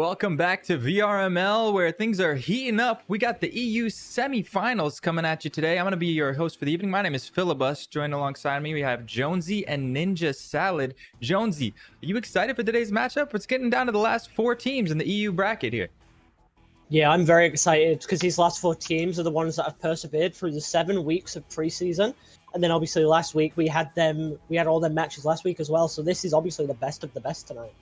Welcome back to VRML, where things are heating up. We got the EU semifinals coming at you today. I'm going to be your host for the evening. My name is Philibus. Joined alongside me, we have Jonesy and Ninja Salad. Jonesy, are you excited for today's matchup? It's getting down to the last four teams in the EU bracket here. Yeah, I'm very excited because these last four teams are the ones that have persevered through the 7 weeks of preseason. And then obviously last week we had all their matches last week as well. So this is obviously the best of the best tonight.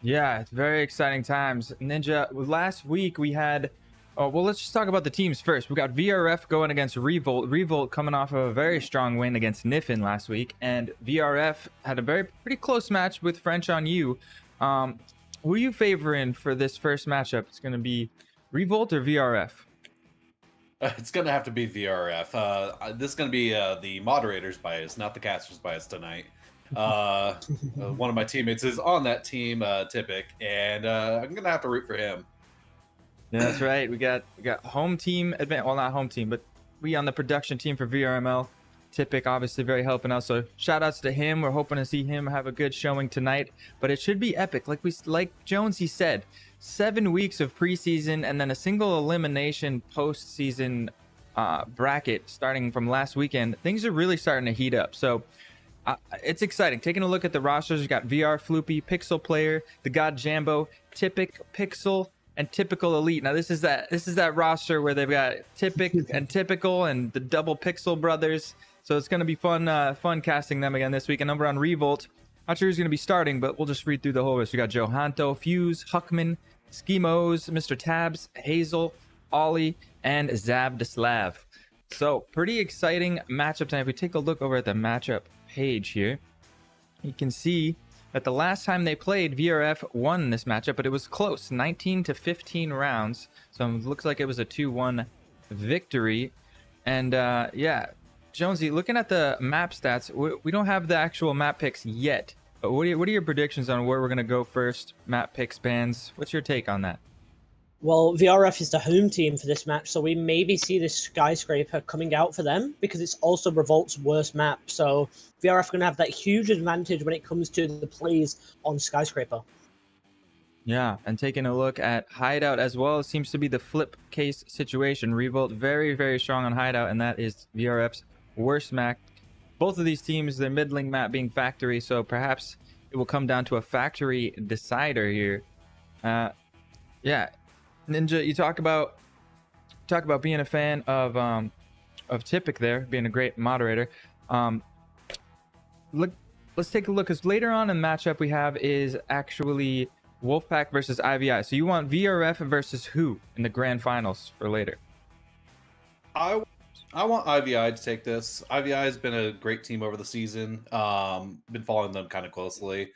Yeah, it's very exciting times. Ninja, last week we had... Oh, well, let's just talk about the teams first. We got VRF going against Revolt. Revolt coming off of a very strong win against Niffin last week. And VRF had a pretty close match with French on You. Who are you favoring for this first matchup? It's going to be Revolt or VRF? It's going to have to be VRF. This is going to be the moderator's bias, not the caster's bias tonight. One of my teammates is on that team, Typic, and I'm going to have to root for him. Yeah, that's right. We got home team, well, not home team, but we on the production team for VRML. Typic obviously very helping out, so shout outs to him. We're hoping to see him have a good showing tonight, but it should be epic. Like Jonesy said, 7 weeks of preseason and then a single elimination postseason bracket starting from last weekend. Things are really starting to heat up, so it's exciting. Taking a look at the rosters, we got VR Floopy, Pixel Player, the God Jambo, Typic, Pixel, and Typical Elite. Now this is that roster where they've got Typic and Typical and the double Pixel brothers. So it's going to be fun casting them again this week. And number on Revolt, not sure who's going to be starting, but we'll just read through the whole list. We got Johanto, Fuse, Huckman, Schemos, Mr. Tabs, Hazel, Ollie, and Zabdislav. So pretty exciting matchup tonight. If we take a look over at the matchup page here, you can see that the last time they played, VRF won this matchup, but it was close, 19 to 15 rounds. So it looks like it was a 2-1 victory. And yeah, Jonesy, looking at the map stats, we don't have the actual map picks yet. But what are your predictions on where we're going to go first? Map picks, bans. What's your take on that? Well, VRF is the home team for this match, so we maybe see this skyscraper coming out for them because it's also Revolt's worst map. So VRF are going to have that huge advantage when it comes to the plays on skyscraper. Yeah, and taking a look at Hideout as well, it seems to be the flip case situation. Revolt very, very strong on Hideout, and that is VRF's worst map. Both of these teams, their middling map being Factory, so perhaps it will come down to a Factory decider here. Yeah. Ninja, you talk about being a fan of Typic there, being a great moderator. Let's take a look, because later on in the matchup we have is actually Wolfpack versus IVI. So you want VRF versus who in the grand finals for later? I want IVI to take this. IVI has been a great team over the season. Been following them kind of closely.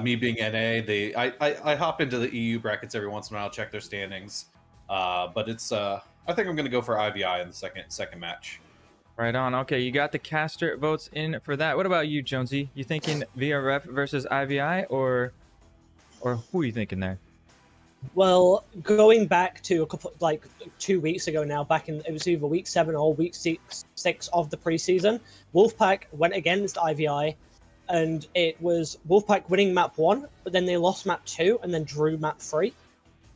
Me being NA, I hop into the EU brackets every once in a while, check their standings. But it's I think I'm going to go for IVI in the second match. Right on. Okay, you got the caster votes in for that. What about you, Jonesy? You thinking VRF versus IVI, or who are you thinking there? Well, going back to 2 weeks ago now, it was either week 7 or week 6 of the preseason, Wolfpack went against IVI, and it was Wolfpack winning map 1, but then they lost map 2 and then drew map 3.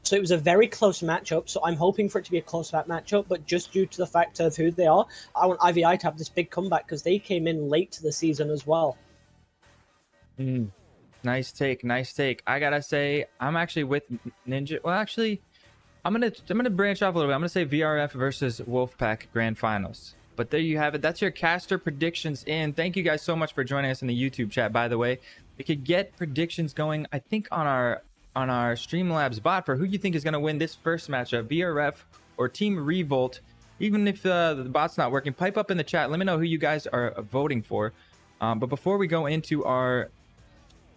So it was a very close matchup, so I'm hoping for it to be a close matchup, but just due to the fact of who they are, I want IVI to have this big comeback because they came in late to the season as well. Nice take. I gotta say, I'm actually with Ninja. Well, actually, I'm gonna branch off a little bit. I'm gonna say VRF versus Wolfpack Grand Finals. But there you have it. That's your caster predictions in. Thank you guys so much for joining us in the YouTube chat. By the way, we could get predictions going, I think, on our Streamlabs bot for who you think is gonna win this first matchup, VRF or Team Revolt. Even if the bot's not working, pipe up in the chat. Let me know who you guys are voting for. But before we go into our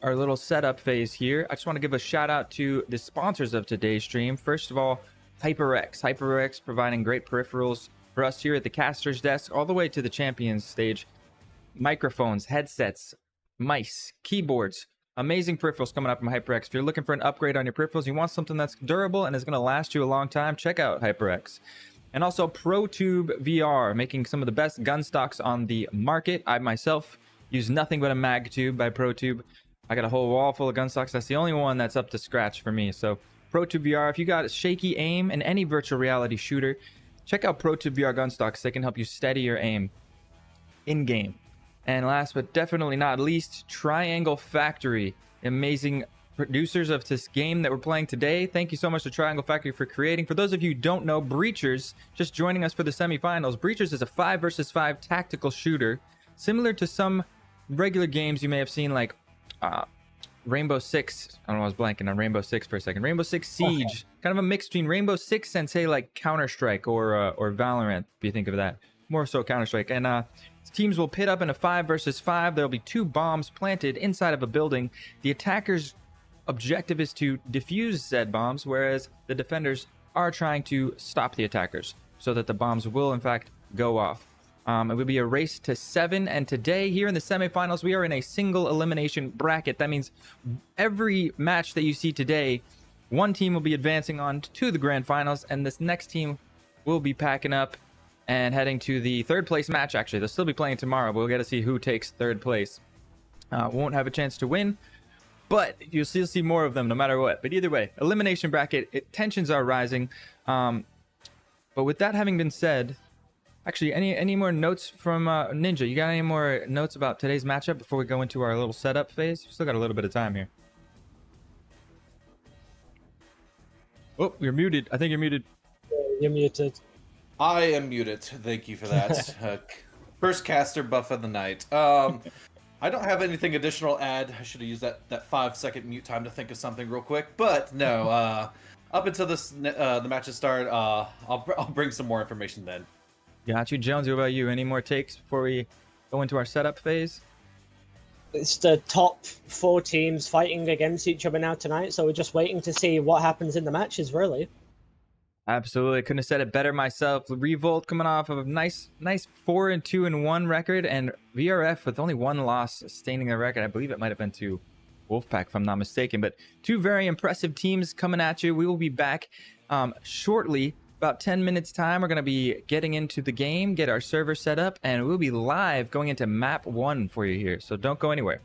little setup phase here, I just want to give a shout out to the sponsors of today's stream. First of all, HyperX providing great peripherals for us here at the caster's desk all the way to the champions stage. Microphones, headsets, mice, keyboards, amazing peripherals coming up from HyperX. If you're looking for an upgrade on your peripherals, you want something that's durable and is going to last you a long time, check out HyperX. And also ProTube VR, making some of the best gun stocks on the market. I myself use nothing but a mag tube by ProTube. I got a whole wall full of gun stocks. That's the only one that's up to scratch for me. So Pro2VR. If you got shaky aim in any virtual reality shooter, check out Pro2VR gun stocks. They can help you steady your aim in game. And last but definitely not least, Triangle Factory, amazing producers of this game that we're playing today. Thank you so much to Triangle Factory for creating. For those of you who don't know, Breachers, just joining us for the semifinals, Breachers is a 5 versus 5 tactical shooter, similar to some regular games you may have seen, like Rainbow Six. I don't know, I was blanking on Rainbow Six for a second. Rainbow Six Siege, kind of a mix between Rainbow Six and say like Counter-Strike or Valorant, if you think of that. More so Counter-Strike. And teams will pit up in a 5 versus 5. There'll be 2 bombs planted inside of a building. The attackers' objective is to defuse said bombs, whereas the defenders are trying to stop the attackers so that the bombs will in fact go off. It would be a race to 7, and today here in the semifinals we are in a single elimination bracket. That means every match that you see today, one team will be advancing on to the grand finals, and this next team will be packing up and heading to the 3rd place match. Actually, they'll still be playing tomorrow, but we'll get to see who takes 3rd place. Won't have a chance to win, but you'll still see more of them no matter what. But either way, elimination bracket, tensions are rising. But with that having been said, actually, any more notes from Ninja? You got any more notes about today's matchup before we go into our little setup phase? We've still got a little bit of time here. Oh, you're muted. I think you're muted. You're muted. I am muted. Thank you for that. First caster buff of the night. I don't have anything additional to add. I should have used that 5-second mute time to think of something real quick. But no, up until the matches start, I'll bring some more information then. Got you. Jones, what about you? Any more takes before we go into our setup phase? It's the top 4 teams fighting against each other now tonight, so we're just waiting to see what happens in the matches, really. Absolutely. Couldn't have said it better myself. Revolt coming off of a nice 4-2-1 record, and VRF with only 1 loss sustaining their record. I believe it might have been to Wolfpack, if I'm not mistaken. But 2 very impressive teams coming at you. We will be back shortly. About 10 minutes time, we're going to be getting into the game, get our server set up, and we'll be live going into map 1 for you here. So don't go anywhere.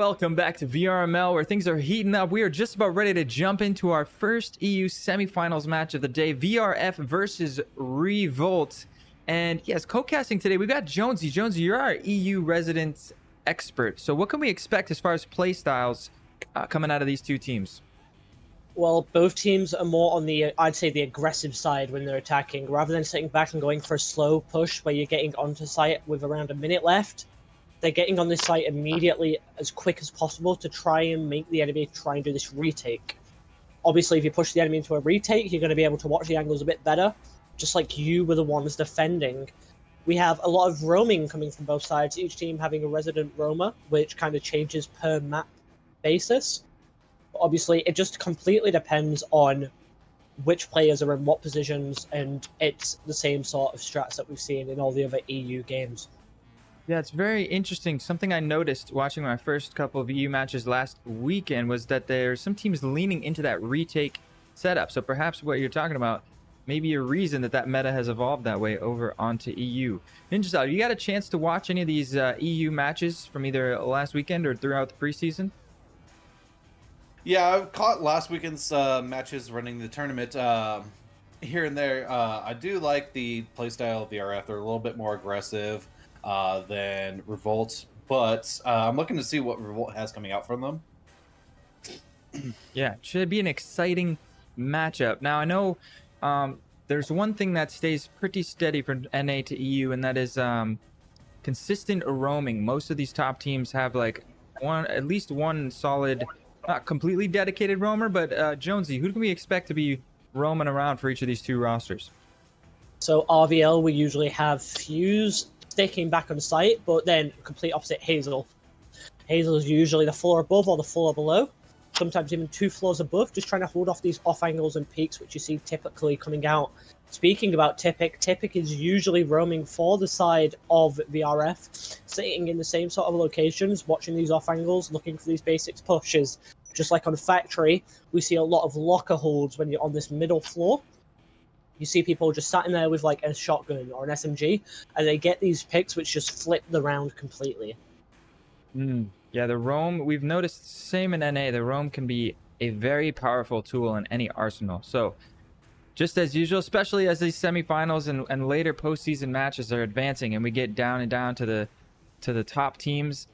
welcome back to VRML, where things are heating up. We are just about ready to jump into our first EU semifinals match of the day, VRF versus Revolt. And yes, co-casting today, we've got Jonesy. Jonesy, you're our EU resident expert. So what can we expect as far as play styles coming out of these two teams? Well, both teams are more on the, I'd say, the aggressive side when they're attacking. Rather than sitting back and going for a slow push where you're getting onto site with around a minute left, they're getting on this site immediately as quick as possible to try and make the enemy try and do this retake. Obviously, if you push the enemy into a retake, you're going to be able to watch the angles a bit better, just like you were the ones defending. We have a lot of roaming coming from both sides, each team having a resident roamer, which kind of changes per map basis. But obviously, it just completely depends on which players are in what positions, and it's the same sort of strats that we've seen in all the other EU games. Yeah, it's very interesting. Something I noticed watching my first couple of EU matches last weekend was that there's some teams leaning into that retake setup. So perhaps what you're talking about may be a reason that meta has evolved that way over onto EU. Ninja Style, you got a chance to watch any of these EU matches from either last weekend or throughout the preseason? Yeah, I caught last weekend's matches running the tournament here and there. I do like the playstyle of VRF. They're a little bit more aggressive than Revolt, but I'm looking to see what Revolt has coming out from them. Yeah, should be an exciting matchup. Now, I know there's one thing that stays pretty steady from NA to EU, and that is consistent roaming. Most of these top teams have like at least one solid, not completely dedicated roamer, but Jonesy, who can we expect to be roaming around for each of these two rosters? So RVL, we usually have Fuse sticking back on site, but then complete opposite Hazel. Hazel is usually the floor above or the floor below, sometimes even 2 floors above, just trying to hold off these off angles and peaks, which you see typically coming out. Speaking about Typic is usually roaming for the side of VRF, sitting in the same sort of locations, watching these off angles, looking for these basics pushes. Just like on Factory, we see a lot of locker holds when you're on this middle floor. You see people just sat in there with like a shotgun or an SMG, and they get these picks which just flip the round completely. Yeah, the roam, we've noticed same in NA, the roam can be a very powerful tool in any arsenal. So just as usual, especially as these semifinals and later postseason matches are advancing and we get down and down to the top teams,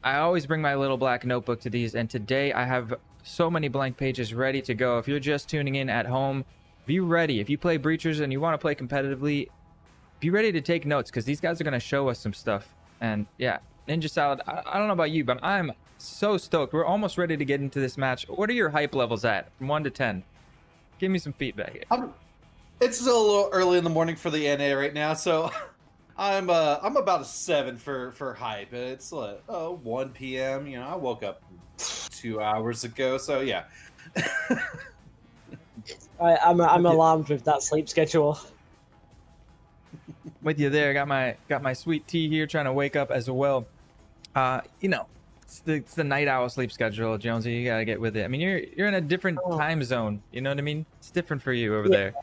I always bring my little black notebook to these, and today I have so many blank pages ready to go. If you're just tuning in at home, be ready. If you play Breachers and you want to play competitively, be ready to take notes, because these guys are going to show us some stuff. And yeah, Ninja Salad, I don't know about you, but I'm so stoked. We're almost ready to get into this match. What are your hype levels at from 1 to 10? Give me some feedback here. It's still a little early in the morning for the NA right now, so I'm about a 7 for hype. It's 1 p.m. You know, I woke up 2 hours ago, so yeah. I'm alarmed with that sleep schedule. With you there, got my sweet tea here, trying to wake up as well. You know, it's the night owl sleep schedule, Jonesy. You gotta get with it. I mean, you're in a different time zone. You know what I mean? It's different for you over there.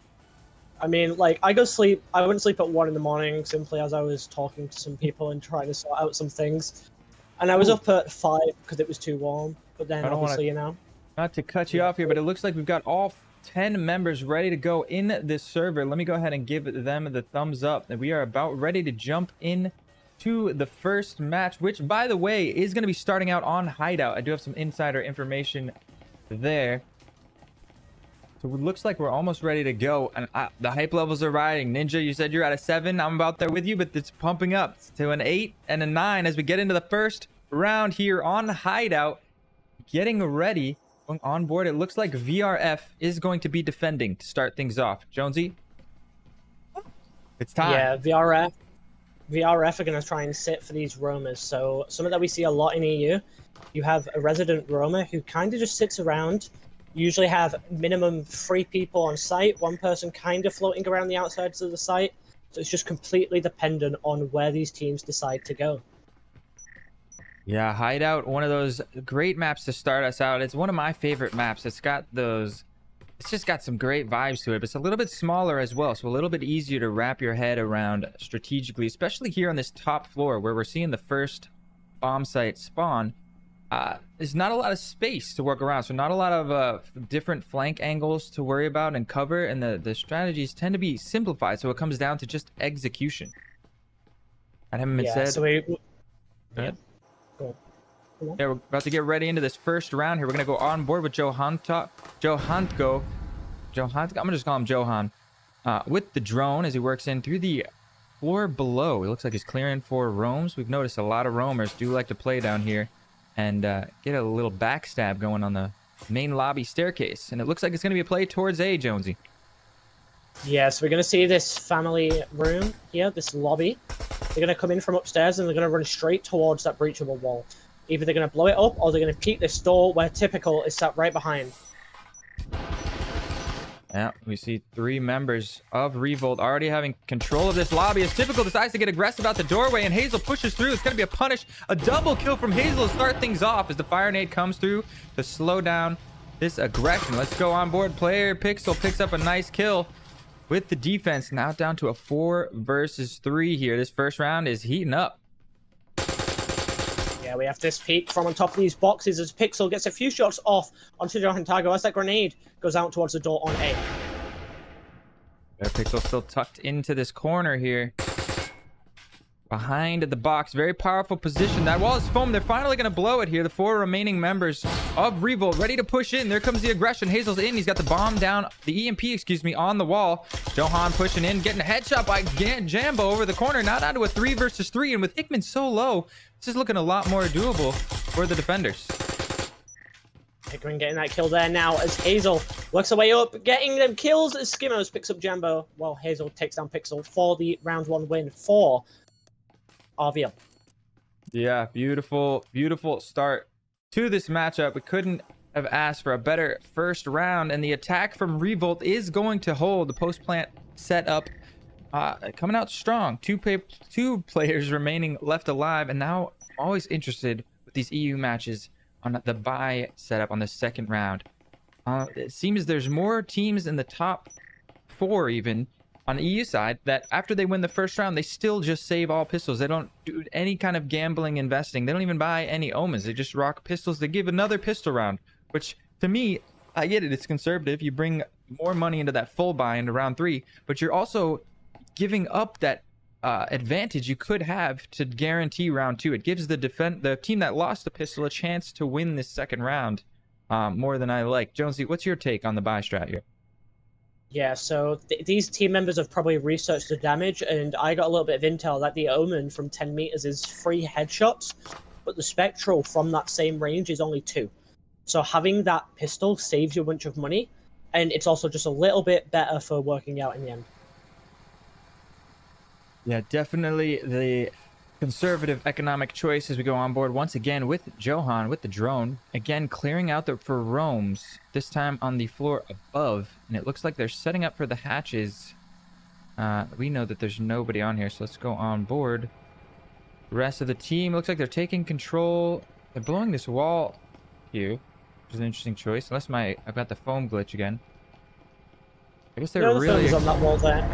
I mean, like, I went to sleep at 1 in the morning simply as I was talking to some people and trying to sort out some things. And I was up at 5 because it was too warm. But then, obviously, you know. Not to cut you off here, but it looks like we've got all 10 members ready to go in this server. Let me go ahead and give them the thumbs up that we are about ready to jump in to the first match, which, by the way, is going to be starting out on Hideout. I do have some insider information there. So it looks like we're almost ready to go, and the hype levels are riding. Ninja, you said you're at a 7. I'm about there with you, but it's pumping up to an 8 and a 9 as we get into the first round here on Hideout. Getting ready, going on board. It looks like VRF is going to be defending to start things off. Jonesy, it's time. Yeah, VRF are going to try and sit for these roamers. So something that we see a lot in EU, you have a resident roamer who kind of just sits around. You usually have minimum 3 people on site, 1 person kind of floating around the outsides of the site. So it's just completely dependent on where these teams decide to go. Yeah, Hideout, one of those great maps to start us out. It's one of my favorite maps. It's just got some great vibes to it, but it's a little bit smaller as well, so a little bit easier to wrap your head around strategically, especially here on this top floor where we're seeing the first bomb site spawn. there's not a lot of space to work around, so not a lot of different flank angles to worry about and cover, and the strategies tend to be simplified, so it comes down to just execution. That having been said, So we. Go Yeah. ahead. Go on. Yeah, we're about to get ready into this first round here. We're gonna go on board with Johantko. I'm gonna just call him Johan. With the drone as he works in through the floor below. It looks like he's clearing for roams. We've noticed a lot of roamers do like to play down here and get a little backstab going on the main lobby staircase. And it looks like it's gonna be a play towards A, Jonesy. Yeah, so we're going to see this family room here, this lobby. They're going to come in from upstairs and they're going to run straight towards that breachable wall. Either they're going to blow it up or they're going to peek this door where Typical is sat right behind. Yeah, we see 3 members of Revolt already having control of this lobby as Typical decides to get aggressive out the doorway and Hazel pushes through. It's going to be a punish, a double kill from Hazel to start things off as the Fire Nade comes through to slow down this aggression. Let's go on board. Player Pixel picks up a nice kill with the defense. Now down to a 4 versus 3 here. This first round is heating up. Yeah, we have this peek from on top of these boxes as Pixel gets a few shots off onto Johantago as that grenade goes out towards the door on A. Pixel still tucked into this corner here. Behind the box. Very powerful position. That wall is foamed. They're finally going to blow it here. The 4 remaining members of Revolt ready to push in. There comes the aggression. Hazel's in. He's got the bomb down. The EMP, excuse me, on the wall. Johan pushing in. Getting a headshot by Jambo over the corner. Now down to a 3 versus 3. And with Hickman so low, this is looking a lot more doable for the defenders. Hickman getting that kill there now as Hazel works her way up, getting them kills as Skimmos picks up Jambo while Hazel takes down Pixel for the round 1 win for RVL. Yeah, beautiful start to this matchup. We couldn't have asked for a better first round, and the attack from Revolt is going to hold. The post plant setup coming out strong. Two players remaining left alive, and now always interested with these EU matches on the buy setup on the second round. It seems there's more teams in the top 4 even on the EU side that after they win the first round, they still just save all pistols. They don't do any kind of gambling investing. They don't even buy any omens. They just rock pistols. They give another pistol round, which to me, I get it. It's conservative. You bring more money into that full buy into round 3, but you're also giving up that advantage you could have to guarantee round 2. It gives the team that lost the pistol a chance to win this second round more than I like. Jonesy, what's your take on the buy strat here? Yeah, so these team members have probably researched the damage, and I got a little bit of intel that the Omen from 10 meters is 3 headshots, but the Spectral from that same range is only 2. So having that pistol saves you a bunch of money, and it's also just a little bit better for working out in the end. Yeah, definitely the conservative economic choice as we go on board once again with Johan with the drone. Again, clearing out for roams, this time on the floor above. And it looks like they're setting up for the hatches. We know that there's nobody on here, so let's go on board. The rest of the team looks like they're taking control. They're blowing this wall here, which is an interesting choice. Unless I've got the foam glitch again. I guess they're really on that wall there.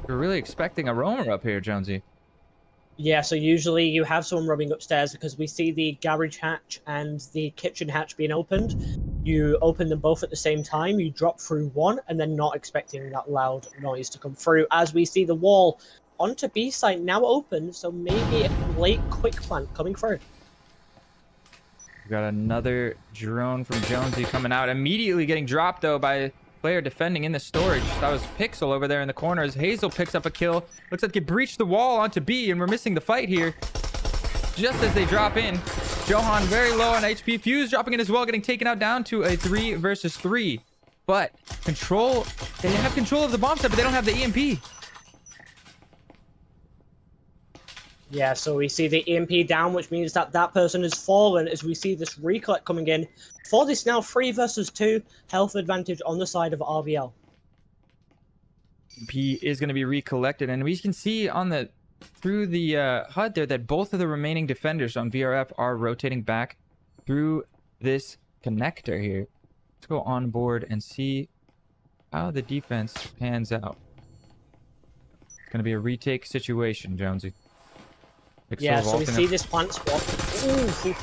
We're really expecting a roamer up here, Jonesy. Yeah, so usually you have someone roaming upstairs because we see the garage hatch and the kitchen hatch being opened. You open them both at the same time, you drop through one, and then not expecting that loud noise to come through. As we see the wall onto B site now open, so maybe a late quick plant coming through. We got another drone from Jonesy coming out, immediately getting dropped though by player defending in the storage. That was Pixel over there in the corner as Hazel picks up a kill. Looks like they breached the wall onto B, and we're missing the fight here. Just as they drop in, Johan very low on HP. Fuse dropping in as well, getting taken out down to a 3 versus 3. But they have control of the bomb set, but they don't have the EMP. Yeah, so we see the EMP down, which means that that person has fallen as we see this recollect coming in for this now 3 versus 2 health advantage on the side of RVL. EMP is going to be recollected, and we can see on through the HUD there that both of the remaining defenders on VRF are rotating back through this connector here. Let's go on board and see how the defense pans out. It's going to be a retake situation, Jonesy. Yeah, so we see this plant spot. Ooh,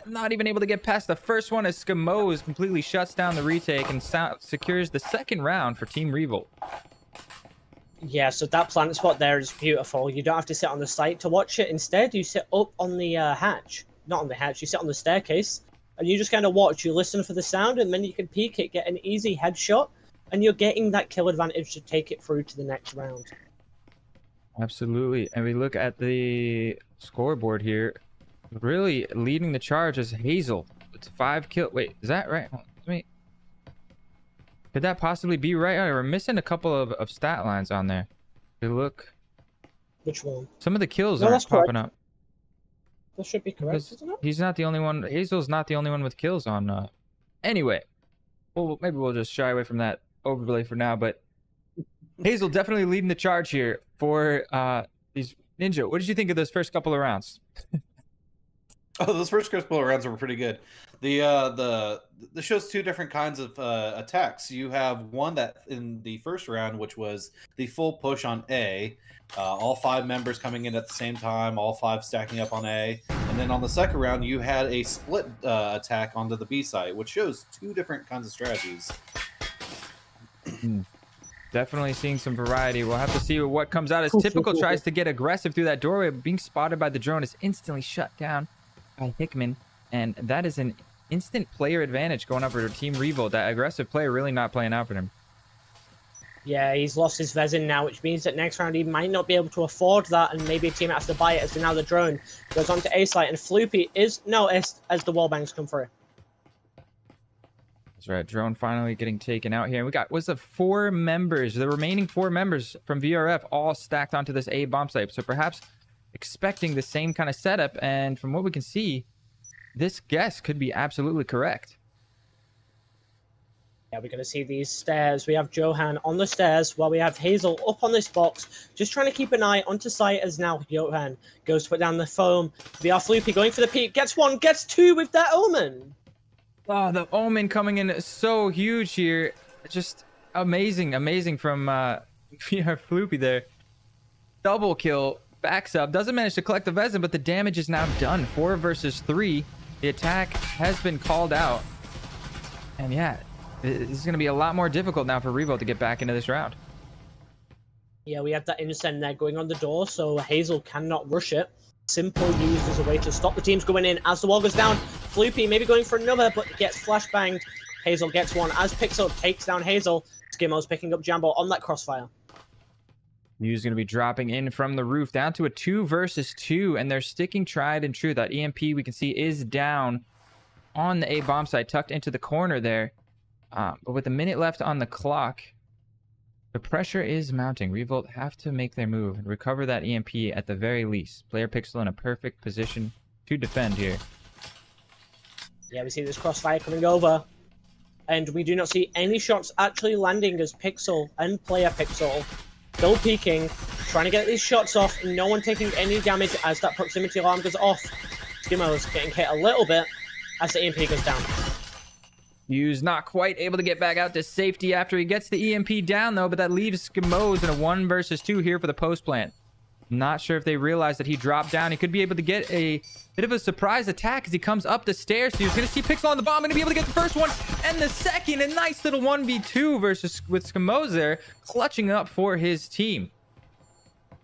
not even able to get past the first one as Skamos completely shuts down the retake and secures the second round for Team Revolt. Yeah, so that plant spot there is beautiful. You don't have to sit on the site to watch it. Instead, you sit up on the hatch. Not on the hatch, you sit on the staircase. And you just kind of watch. You listen for the sound, and then you can peek it, get an easy headshot. And you're getting that kill advantage to take it through to the next round. Absolutely. And we look at the scoreboard here. Really leading the charge is Hazel. It's 5 kill. Wait, is that right? Wait. Could that possibly be right? Oh, we're missing a couple of stat lines on there. They look. Which one? Some of the kills No, aren't that's correct. popping up. That should be correct, isn't it? He's not the only one. Hazel's not the only one with kills on. Anyway, well, maybe we'll just shy away from that overlay for now. But Hazel definitely leading the charge here for these Ninja. What did you think of those first couple of rounds? Oh, those first couple of rounds were pretty good. The shows two different kinds of attacks. You have one that in the first round, which was the full push on A, all 5 members coming in at the same time, all 5 stacking up on A, and then on the second round you had a split attack onto the B site, which shows 2 different kinds of strategies. Definitely seeing some variety. We'll have to see what comes out as Typical tries to get aggressive through that doorway. Being spotted by the drone is instantly shut down by Hickman, and that is an instant player advantage going up for Team Revolt. That aggressive player really not playing out for him. Yeah, he's lost his Vezin now, which means that next round he might not be able to afford that, and maybe a team has to buy it. As now the drone goes onto A site, and Floopy is noticed as the wallbangs come through. That's right, drone finally getting taken out here. And we got, was it 4 members, the remaining 4 members from VRF all stacked onto this A bomb site. So perhaps expecting the same kind of setup, and from what we can see, this guess could be absolutely correct. Yeah, we're going to see these stairs. We have Johan on the stairs while we have Hazel up on this box, just trying to keep an eye onto site as now Johan goes to put down the foam. VR Floopy going for the peek, gets 1, gets 2 with that Omen. Oh, the Omen coming in so huge here. Just amazing from VR Floopy there. Double kill, backs up, doesn't manage to collect the Vezin, but the damage is now done. 4 versus 3. The attack has been called out. And yeah, this is going to be a lot more difficult now for Revolt to get back into this round. Yeah, we have that incend there going on the door, so Hazel cannot rush it. Simple used as a way to stop the teams going in as the wall goes down. Floopy maybe going for another, but gets flashbanged. Hazel gets 1 as Pixel takes down Hazel. Skimmo's picking up Jambo on that crossfire. Mew's going to be dropping in from the roof down to a 2 versus 2, and they're sticking tried and true. That EMP we can see is down on the A bomb site, tucked into the corner there. But with a minute left on the clock, the pressure is mounting. Revolt have to make their move and recover that EMP at the very least. Player Pixel in a perfect position to defend here. Yeah, we see this crossfire coming over. And we do not see any shots actually landing as Pixel and Player Pixel still peeking, trying to get these shots off. No one taking any damage as that proximity alarm goes off. Skimmo's getting hit a little bit as the EMP goes down. Hughes not quite able to get back out to safety after he gets the EMP down, though, but that leaves Skimmo's in a 1 versus 2 here for the post plant. Not sure if they realize that he dropped down. He could be able to get a bit of a surprise attack as he comes up the stairs. He's going to see Pixel on the bomb, going to be able to get the first one and the second. A nice little 1v2 with Skimmo's there, clutching up for his team.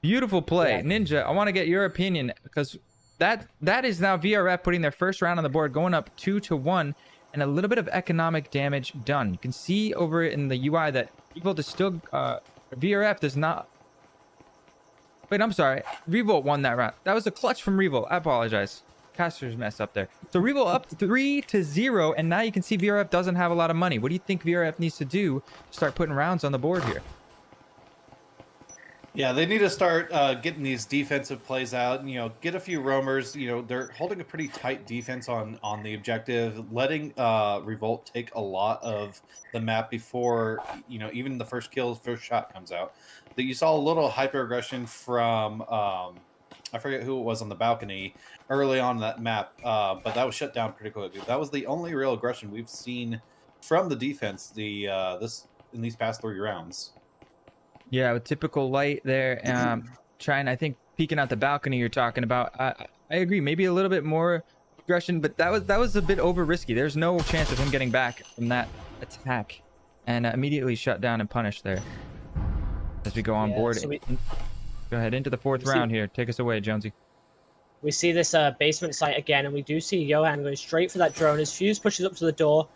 Beautiful play. Yeah. Ninja, I want to get your opinion, because that is now VRF putting their first round on the board, going up 2-1. And a little bit of economic damage done. You can see over in the UI that Revolt is still VRF does not. Wait, I'm sorry. Revolt won that round. That was a clutch from Revolt. I apologize. Caster's mess up there. So Revolt up 3-0, and now you can see VRF doesn't have a lot of money. What do you think VRF needs to do to start putting rounds on the board here? Yeah, they need to start getting these defensive plays out. You know, get a few roamers. You know, they're holding a pretty tight defense on the objective, letting Revolt take a lot of the map before, you know, even the first shot comes out. That you saw a little hyper aggression from I forget who it was on the balcony early on that map, but that was shut down pretty quickly. That was the only real aggression we've seen from the defense in these past 3 rounds. Yeah, with typical light there, trying, I think, peeking out the balcony you're talking about. I agree. Maybe a little bit more aggression, but that was a bit over risky. There's no chance of him getting back from that attack, and immediately shut down and punished there. As we go on board, so go ahead into the fourth round here. Take us away, Jonesy. We see this basement site again, and we do see Johan going straight for that drone as Fuse pushes up to the door.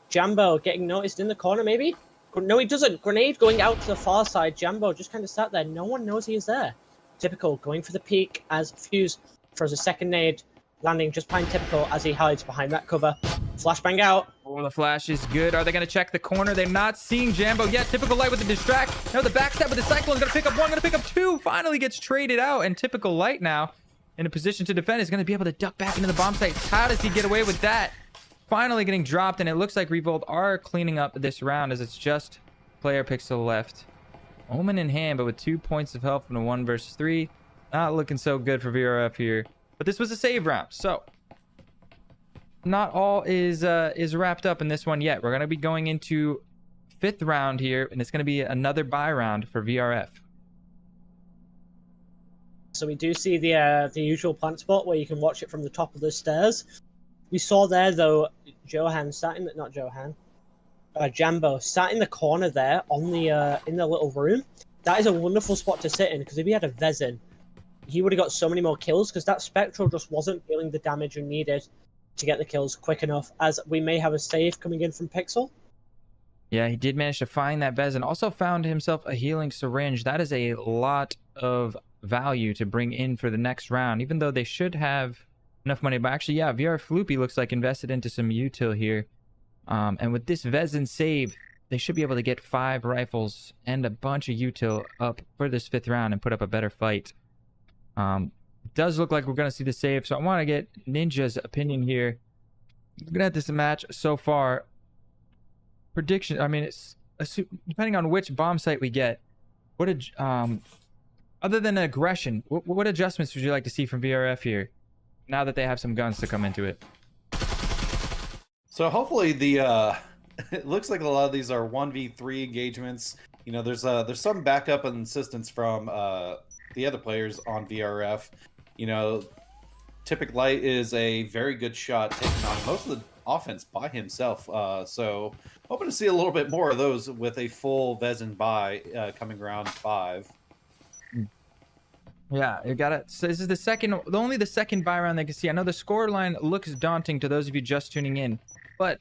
Jambo getting noticed in the corner, maybe? No, he doesn't. Grenade going out to the far side. Jambo just kind of sat there. No one knows he is there. Typical going for the peak as Fuse throws a second nade, landing just behind Typical as he hides behind that cover. Flashbang out. Oh, the flash is good. Are they going to check the corner? They're not seeing Jambo yet. Typical Light with the distract. No, the backstab with the Cyclone is going to pick up one, going to pick up two. Finally gets traded out, and Typical Light now in a position to defend is going to be able to duck back into the bomb site. How does he get away with that? Finally getting dropped, and it looks like Revolt are cleaning up this round as it's just player Pixel left. Omen in hand, but with 2 points of health from a 1 versus 3. Not looking so good for VRF here. But this was a save round, so not all is wrapped up in this one yet. We're going to be going into 5th round here, and it's going to be another buy round for VRF. So we do see the usual plant spot where you can watch it from the top of the stairs. We saw there, though, Johan sat in the... Not Johan. Jambo sat in the corner there on the in the little room. That is a wonderful spot to sit in, because if he had a Vezin, he would have got so many more kills, because that Spectral just wasn't dealing the damage we needed to get the kills quick enough, as we may have a save coming in from Pixel. Yeah, he did manage to find that Vezin. Also found himself a healing syringe. That is a lot of value to bring in for the next round, even though they should have enough money. But actually, yeah, VR Floopy looks like invested into some util here. And with this Vezin save, they should be able to get 5 rifles and a bunch of util up for this 5th round and put up a better fight. It does look like we're going to see the save, so I want to get Ninja's opinion here. Looking at this match so far, prediction, I mean, it's depending on which bomb site we get, what other than aggression, what adjustments would you like to see from VRF here now that they have some guns to come into it? So hopefully it looks like a lot of these are 1v3 engagements. You know, there's some backup and assistance from the other players on VRF. You know, Typic Light is a very good shot taking on most of the offense by himself. So hoping to see a little bit more of those with a full Vezin buy coming round 5. Yeah, you got it. So this is only the second buy round they can see. I know the score line looks daunting to those of you just tuning in, but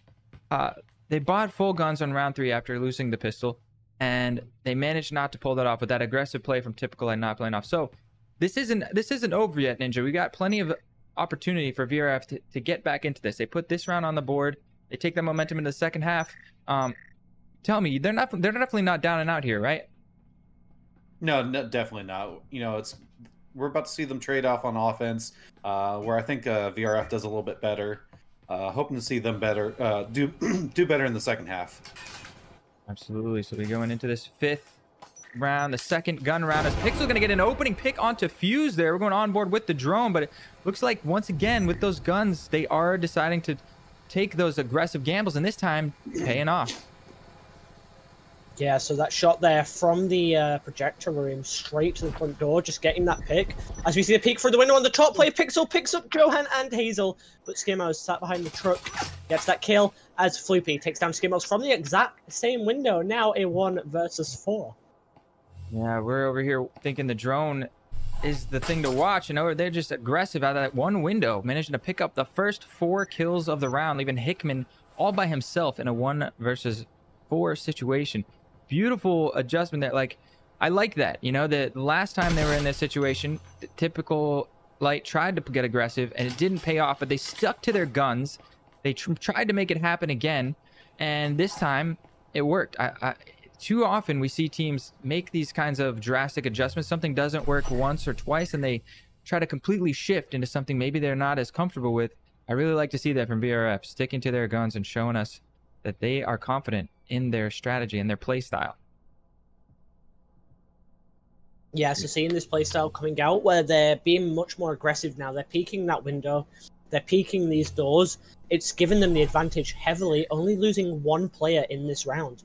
they bought full guns on round 3 after losing the pistol, and they managed not to pull that off with that aggressive play from Typical and not playing off. So this isn't over yet, Ninja. We got plenty of opportunity for VRF to get back into this. They put this round on the board. They take that momentum into the second half. Tell me, they're definitely not down and out here, right? No, definitely not. You know, we're about to see them trade off on offense, where I think VRF does a little bit better. Hoping to see them do better in the second half. Absolutely. So we're going into this 5th round, the second gun round, as Pixel going to get an opening pick onto Fuse there. We're going on board with the drone, but it looks like once again with those guns, they are deciding to take those aggressive gambles, and this time paying off. Yeah, so that shot there from the projector room straight to the front door, just getting that pick. As we see the peek through the window on the top player, Pixel picks up Johan and Hazel, but Skimmo's sat behind the truck, gets that kill as Floopy takes down Skimmo's from the exact same window, now a 1 versus 4. Yeah, we're over here thinking the drone is the thing to watch. You know, they're just aggressive out of that one window, managing to pick up the first 4 kills of the round, leaving Hickman all by himself in a 1 versus 4 situation. Beautiful adjustment there. Like, I like that. You know, the last time they were in this situation, the Typical Light tried to get aggressive and it didn't pay off, but they stuck to their guns. They tried to make it happen again, and this time it worked. Too often we see teams make these kinds of drastic adjustments. Something doesn't work once or twice and they try to completely shift into something maybe they're not as comfortable with. I really like to see that from VRF, sticking to their guns and showing us that they are confident in their strategy and their play style. Yeah, so seeing this playstyle coming out where they're being much more aggressive now. They're peeking that window. They're peeking these doors. It's given them the advantage heavily, only losing 1 player in this round.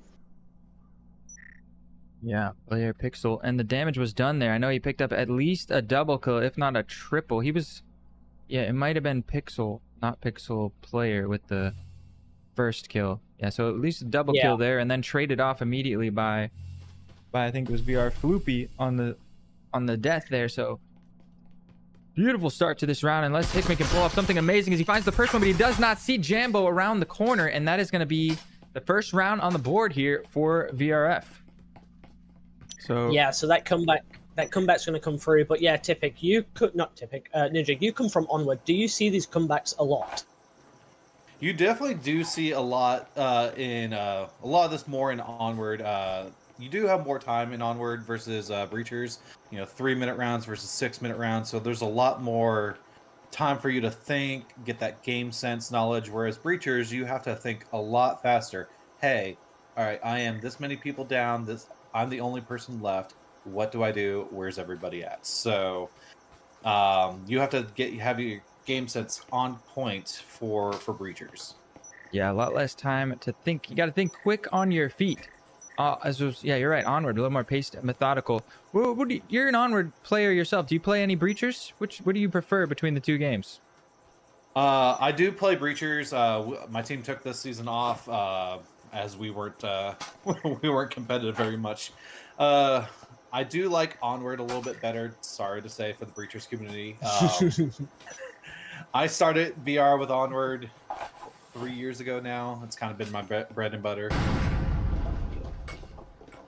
Yeah, player Pixel. And the damage was done there. I know he picked up at least a double kill, if not a triple. He was... Yeah, it might have been Pixel. not Pixel player with the first kill. Yeah, so at least a double kill there, and then traded off immediately by I think it was VR Floopy on the death there. So beautiful start to this round, unless Hickman can pull off something amazing as he finds the first one, but he does not see Jambo around the corner, and that is going to be the first round on the board here for VRF. So yeah, so that comeback's going to come through. But yeah, Typic, Ninja, you come from Onward. Do you see these comebacks a lot? You definitely do see a lot in a lot of this more in Onward. You do have more time in Onward versus Breachers. 3-minute rounds versus 6-minute rounds. So there's a lot more time for you to think, get that game sense knowledge. Whereas Breachers, you have to think a lot faster. Hey, all right, I am this many people down. I'm the only person left. What do I do? Where's everybody at? So you have to have your game sense on point for Breachers. Yeah, a lot less time to think. You got to think quick on your feet. Yeah, you're right. Onward, a little more paced, methodical. You're an Onward player yourself. Do you play any Breachers? What do you prefer between the two games? I do play Breachers. My team took this season off as we weren't competitive very much. I do like Onward a little bit better. Sorry to say for the Breachers community. I started VR with Onward 3 years ago now. It's kind of been my bread and butter.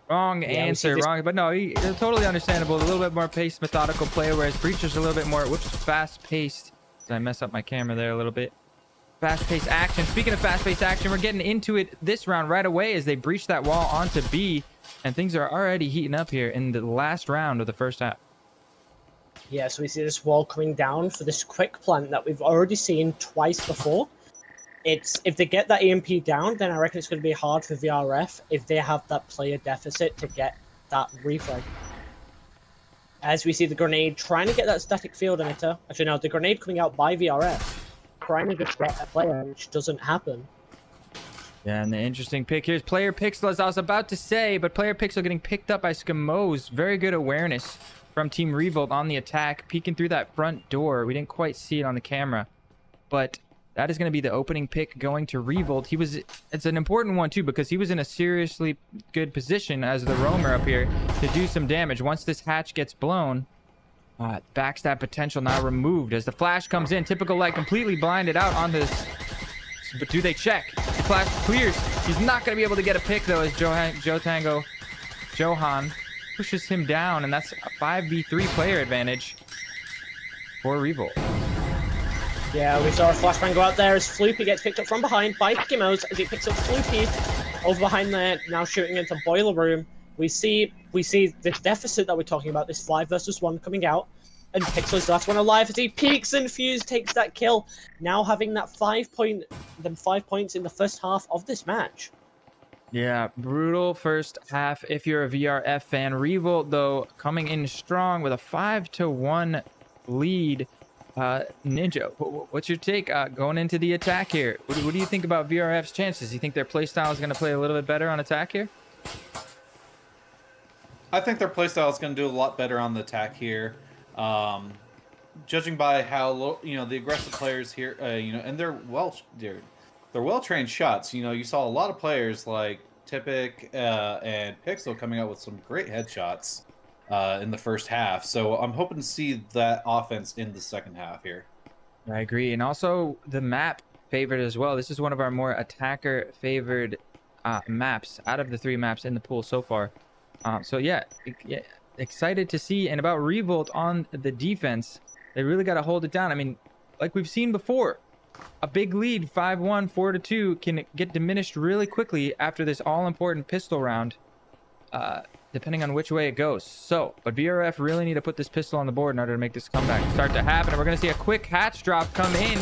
Wrong answer, wrong. But no, it's totally understandable. A little bit more paced, methodical player, whereas Breacher's a little bit more, fast-paced. Did I mess up my camera there a little bit? Fast-paced action. Speaking of fast-paced action, we're getting into it this round right away as they breach that wall onto B, and things are already heating up here in the last round of the first half. Yeah, so we see this wall coming down for this quick plant that we've already seen twice before. If they get that EMP down, then I reckon it's going to be hard for VRF if they have that player deficit to get that refrag. As we see the grenade trying to get that static field emitter. Actually, no, the grenade coming out by VRF, trying to just get a player, which doesn't happen. Yeah, and the interesting pick here is Player Pixel, as I was about to say, but Player Pixel getting picked up by Skamos. Very good awareness from Team Revolt on the attack, peeking through that front door. We didn't quite see it on the camera, but that is going to be the opening pick going to Revolt. It's an important one too, because he was in a seriously good position as the roamer up here to do some damage. Once this hatch gets blown, backstab potential now removed as the flash comes in. Typical light completely blinded out on this, but do they check? The flash clears. He's not going to be able to get a pick though, as Johan pushes him down, and that's a 5v3 player advantage for Revolt. Yeah, we saw a flashbang go out there as Floopy gets picked up from behind by Skimos as he picks up Floopy over behind there, now shooting into Boiler Room. We see this deficit that we're talking about, this 5 versus 1 coming out, and Pixel's the last one alive as he peeks and Fuse takes that kill, now having that 5 points in the first half of this match. Yeah, brutal first half if you're a VRF fan. Revolt, though, coming in strong with a 5-1 lead. Ninja, what's your take going into the attack here? What do you think about VRF's chances? Do you think their playstyle is going to play a little bit better on attack here? I think their playstyle is going to do a lot better on the attack here. Judging by how low, the aggressive players here, and they're well-trained shots. You saw a lot of players like Typic and Pixel coming out with some great headshots in the first half. So I'm hoping to see that offense in the second half here. I agree. And also the map favored as well. This is one of our more attacker favored maps out of the 3 maps in the pool so far. So yeah, excited to see. And about Revolt on the defense, they really got to hold it down. I mean, like we've seen before, a big lead, 5-1, 4-2, can get diminished really quickly after this all-important pistol round, depending on which way it goes. So, but VRF really need to put this pistol on the board in order to make this comeback start to happen. And we're going to see a quick hatch drop come in.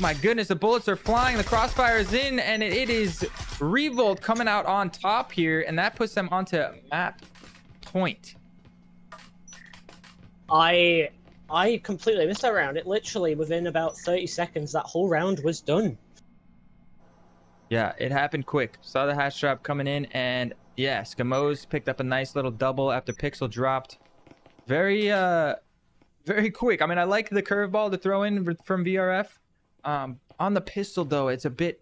My goodness, the bullets are flying, the crossfire is in, and it is Revolt coming out on top here, and that puts them onto map point. I completely missed that round. It literally, within about 30 seconds, that whole round was done. Yeah, it happened quick. Saw the hatch drop coming in, and yeah, Skamos picked up a nice little double after Pixel dropped. Very very quick. I mean, I like the curveball to throw in from VRF. On the pistol, though, it's a bit...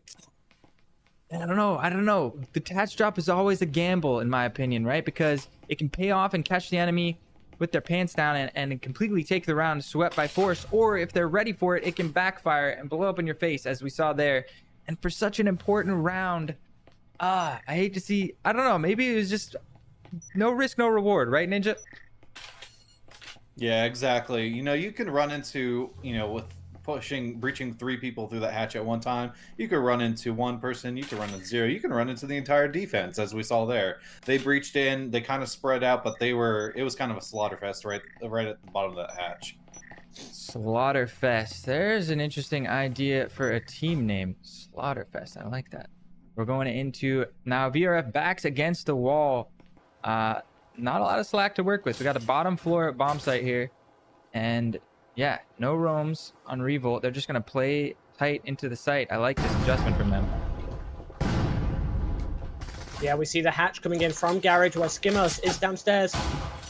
I don't know. The attach drop is always a gamble, in my opinion, right? Because it can pay off and catch the enemy with their pants down and completely take the round swept by force. Or if they're ready for it, it can backfire and blow up in your face, as we saw there. And for such an important round, I hate to see... I don't know. Maybe it was just no risk, no reward, right, Ninja? Yeah, exactly. You know, you can run into, with breaching 3 people through that hatch at one time. You could run into 1 person, you could run into 0, you can run into the entire defense, as we saw there. They breached in, they kind of spread out, but it was kind of a slaughterfest right at the bottom of that hatch. Slaughterfest. There's an interesting idea for a team name. Slaughterfest. I like that. We're going into now. VRF backs against the wall. Not a lot of slack to work with. We got a bottom floor bomb site here, and yeah, no roams on Revolt. They're just gonna play tight into the site. I like this adjustment from them. Yeah, we see the hatch coming in from Garage, where Skimmos is downstairs,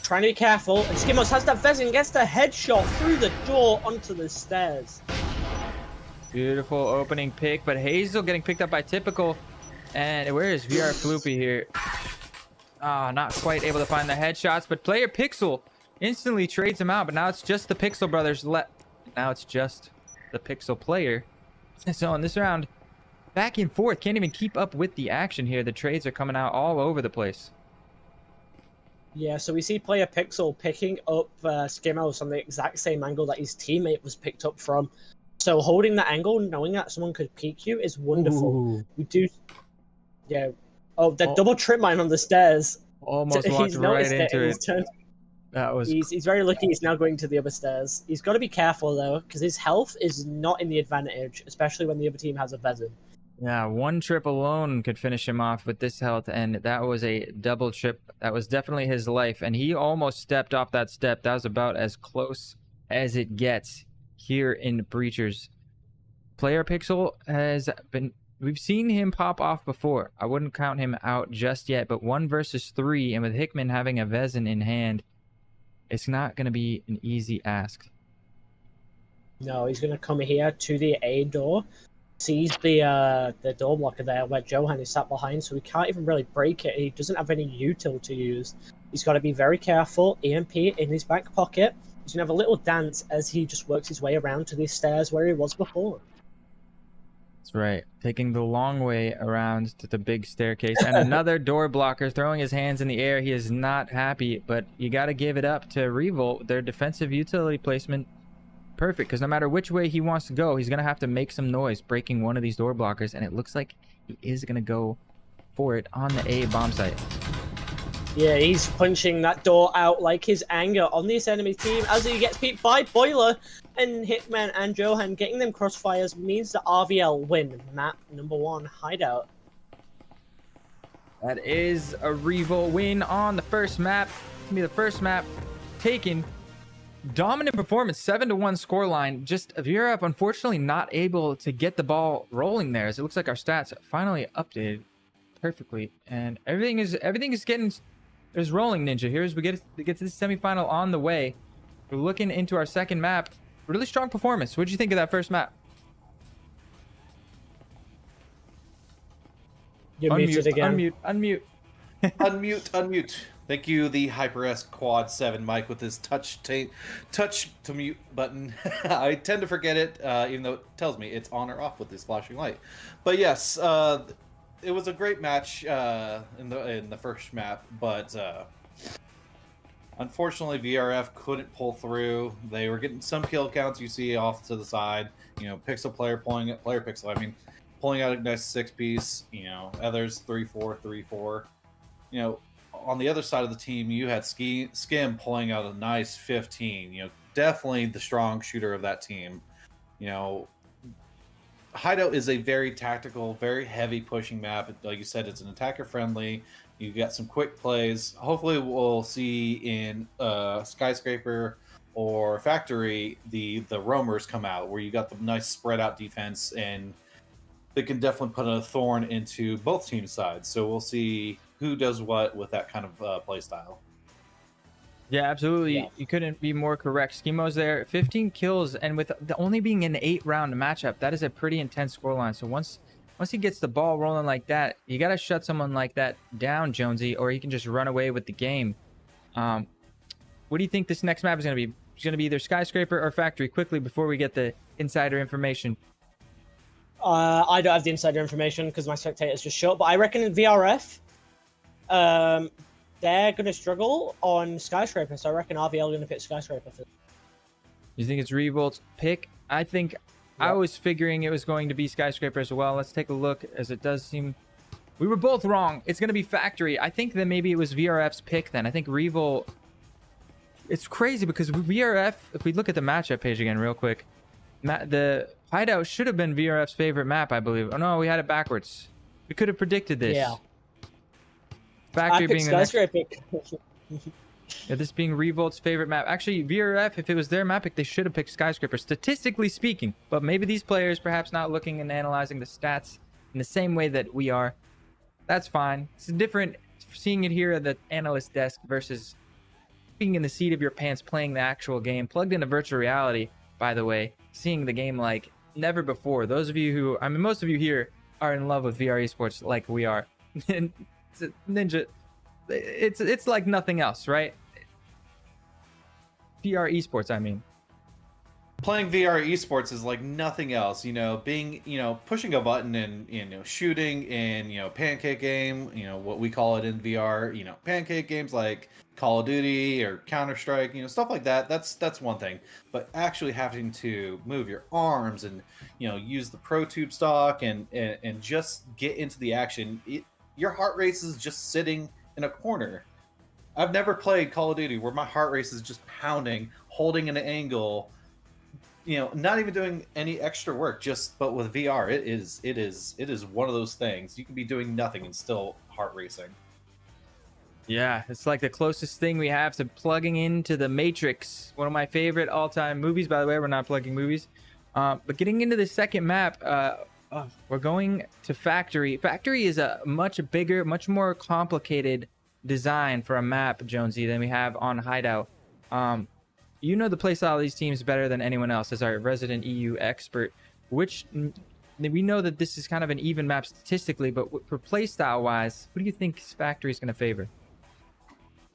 trying to be careful, and Skimmos has that Vezin, gets the headshot through the door onto the stairs. Beautiful opening pick, but Hazel getting picked up by Typical. And where is VR Floopy here? Not quite able to find the headshots, but player Pixel instantly trades him out. But now it's just the Pixel brothers left. Now it's just the Pixel player. So in this round, back and forth, can't even keep up with the action here. The trades are coming out all over the place. Yeah, so we see player Pixel picking up Skimmos on the exact same angle that his teammate was picked up from. So holding that angle, knowing that someone could peek you, is wonderful. Ooh. We do, yeah. Oh, the double trip mine on the stairs. Almost walked right into it. That was. He's very lucky. He's now going to the other stairs. He's got to be careful though, because his health is not in the advantage, especially when the other team has a Vezin. Yeah, 1 trip alone could finish him off with this health, and that was a double trip. That was definitely his life, and he almost stepped off that step. That was about as close as it gets here in Breachers. Player Pixel has been... We've seen him pop off before. I wouldn't count him out just yet, but 1 versus 3, and with Hickman having a Vezin in hand, it's not going to be an easy ask. No, he's going to come here to the A door, sees the door blocker there where Johan is sat behind, so he can't even really break it. He doesn't have any util to use. He's got to be very careful. EMP in his back pocket. He's going to have a little dance as he just works his way around to these stairs where he was before. That's right. Taking the long way around to the big staircase. And another door blocker throwing his hands in the air. He is not happy, but you got to give it up to Revolt. Their defensive utility placement, perfect. Because no matter which way he wants to go, he's going to have to make some noise breaking one of these door blockers. And it looks like he is going to go for it on the A bomb site. Yeah, he's punching that door out like his anger on this enemy team as he gets beat by Boiler, and Hitman and Johan getting them crossfires means that RVL win map number 1 Hideout. That is a Revo win on the first map. It's gonna be the first map taken. Dominant performance, 7-1 scoreline. Just VRF unfortunately not able to get the ball rolling there, as it looks like our stats finally updated perfectly, and everything is rolling, Ninja. Here as we get to the semifinal on the way. We're looking into our second map. Really strong performance. What did you think of that first map? You're muted again. Unmute. Unmute. Thank you, the HyperS Quad 7 mic with his touch to mute button. I tend to forget it, even though it tells me it's on or off with this flashing light. But yes, it was a great match in the first map, but unfortunately VRF couldn't pull through. They were getting some kill counts you see off to the side. Pixel player pulling out a nice 6-piece. Others 3-4, 3-4. On the other side of the team, you had Skim pulling out a nice 15. Definitely the strong shooter of that team. Hideout is a very tactical, very heavy pushing map. Like you said, it's an attacker friendly. You got some quick plays. Hopefully we'll see in Skyscraper or Factory the roamers come out, where you got the nice spread out defense, and they can definitely put a thorn into both team sides. So we'll see who does what with that kind of play style. Yeah, absolutely. Yeah. You couldn't be more correct. Schimo's there, 15 kills, and with the only being an 8-round matchup, that is a pretty intense scoreline. So once he gets the ball rolling like that, you got to shut someone like that down, Jonesy, or he can just run away with the game. What do you think this next map is going to be? It's going to be either Skyscraper or Factory. Quickly, before we get the insider information. I don't have the insider information because my spectator's just short, but I reckon in VRF, they're going to struggle on Skyscraper, so I reckon RVL are going to pick Skyscraper. You think it's Revolt's pick? I think I was figuring it was going to be Skyscraper as well. Let's take a look, as it does seem we were both wrong. It's going to be Factory. I think that maybe it was VRF's pick then. I think Revolt... It's crazy because VRF, if we look at the matchup page again real quick, the Hideout should have been VRF's favorite map, I believe. Oh no, we had it backwards. We could have predicted this. Yeah. Factory being the next... Yeah, this being Revolt's favorite map. Actually, VRF, if it was their map pick, they should have picked Skyscraper, statistically speaking. But maybe these players perhaps not looking and analyzing the stats in the same way that we are. That's fine. It's different seeing it here at the analyst desk versus being in the seat of your pants playing the actual game, plugged into virtual reality, by the way, seeing the game like never before. Those of you who, I mean, most of you here are in love with VR esports like we are. And Ninja, it's like nothing else, right? VR esports, I mean. Playing VR esports is like nothing else, you know, being, you know, pushing a button and, you know, shooting in, you know, pancake game, you know, what we call it in VR, you know, pancake games like Call of Duty or Counter-Strike, you know, stuff like that. That's one thing. But actually having to move your arms and, you know, use the Pro Tube stock and just get into the action, your heart rate is just sitting in a corner. I've never played Call of Duty where my heart rate is just pounding, holding an angle, you know, not even doing any extra work, but with VR, it is one of those things. You can be doing nothing and still heart racing. Yeah, it's like the closest thing we have to plugging into the Matrix, one of my favorite all-time movies. By the way, we're not plugging movies, but getting into the second map, we're going to Factory. Factory is a much bigger, much more complicated design for a map, Jonesy, than we have on Hideout. You know the playstyle of these teams better than anyone else as our resident EU expert, which we know that this is kind of an even map statistically, but for playstyle wise, what do you think Factory is going to favor?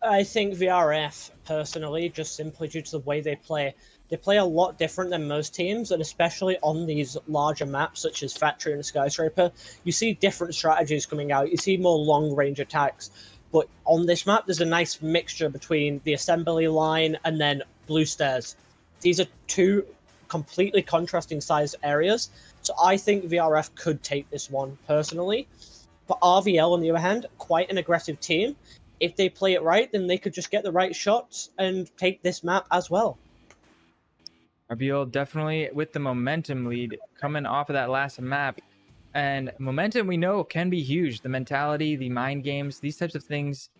I think VRF, personally, just simply due to the way they play a lot different than most teams, and especially on these larger maps such as Factory and Skyscraper, you see different strategies coming out. You see more long-range attacks, but on this map, there's a nice mixture between the assembly line and then blue stairs. These are two completely contrasting size areas, so I think VRF could take this one, personally. But RVL, on the other hand, quite an aggressive team. If they play it right, then they could just get the right shots and take this map as well. RVL definitely with the momentum lead coming off of that last map. And momentum, we know, can be huge. The mentality, the mind games, these types of things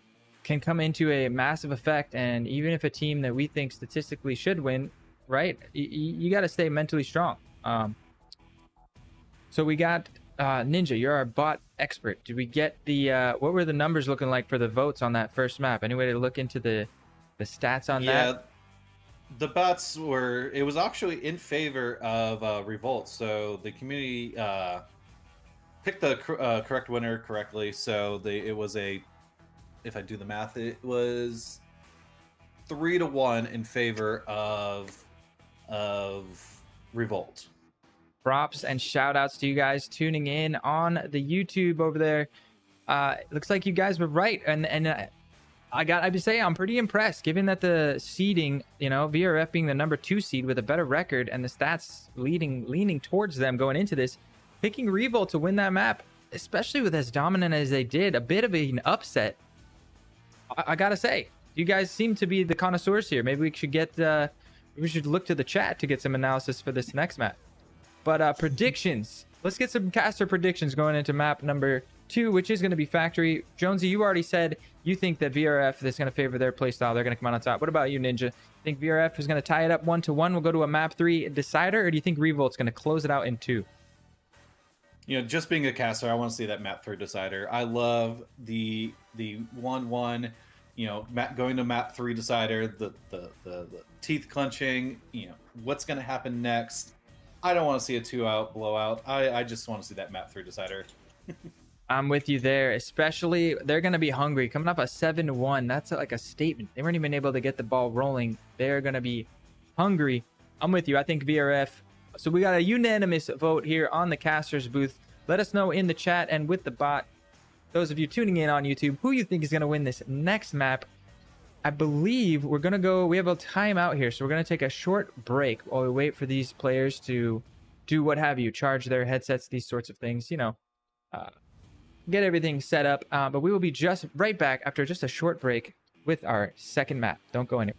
can come into a massive effect. And even if a team that we think statistically should win, right, you got to stay mentally strong. So we got Ninja, you're our bot expert. Did we get the what were the numbers looking like for the votes on that first map? Any way to look into the stats on that? Yeah, the bots were, it was actually in favor of Revolt. So the community picked the correct winner correctly. So it was if I do the math, it was 3-1 in favor of Revolt. Props and shout outs to you guys tuning in on the YouTube over there. It looks like you guys were right, and I have to say I'm pretty impressed, given that the seeding, you know, VRF being the number 2 seed with a better record and the stats leaning towards them going into this, picking Revolt to win that map, especially with as dominant as they did, a bit of an upset. I gotta say, you guys seem to be the connoisseurs here. Maybe we should get we should look to the chat to get some analysis for this next map. But predictions. Let's get some caster predictions going into map number 2, which is going to be Factory. Jonesy, you already said you think that VRF is going to favor their playstyle. They're going to come out on top. What about you, Ninja? Think VRF is going to tie it up 1-1? We'll go to a map 3 decider, or do you think Revolt's going to close it out in 2? You know, just being a caster, I want to see that map 3 decider. I love the 1-1 going to map 3 decider, the teeth clenching, what's going to happen next. I don't want to see a 2-out blowout. I just want to see that map 3 decider. I'm with you there, especially they're going to be hungry. Coming up a 7-1, that's like a statement. They weren't even able to get the ball rolling. They're going to be hungry. I'm with you. I think VRF. So we got a unanimous vote here on the caster's booth. Let us know in the chat and with the bot, those of you tuning in on YouTube, who you think is going to win this next map. I believe we're going to go, we have a timeout here, so we're going to take a short break while we wait for these players to do what have you, charge their headsets, these sorts of things, get everything set up. But we will be just right back after just a short break with our second map. Don't go anywhere.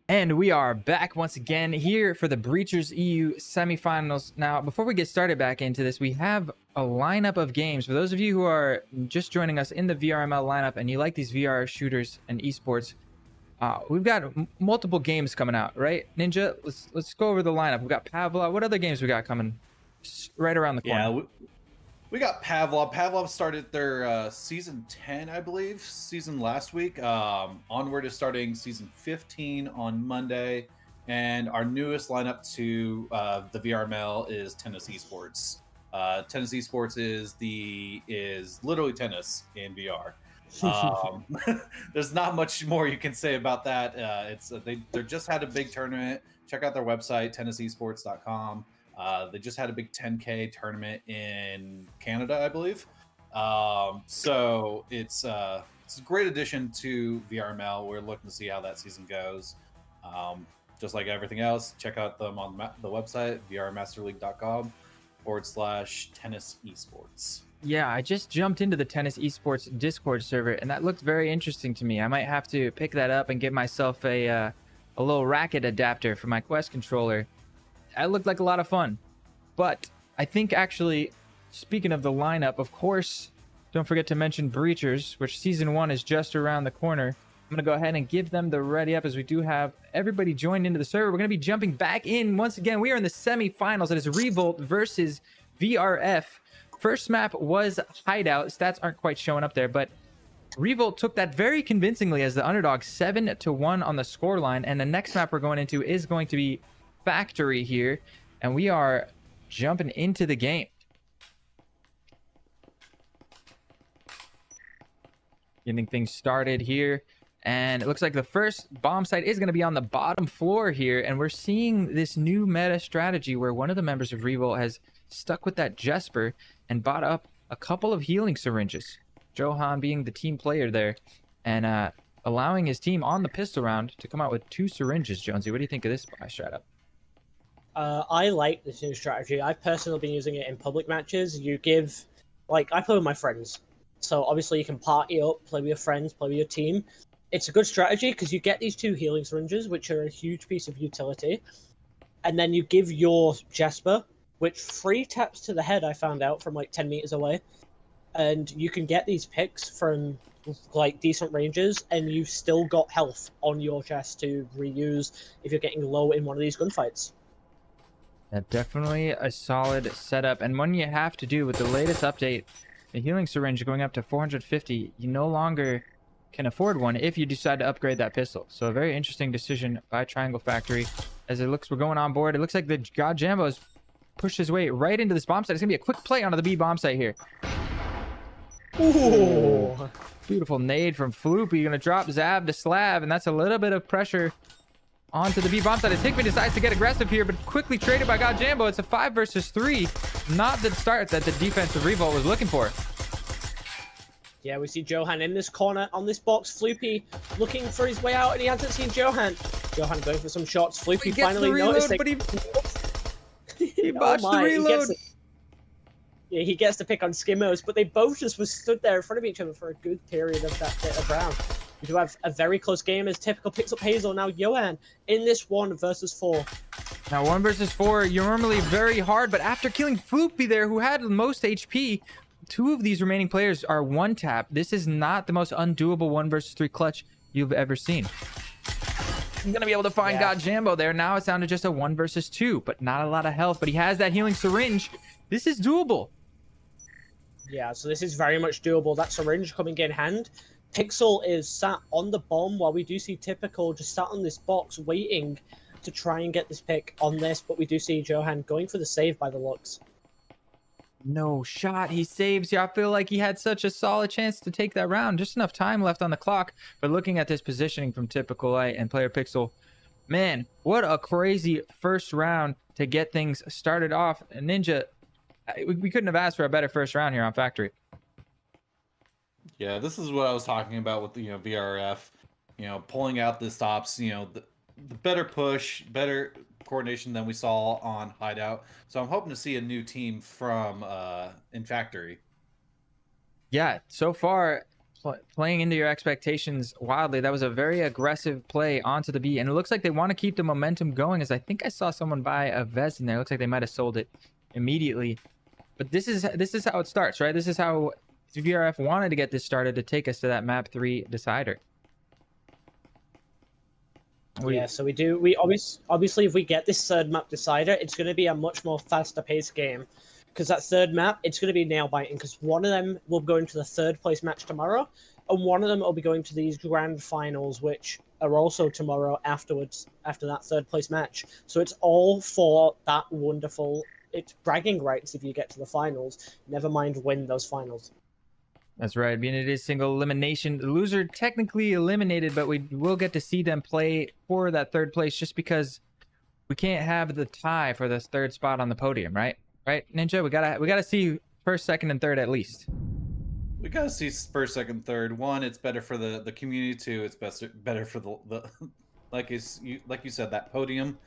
And we are back once again here for the Breachers EU semifinals. Now, before we get started back into this, we have a lineup of games. For those of you who are just joining us in the VRML lineup and you like these VR shooters and esports, we've got multiple games coming out, right? Ninja, let's go over the lineup. We've got Pavlov. What other games we got coming right around the corner? Yeah, we got Pavlov. Pavlov started their season 10, I believe, season last week. Onward is starting season 15 on Monday. And our newest lineup to the VRML is Tennis Esports. Tennis Esports is literally tennis in VR. There's not much more you can say about that. They just had a big tournament. Check out their website, tennisesports.com. They just had a big 10K tournament in Canada, I believe. So it's a great addition to VRML. We're looking to see how that season goes. just like everything else, check out them on the website, vrmasterleague.com/tennis esports. Yeah, I just jumped into the Tennis Esports Discord server, and that looked very interesting to me. I might have to pick that up and get myself a little racket adapter for my Quest controller. That looked like a lot of fun. But I think actually, speaking of the lineup, of course, don't forget to mention Breachers, which Season 1 is just around the corner. I'm going to go ahead and give them the ready up as we do have everybody joined into the server. We're going to be jumping back in once again. We are in the semifinals. It is Revolt versus VRF. First map was Hideout. Stats aren't quite showing up there, but Revolt took that very convincingly as the underdog, 7-1 on the scoreline. And the next map we're going into is going to be Factory here, and we are jumping into the game. Getting things started here, and it looks like the first bomb site is going to be on the bottom floor here, and we're seeing this new meta strategy where one of the members of Revolt has stuck with that Jesper and bought up a couple of healing syringes. Johan being the team player there, and allowing his team on the pistol round to come out with 2 syringes. Jonesy, what do you think of this buy strat up? I like this new strategy. I've personally been using it in public matches. You give, like, I play with my friends. So obviously you can party up, play with your friends, play with your team. It's a good strategy because you get these 2 healing syringes, which are a huge piece of utility. And then you give your Jesper, which free taps to the head, I found out, from like 10 meters away. And you can get these picks from like decent ranges, and you've still got health on your chest to reuse if you're getting low in one of these gunfights. Definitely a solid setup, and one you have to do with the latest update. The healing syringe going up to 450. You no longer can afford one if you decide to upgrade that pistol. So a very interesting decision by Triangle Factory. As it looks, we're going on board. It looks like the God Jambo has pushed his way right into this bomb site. It's gonna be a quick play onto the B bomb site here. Ooh. Beautiful nade from Floopy. Gonna drop Zab to Slab, and that's a little bit of pressure onto the B bomb site. As Hickman decides to get aggressive here, but quickly traded by God Jambo. It's a 5 versus 3. Not the start that the defensive Revolt was looking for. Yeah, we see Johan in this corner on this box. Floopy looking for his way out, and he hasn't seen Johan. Johan going for some shots. Floopy finally noticed it. But he botched the reload. He gets to pick on Skimmos, but they both just were stood there in front of each other for a good period of that bit of round. We do have a very close game as Typical picks up Hazel. Now Johan in this 1 versus 4. Now 1 versus 4, you're normally very hard, but after killing Floopy there, who had most HP, 2 of these remaining players are 1 tap. This is not the most undoable 1 versus 3 clutch you've ever seen. I'm gonna be able to find God Jambo there. Now it's down to just a 1 versus 2, but not a lot of health. But he has that healing syringe. This is doable. Yeah, so this is very much doable. That syringe coming in hand. Pixel is sat on the bomb while we do see Typical just sat on this box waiting to try and get this pick on this, but we do see Johan going for the save by the looks. No shot. He saves you. I feel like he had such a solid chance to take that round. Just enough time left on the clock. But looking at this positioning from Typical Light and Player Pixel, man, what a crazy first round to get things started off. Ninja, we couldn't have asked for a better first round here on Factory. Yeah, this is what I was talking about with VRF. Pulling out the stops. The better push, better coordination than we saw on Hideout. So I'm hoping to see a new team from in Factory. Yeah, so far playing into your expectations wildly. That was a very aggressive play onto the B, and it looks like they want to keep the momentum going. As I think I saw someone buy a Vez in there. It looks like they might have sold it immediately. But this is how it starts, right? This is how VRF wanted to get this started to take us to that map 3 decider. Yeah, so we obviously if we get this 3rd map decider, it's going to be a much more faster paced game, because that 3rd map, it's going to be nail biting, because one of them will go into the 3rd place match tomorrow, and one of them will be going to these grand finals, which are also tomorrow afterwards, after that 3rd place match. So it's all for that wonderful, it's bragging rights if you get to the finals, never mind win those finals. That's right. Being it is single elimination, the loser technically eliminated, but we will get to see them play for that 3rd place, just because we can't have the tie for this 3rd spot on the podium, right? Right, Ninja? We gotta see 1st, 2nd, and 3rd at least. We gotta see 1st, 2nd, 3rd. 1, it's better for the community. 2, it's better for the like you said, that podium.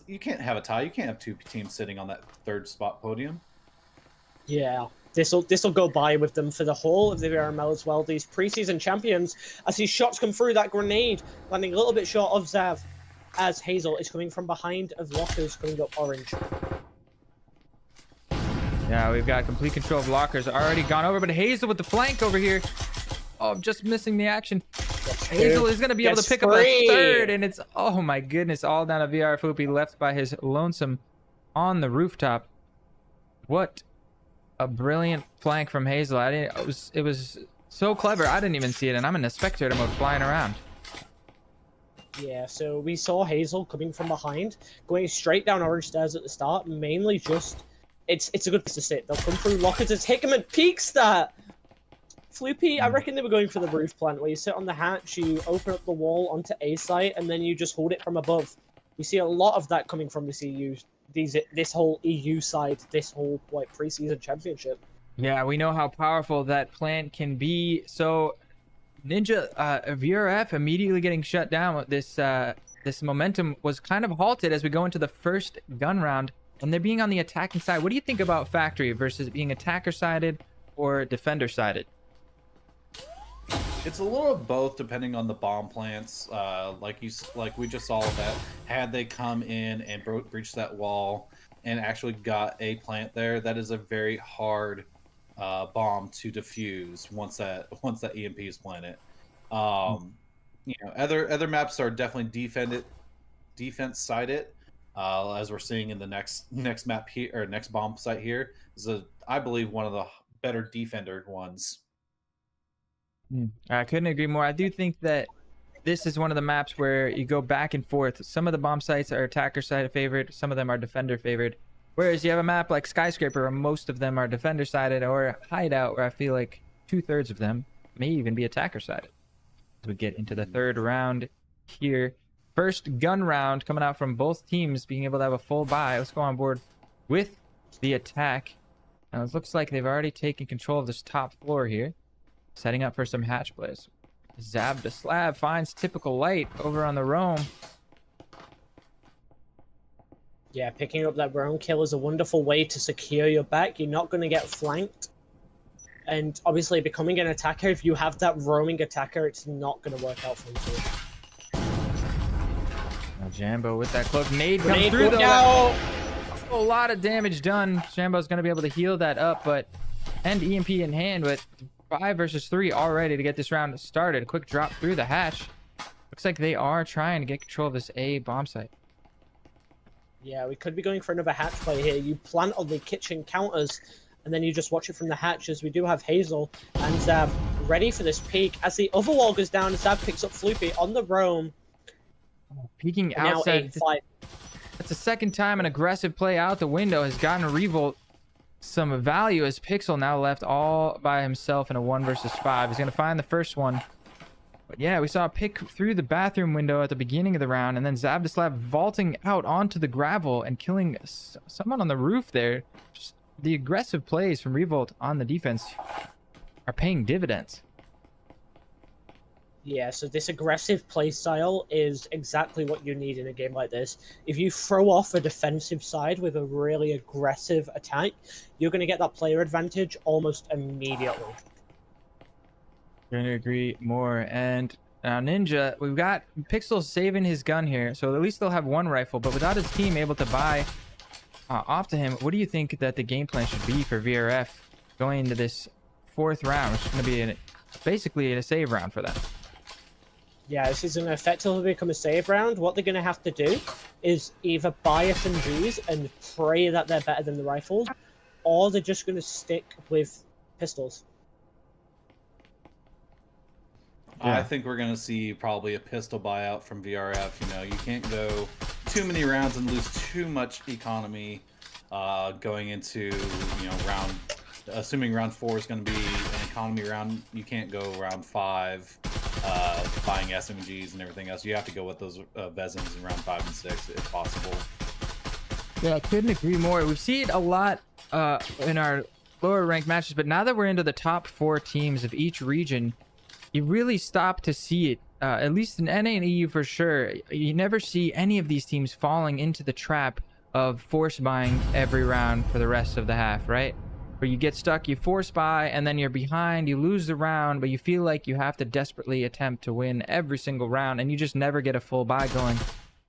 You can't have a tie. You can't have two teams sitting on that third spot podium. Yeah, this'll go by with them for the whole of the VRML as well. These preseason champions, as these shots come through, that grenade landing a little bit short of Zav, as Hazel is coming from behind of lockers coming up orange. Yeah, we've got complete control of lockers. Already gone over, but Hazel with the flank over here. Oh, just missing the action. Hazel is going to be able to pick up a third, and it's, oh my goodness, all down to VR Floopy, left by his lonesome on the rooftop. What a brilliant flank from Hazel. It was so clever. I didn't even see it, and I'm in the spectator mode flying around. Yeah, so we saw Hazel coming from behind, going straight down orange stairs at the start, mainly just, it's a good place to sit. They'll come through lockers. It's Hickman peaks that. Floopy, I reckon they were going for the roof plant, where you sit on the hatch, you open up the wall onto A site, and then you just hold it from above. We see a lot of that coming from this EU, this whole EU side, this whole like preseason championship. Yeah, we know how powerful that plant can be. So Ninja, VRF immediately getting shut down. This momentum was kind of halted as we go into the first gun round, and they're being on the attacking side. What do you think about Factory versus being attacker sided or defender sided? It's a little of both, depending on the bomb plants. Like we just saw that had they come in and breached that wall and actually got a plant there, that is a very hard bomb to defuse once that EMP is planted. You know, other maps are definitely defense sided, as we're seeing in the next map here, or next bomb site here. This is I believe one of the better defender ones. I couldn't agree more. I do think that this is one of the maps where you go back and forth. Some of the bomb sites are attacker side favored, some of them are defender favored. Whereas you have a map like Skyscraper where most of them are defender sided, or Hideout where I feel like 2/3 of them may even be attacker sided. As we get into the third round here. First gun round coming out from both teams being able to have a full buy. Let's go on board with the attack. Now it looks like they've already taken control of this top floor here. Setting up for some hatch plays. Zab to Slab finds typical light over on the roam. Yeah, picking up that roam kill is a wonderful way to secure your back. You're not going to get flanked. And obviously, becoming an attacker, if you have that roaming attacker, it's not going to work out for you. Now Jambo with that cloak. Nade comes through though. A lot of damage done. Jambo's going to be able to heal that up, but and EMP in hand with 5 versus 3 already to get this round started. A quick drop through the hatch. Looks like they are trying to get control of this A bomb site. Yeah, we could be going for another hatch play here. You plant on the kitchen counters, and then you just watch it from the hatches. We do have Hazel and Zab ready for this peek. As the other wall goes down, Zab picks up Floopy on the roam. Peeking outside. That's the second time an aggressive play out the window has gotten Revolt some value, as Pixel now left all by himself in a 1 versus 5. He's going to find the first one. But yeah, we saw a pick through the bathroom window at the beginning of the round, and then Zabdislav vaulting out onto the gravel and killing someone on the roof there. Just the aggressive plays from Revolt on the defense are paying dividends. Yeah, so this aggressive play style is exactly what you need in a game like this. If you throw off a defensive side with a really aggressive attack, you're going to get that player advantage almost immediately. Going to agree more. And now Ninja, we've got Pixel saving his gun here, so at least they'll have one rifle, but without his team able to buy off to him, what do you think that the game plan should be for VRF going into this 4th round, which is going to be basically a save round for them? Yeah, this is going to effectively become a save round. What they're going to have to do is either buy SMGs and pray that they're better than the rifles, or they're just going to stick with pistols. I think we're going to see probably a pistol buyout from VRF. You know, you can't go too many rounds and lose too much economy going into, you know, assuming round 4 is going to be an economy round. You can't go round 5 buying SMGs and everything else. You have to go with those Vezins in round 5 and 6 if possible. Yeah, I couldn't agree more. We've seen it a lot in our lower ranked matches, but now that we're into the top 4 teams of each region, you really stop to see it at least in NA and EU for sure, you never see any of these teams falling into the trap of force buying every round for the rest of the half, right? Where you get stuck, you force buy, and then you're behind, you lose the round, but you feel like you have to desperately attempt to win every single round, and you just never get a full buy going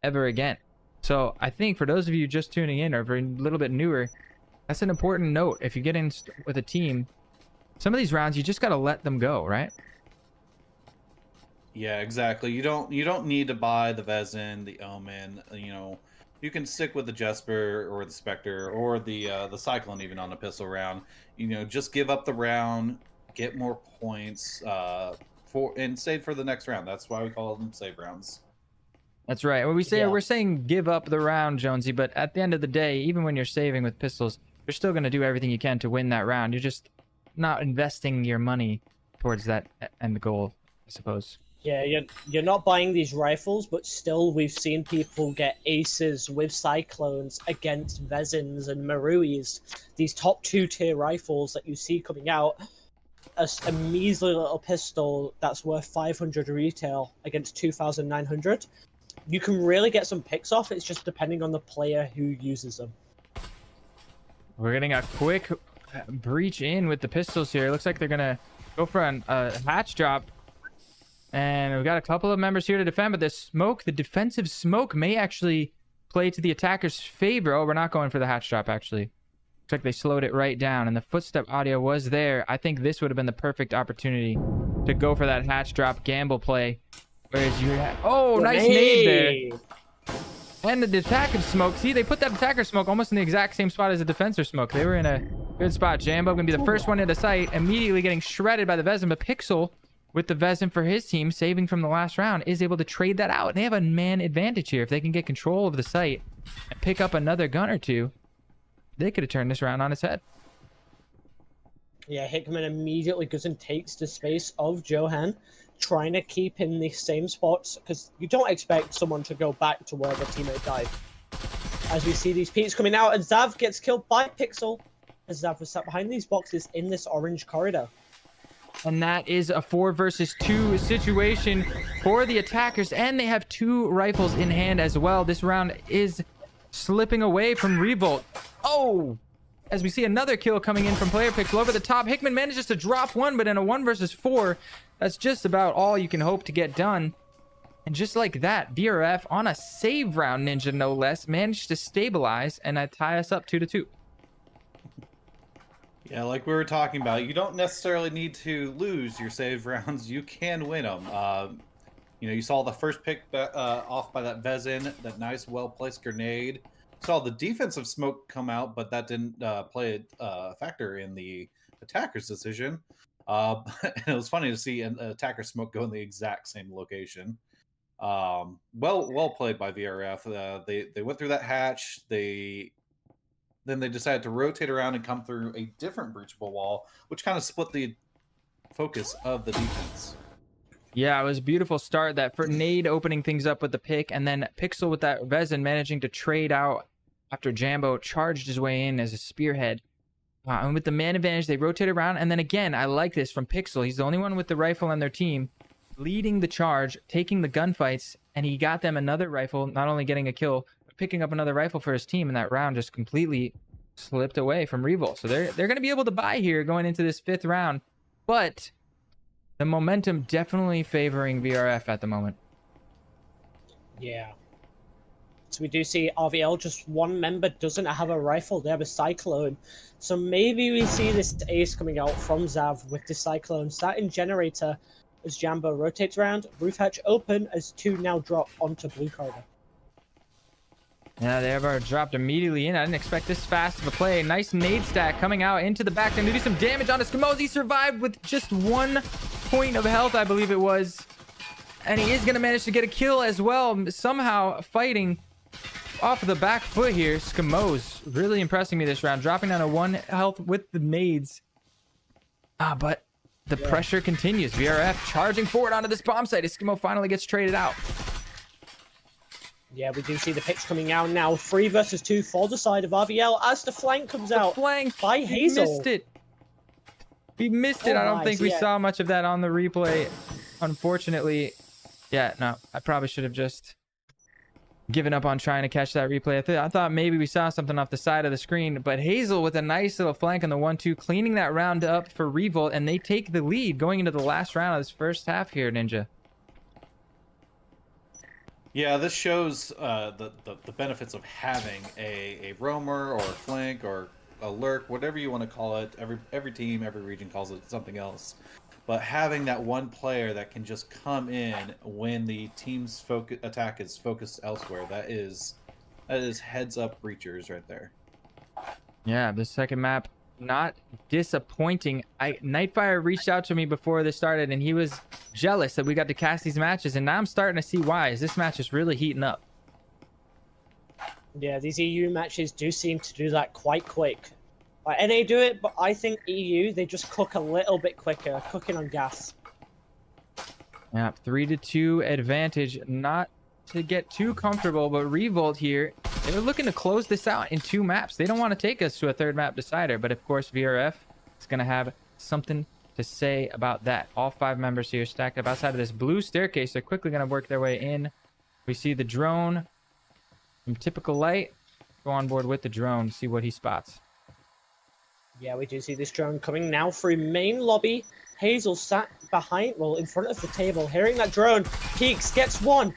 ever again. So I think for those of you just tuning in or a little bit newer, that's an important note. If you get in with a team, some of these rounds, you just got to let them go, right? Yeah, exactly. You don't need to buy the Vezin, the Omen. You know, you can stick with the Jesper or the Spectre or the Cyclone even on a pistol round. You know, just give up the round, get more points and save for the next round. That's why we call them save rounds. That's right. When we say we're saying give up the round, Jonesy, but at the end of the day, even when you're saving with pistols, you're still going to do everything you can to win that round. You're just not investing your money towards that end goal, I suppose. Yeah, you're not buying these rifles, but still we've seen people get aces with Cyclones against Vezins and Maruis. These top 2-tier rifles that you see coming out, a measly little pistol that's worth 500 retail against 2,900. You can really get some picks off, it's just depending on the player who uses them. We're getting a quick breach in with the pistols here. It looks like they're going to go for a hatch drop. And we've got a couple of members here to defend, but the smoke, the defensive smoke may actually play to the attacker's favor. Oh, we're not going for the hatch drop, actually. Looks like they slowed it right down, and the footstep audio was there. I think this would have been the perfect opportunity to go for that hatch drop gamble play. Whereas you had... Oh, nice nade there. And the attacker smoke. See, they put that attacker smoke almost in the exact same spot as the defender smoke. They were in a good spot. Jambo going to be the first one into sight, immediately getting shredded by the Vezin, but Pixel... with the Vezin for his team, saving from the last round, is able to trade that out. They have a man advantage here. If they can get control of the site and pick up another gun or two, they could have turned this round on its head. Yeah, Hickman immediately goes and takes the space of Johan, trying to keep in the same spots, because you don't expect someone to go back to where their teammate died. As we see these peaks coming out, and Zav gets killed by Pixel, as Zav was sat behind these boxes in this orange corridor. And that is a 4 versus 2 situation for the attackers. And they have 2 rifles in hand as well. This round is slipping away from Revolt. Oh! As we see another kill coming in from Player Pixel over the top. Hickman manages to drop one, but in a 1 versus 4, that's just about all you can hope to get done. And just like that, DRF on a save round, Ninja no less, managed to stabilize and tie us up 2-2. Yeah, like we were talking about, you don't necessarily need to lose your save rounds. You can win them. You know, you saw the first pick off by that Vezin, that nice, well-placed grenade. Saw the defensive smoke come out, but that didn't play a factor in the attacker's decision. And it was funny to see an attacker smoke go in the exact same location. Well played by VRF. They went through that hatch. Then they decided to rotate around and come through a different breachable wall, which kind of split the focus of the defense. Yeah, it was a beautiful start. That for Nade opening things up with the pick, and then Pixel with that Vezin managing to trade out after Jambo charged his way in as a spearhead. And with the man advantage, they rotate around. And then again, I like this from Pixel. He's the only one with the rifle on their team, leading the charge, taking the gunfights, and he got them another rifle, not only getting a kill, picking up another rifle for his team, and that round just completely slipped away from Revolt. So they're going to be able to buy here going into this 5th round, but the momentum definitely favoring VRF at the moment. Yeah. So we do see RVL, just one member doesn't have a rifle. They have a Cyclone. So maybe we see this ace coming out from Zav with the Cyclone. Starting generator as Jambo rotates around. Roof hatch open as 2 now drop onto blue corridor. Yeah, they have dropped immediately in. I didn't expect this fast of a play. Nice nade stack coming out into the back. Going to do some damage on Eskimos. He survived with just 1 point of health, I believe it was. And he is going to manage to get a kill as well. Somehow fighting off the back foot here. Eskimos really impressing me this round. Dropping down to 1 health with the nades. But the pressure continues. VRF charging forward onto this bomb site. Eskimo finally gets traded out. Yeah, we do see the picks coming out now. 3 versus 2 for the side of RVL as the flank comes out flank by Hazel. He missed it. He missed it. I don't think we saw much of that on the replay, unfortunately. Yeah, no, I probably should have just given up on trying to catch that replay. I thought maybe we saw something off the side of the screen, but Hazel with a nice little flank on the 1-2, cleaning that round up for Revolt, and they take the lead going into the last round of this first half here, Ninja. Yeah, this shows the benefits of having a roamer or a flank or a lurk, whatever you want to call it. Every team, every region calls it something else. But having that one player that can just come in when the team's attack is focused elsewhere, that is heads up breachers right there. Yeah, the second map, not disappointing. Nightfire reached out to me before this started, and he was jealous that we got to cast these matches, and now I'm starting to see why. Is this match is really heating up. Yeah, these EU matches do seem to do that quite quick. Like, NA do it, but I think EU, they just cook a little bit quicker, cooking on gas. Yeah, 3-2 advantage. Not to get too comfortable, but Revolt here, they're looking to close this out in 2 maps. They don't want to take us to a 3rd map decider, but of course VRF is going to have something to say about that. All 5 members here stacked up outside of this blue staircase. They're quickly going to work their way in. We see the drone from Typical Light. Go on board with the drone, see what he spots. Yeah, we do see this drone coming now through main lobby. Hazel sat behind, well, in front of the table, hearing that drone. Peaks gets one.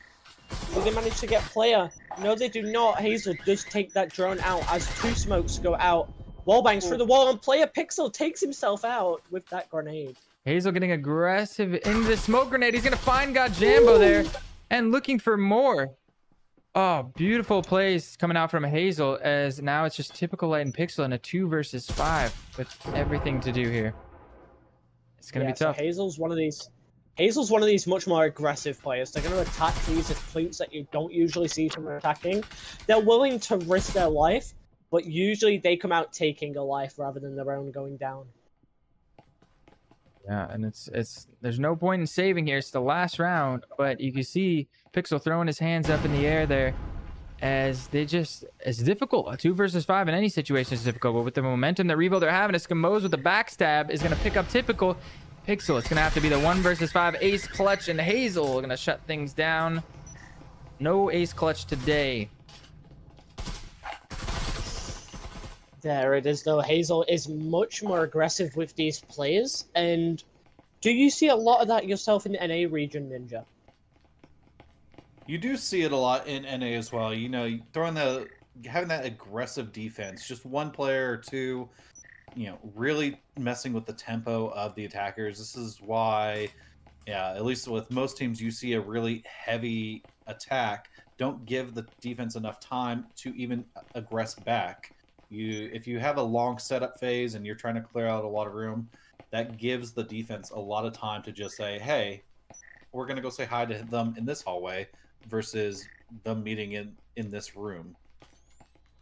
Will they manage to get player? No, they do not. Hazel does take that drone out as 2 smokes go out. Wallbangs through the wall on player. Pixel takes himself out with that grenade. Hazel getting aggressive into the smoke grenade. He's going to find God Jambo there and looking for more. Oh, beautiful plays coming out from Hazel, as now it's just Typical Light and Pixel in a 2 versus 5 with everything to do here. It's going to be tough. So Hazel's one of these much more aggressive players. They're going to attack these at points that you don't usually see from attacking. They're willing to risk their life, but usually they come out taking a life rather than their own going down. Yeah, and it's there's no point in saving here. It's the last round, but you can see Pixel throwing his hands up in the air there, as it's difficult. A 2 versus 5 in any situation is difficult, but with the momentum that Revo they're having, Eskimos with the backstab is going to pick up Typical. Pixel, it's going to have to be the 1 versus 5 ace clutch, and Hazel going to shut things down. No ace clutch today. There it is, though. Hazel is much more aggressive with these players. And do you see a lot of that yourself in the NA region, Ninja? You do see it a lot in NA as well. You know, having that aggressive defense, just 1 player or 2, you know, really messing with the tempo of the attackers. This is why, yeah, at least with most teams, you see a really heavy attack. Don't give the defense enough time to even aggress back. If you have a long setup phase and you're trying to clear out a lot of room, that gives the defense a lot of time to just say, hey, we're going to go say hi to them in this hallway versus them meeting in this room.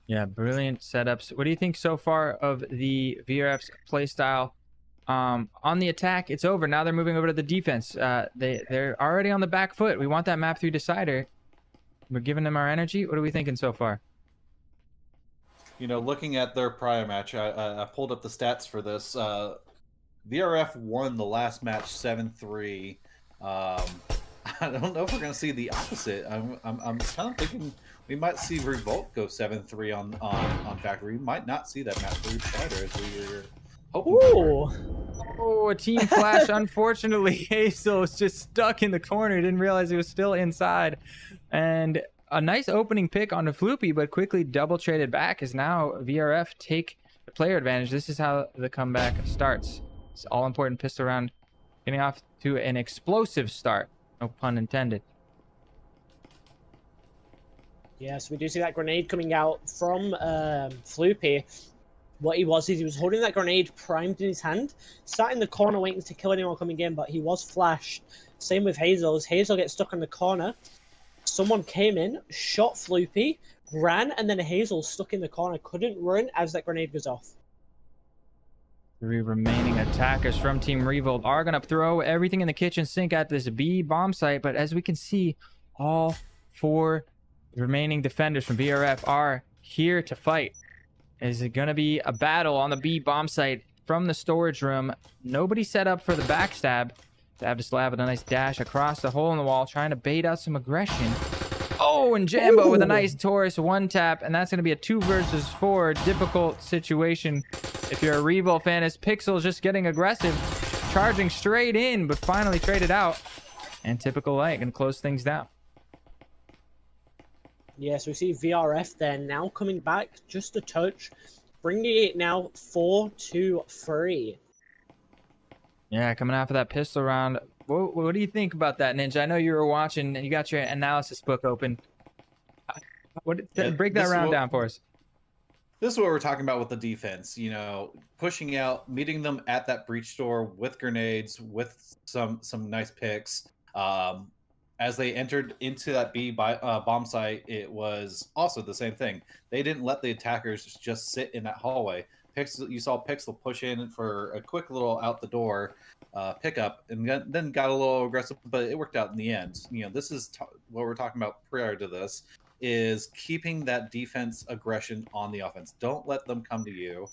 Yeah, brilliant setups. What do you think so far of the VRF's playstyle? On the attack, it's over. Now they're moving over to the defense. They're already on the back foot. We want that map 3 decider. We're giving them our energy. What are we thinking so far? You know, looking at their prior match, I pulled up the stats for this. VRF won the last match 7-3. I don't know if we're going to see the opposite. I'm kind of thinking we might see Revolt go 7-3 on Factory. We might not see that match 3 decider as we were hoping for. Oh, a team flash. Unfortunately, Hazel was just stuck in the corner. Didn't realize he was still inside. And a nice opening pick on the Floopy, but quickly double traded back, as now VRF take the player advantage. This is how the comeback starts. It's all important pistol round, getting off to an explosive start. No pun intended. Yes, we do see that grenade coming out from Floopy. What he was is he was holding that grenade primed in his hand, sat in the corner waiting to kill anyone coming in, but he was flashed. Same with Hazel. As Hazel gets stuck in the corner, someone came in, shot Floopy, ran, and then Hazel stuck in the corner, couldn't run as that grenade goes off. 3 remaining attackers from Team Revolt are going to throw everything in the kitchen sink at this B bomb site, but as we can see, all 4 remaining defenders from VRF are here to fight. Is it going to be a battle on the B bomb site from the storage room? Nobody set up for the backstab. Slab with a nice dash across the hole in the wall, trying to bait out some aggression. Oh, and Jambo with a nice Taurus one tap, and that's going to be a 2 versus 4 difficult situation. If you're a Revo fan, as Pixel's just getting aggressive, charging straight in, but finally traded out. And Typical Light going to close things down. Yes, we see VRF there now coming back just a touch, bringing it now 4-3. Yeah, coming out for that pistol round. What do you think about that, Ninja? I know you were watching and you got your analysis book open. Break that round down for us. This is what we're talking about with the defense. You know, pushing out, meeting them at that breach door with grenades, with some nice picks. As they entered into that bomb site, it was also the same thing. They didn't let the attackers just sit in that hallway. You saw Pixel push in for a quick little out the door pickup, and then got a little aggressive, but it worked out in the end. You know, this is what we're talking about prior to this, is keeping that defense aggression on the offense. Don't let them come to you.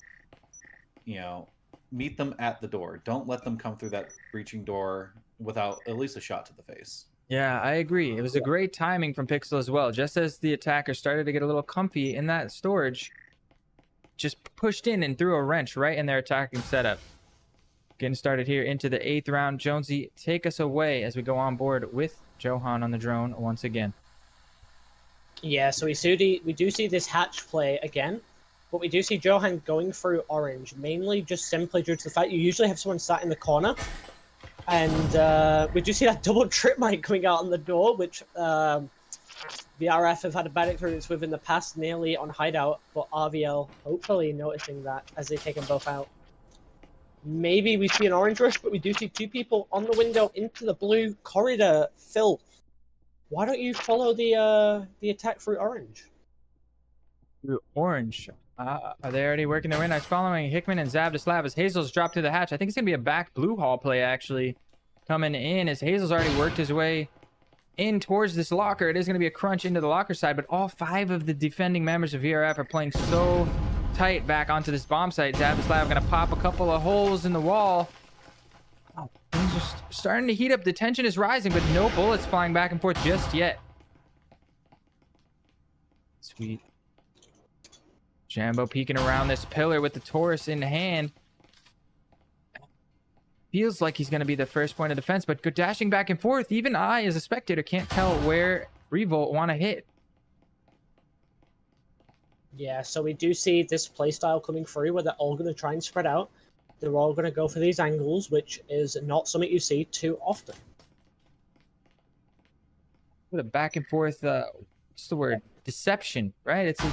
You know, meet them at the door. Don't let them come through that breaching door without at least a shot to the face. Yeah, I agree. It was a great timing from Pixel as well. Just as the attacker started to get a little comfy in that storage, just pushed in and threw a wrench right in their attacking setup. Getting started here into the 8th round. Jonesy, take us away as we go on board with Johan on the drone once again. Yeah, so we do see this hatch play again, but we do see Johan going through orange, mainly just simply due to the fact you usually have someone sat in the corner. And we do see that double trip mic coming out on the door, which VRF have had a bad experience with in the past, nearly on Hideout, but RVL hopefully noticing that as they take them both out. Maybe we see an orange rush, but we do see 2 people on the window into the blue corridor. Phil, why don't you follow the attack through orange? Through orange. Are they already working their way? Nice following Hickman and Zab to Slab as Hazel's dropped to the hatch. I think it's going to be a back blue hall play, actually, coming in as Hazel's already worked his way in towards this locker. It is going to be a crunch into the locker side, but all 5 of the defending members of VRF are playing so tight back onto this bomb site. Zab to Slab going to pop a couple of holes in the wall. Oh, things are starting to heat up. The tension is rising, but no bullets flying back and forth just yet. Sweet. Jambo peeking around this pillar with the Taurus in hand. Feels like he's going to be the first point of defense, but go dashing back and forth. Even I, as a spectator, can't tell where Revolt want to hit. Yeah, so we do see this playstyle coming through where they're all going to try and spread out. They're all going to go for these angles, which is not something you see too often. With a back and forth, what's the word? Deception, right? It's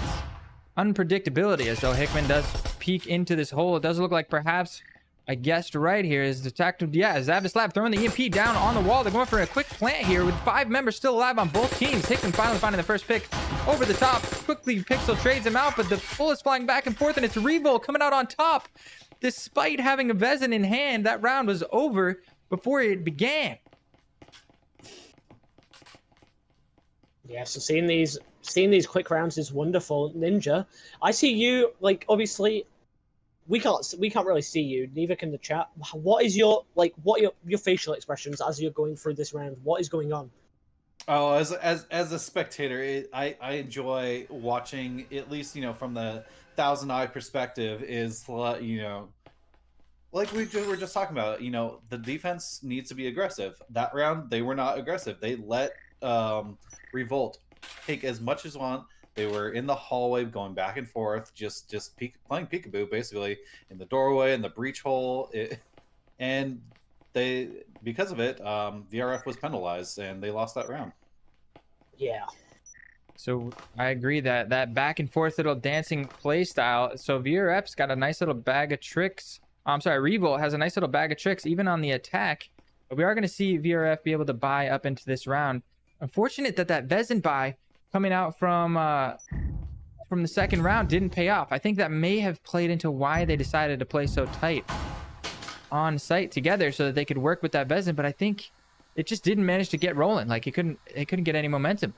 unpredictability, as though Hickman does peek into this hole. It does look like perhaps I guessed right here is the tactic. Yeah, Zab to Slab throwing the EMP down on the wall. They're going for a quick plant here with 5 members still alive on both teams. Hickman finally finding the first pick over the top. Quickly, Pixel trades him out, but the bullet's flying back and forth, and it's Revo coming out on top. Despite having a Vezin in hand, that round was over before it began. Yeah, so seeing these quick rounds is wonderful. Ninja, I see you, like, obviously we can't really see you, neither can the chat. What is your your facial expressions as you're going through this round? What is going on? Oh, as a spectator, I enjoy watching, at least, you know, from the 1,000-eye perspective, is, you know, like we were just talking about, you know, the defense needs to be aggressive. That round, they were not aggressive. They let Revolt take as much as want. They were in the hallway going back and forth, just playing peekaboo, basically, in the doorway, in the breach hole. And they, because of it, VRF was penalized, and they lost that round. Yeah. So I agree that back and forth little dancing play style. So VRF's got a nice little bag of tricks. I'm sorry, Revolt has a nice little bag of tricks, even on the attack. But we are going to see VRF be able to buy up into this round. Unfortunate that Vezin buy coming out from the second round didn't pay off. I think that may have played into why they decided to play so tight on site together so that they could work with that Vezin. But I think it just didn't manage to get rolling. Like it couldn't get any momentum.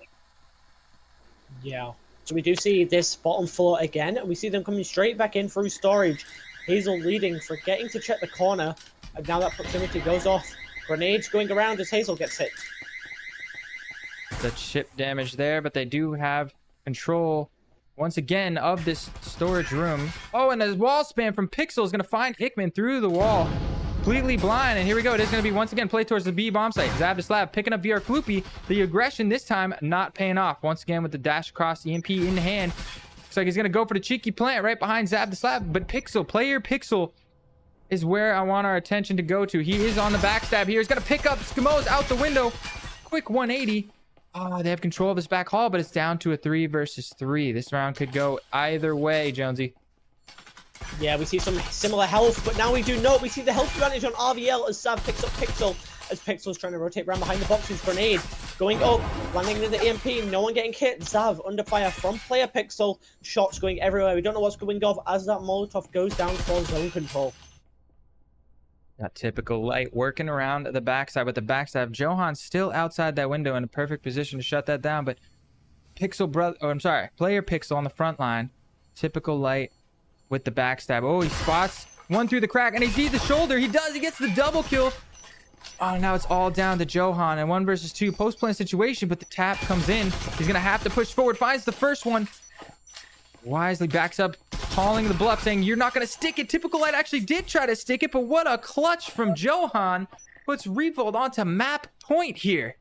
Yeah. So we do see this bottom floor again, and we see them coming straight back in through storage. Hazel leading, forgetting to check the corner, and now that proximity goes off. Grenades going around as Hazel gets hit. The chip damage there, but they do have control once again of this storage room. Oh, and the wall spam from Pixel is going to find Hickman through the wall. Completely blind, and here we go. It is going to be once again play towards the B bomb site. Zab to Slab picking up VR Floopy. The aggression this time not paying off. Once again with the dash across, the EMP in hand. Looks like he's going to go for the cheeky plant right behind Zab to Slab, but player Pixel is where I want our attention to go to. He is on the backstab here. He's going to pick up Skimo's out the window. Quick 180. Oh, they have control of this back hall, but it's down to a 3 versus 3. This round could go either way, Jonesy. Yeah, we see some similar health, but now we do not. We see the health advantage on RVL as Sav picks up Pixel, as Pixel's trying to rotate around behind the boxes. Grenade going up, landing into the EMP, no one getting hit. Zav under fire from player Pixel. Shots going everywhere. We don't know what's going on as that Molotov goes down for zone control. That typical light working around the backside with the backstab. Johan's still outside that window in a perfect position to shut that down, but player Pixel on the front line. Typical light with the backstab. Oh, he spots one through the crack, and he sees the shoulder. He gets the double kill. Oh, now it's all down to Johan and 1 versus 2 post-plan situation, but the tap comes in. He's gonna have to push forward, finds the first one. Wisely backs up, calling the bluff, saying you're not gonna stick it. Typical Light actually did try to stick it, but what a clutch from Johan. Puts Revolt onto map point here.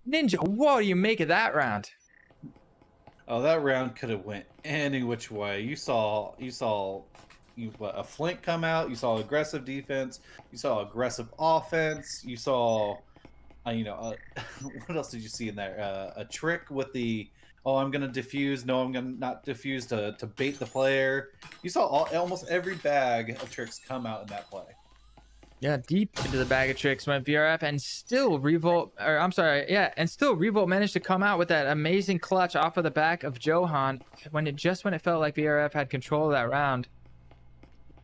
Ninja, what do you make of that round? Oh, that round could have went any which way. You saw a flank come out. You saw aggressive defense. You saw aggressive offense. You saw, what else did you see in there? A trick with the, oh, I'm gonna defuse. No, I'm gonna not defuse to bait the player. You saw almost every bag of tricks come out in that play. Yeah, deep into the bag of tricks went VRF, and still Revolt managed to come out with that amazing clutch off of the back of Johan when it felt like VRF had control of that round.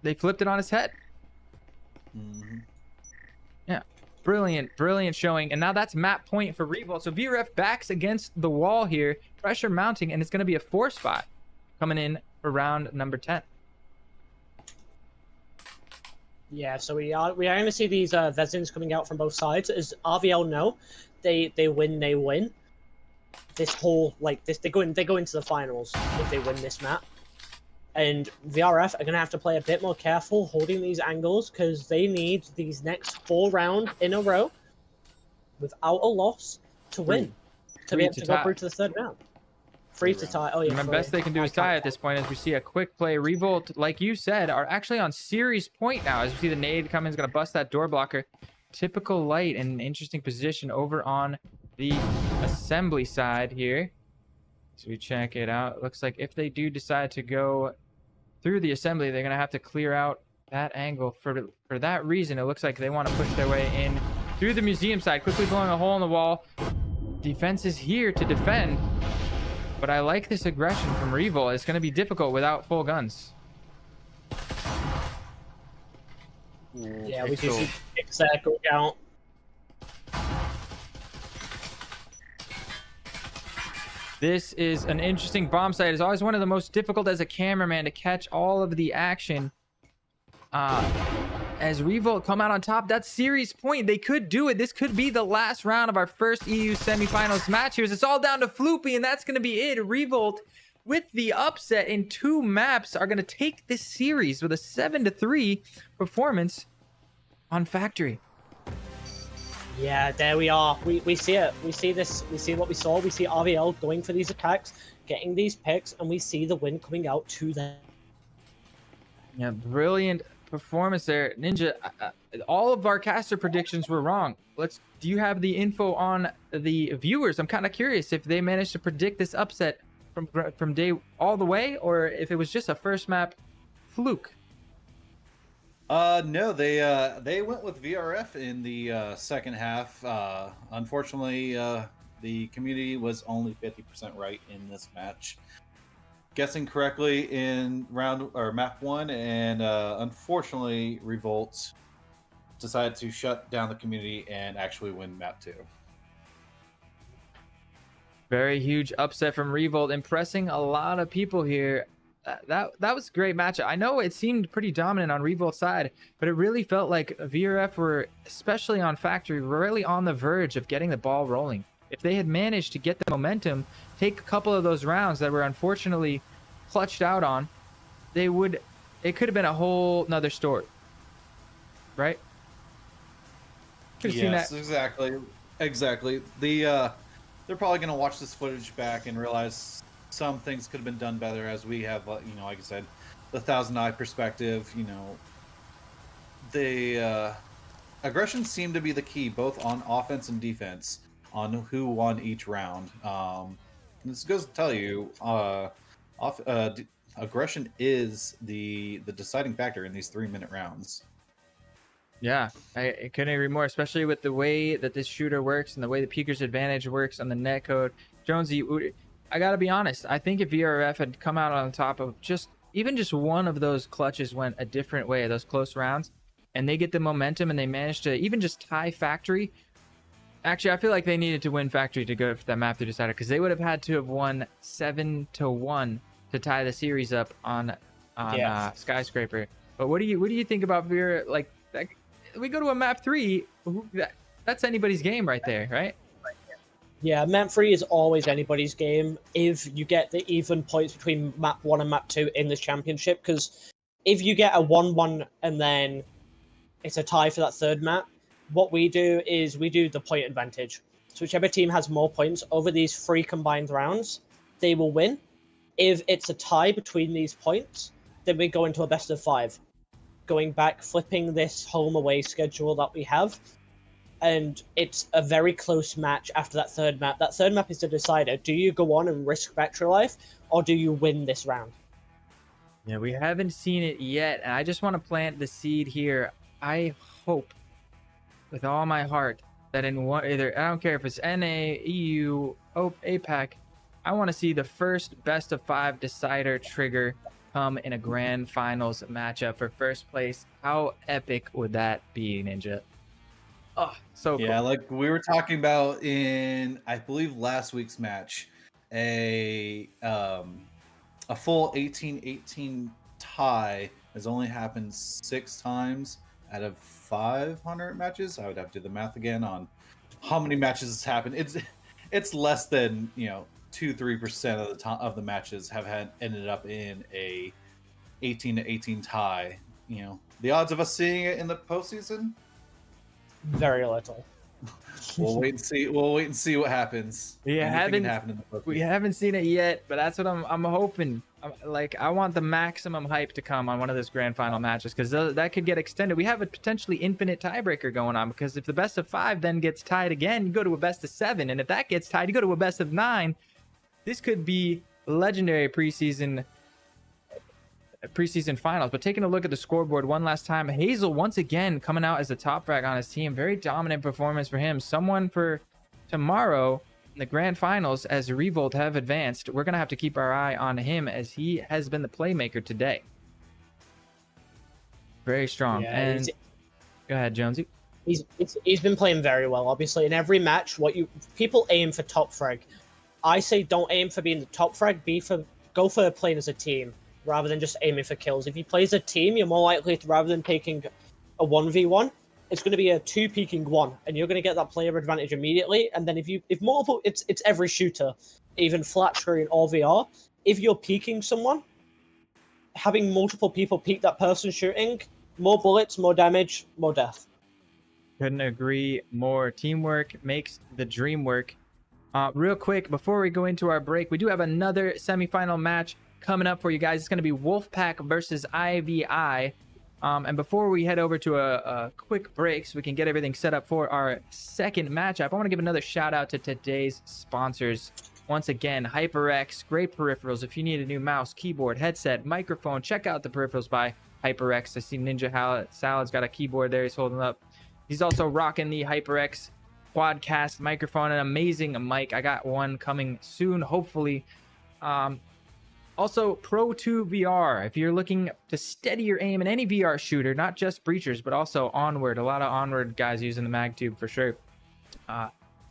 They flipped it on his head. Mm-hmm. Yeah, brilliant showing, and now that's map point for Revolt. So VRF backs against the wall here, pressure mounting, and it's going to be a 4 spot coming in for round number 10. Yeah, so we are going to see these Vezins coming out from both sides. As RVL know, they win. This whole they go into the finals if they win this map. And VRF are going to have to play a bit more careful holding these angles because they need these next 4 rounds in a row without a loss to win. To be able to go through to the 3rd round. 3 to tie. Oh, yeah. And the best they can do is tie at this point as we see a quick play. Revolt, like you said, are actually on series point now. As we see the nade come in, is going to bust that door blocker. Typical Light in an interesting position over on the assembly side here. So we check it out. Looks like if they do decide to go through the assembly, they're going to have to clear out that angle. For that reason, it looks like they want to push their way in through the museum side, quickly blowing a hole in the wall. Defense is here to defend, but I like this aggression from Revolt. It's going to be difficult without full guns. Yeah, we do see Pixel go down. This is an interesting bomb site. It's always one of the most difficult as a cameraman to catch all of the action. As Revolt come out on top, that's series point. They could do it. This could be the last round of our first EU semifinals match here. It's all down to Floopy, and that's going to be it. Revolt, with the upset in 2 maps, are going to take this series with a 7-3 performance on Factory. Yeah, there we are. We see it. We see this. We see what we saw. We see RVL going for these attacks, getting these picks, and we see the win coming out to them. Yeah, brilliant performance there. Ninja, all of our caster predictions were wrong. Do you have the info on the viewers? I'm kind of curious if they managed to predict this upset from day all the way, or if it was just a first map fluke. No, they went with VRF in the second half. Unfortunately, the community was only 50% right in this match. Guessing correctly in map 1, and unfortunately, Revolt decided to shut down the community and actually win map 2. Very huge upset from Revolt, impressing a lot of people here. that was a great matchup. I know it seemed pretty dominant on Revolt's side, but it really felt like VRF were, especially on Factory, really on the verge of getting the ball rolling. If they had managed to get the momentum, take a couple of those rounds that were unfortunately clutched out on, it could have been a whole nother story, right? Could have seen that. Exactly. They're probably going to watch this footage back and realize some things could have been done better, as we have, like I said, the thousand eye perspective. The aggression seemed to be the key, both on offense and defense, on who won each round. This goes to tell you, aggression is the deciding factor in these 3-minute rounds. Yeah, I couldn't agree more, especially with the way that this shooter works and the way the Peeker's advantage works on the netcode. Jonesy, I gotta be honest, I think if VRF had come out on top of even just one of those clutches went a different way, those close rounds, and they get the momentum and they manage to even just tie Factory. Actually, I feel like they needed to win Factory to go for that map to decider, because they would have had to have won 7-1 to tie the series up on Skyscraper. But what do you think about VR? Like, we go to a map 3, that's anybody's game right there, right? Yeah, map 3 is always anybody's game if you get the even points between map 1 and map 2 in this championship, because if you get a 1-1 and then it's a tie for that third map, what we do is we do the point advantage. So whichever team has more points over these 3 combined rounds, they will win. If it's a tie between these points, then we go into a best of 5. Going back, flipping this home away schedule that we have, and it's a very close match after that third map. That third map is the decider. Do you go on and risk battery life, or do you win this round? Yeah, we haven't seen it yet, and I just want to plant the seed here. I hope with all my heart that in one, either, I don't care if it's NA, EU, APAC, I want to see the first best of 5 decider trigger come in a grand finals matchup for first place. How epic would that be, Ninja? Oh, so cool. Yeah, like we were talking about in, I believe, last week's match, a full 18-18 tie has only happened 6 times out of 500 matches. I would have to do the math again on how many matches it's happened. It's less than 2-3% of the matches have ended up in a 18-18 tie. The odds of us seeing it in the postseason, very little. We'll wait and see. We'll wait and see what happens. We haven't seen it yet, but that's what I'm hoping. I want the maximum hype to come on one of those grand final matches, because that could get extended. We have a potentially infinite tiebreaker going on, because if the best of 5 then gets tied again, you go to a best of 7, and if that gets tied, you go to a best of 9. This could be legendary preseason finals. But taking a look at the scoreboard one last time, Hazel once again coming out as the top frag on his team. Very dominant performance for him. Someone for tomorrow in the grand finals, as Revolt have advanced, we're gonna have to keep our eye on him, as he has been the playmaker today. Very strong. Yeah, and go ahead, Jonesy. He's been playing very well. Obviously, in every match, people aim for top frag. I say don't aim for being the top frag. Go for playing as a team rather than just aiming for kills. If you play as a team, you're more likely to, rather than taking a 1v1, it's going to be a 2 peeking 1, and you're going to get that player advantage immediately. And then if multiple, it's every shooter, even flat screen or VR. If you're peeking someone, having multiple people peek that person shooting, more bullets, more damage, more death. Couldn't agree more. Teamwork makes the dream work. Real quick, before we go into our break, we do have another semifinal match coming up for you guys. It's going to be Wolfpack versus IVI. And before we head over to a quick break so we can get everything set up for our second matchup, I want to give another shout out to today's sponsors. Once again, HyperX, great peripherals. If you need a new mouse, keyboard, headset, microphone, check out the peripherals by HyperX. I see Ninja Salad's got a keyboard there he's holding up. He's also rocking the HyperX Quadcast microphone, an amazing mic. I got one coming soon, hopefully. Also, Pro 2 VR. If you're looking to steady your aim in any VR shooter, not just Breachers, but also Onward. A lot of Onward guys using the MagTube for sure.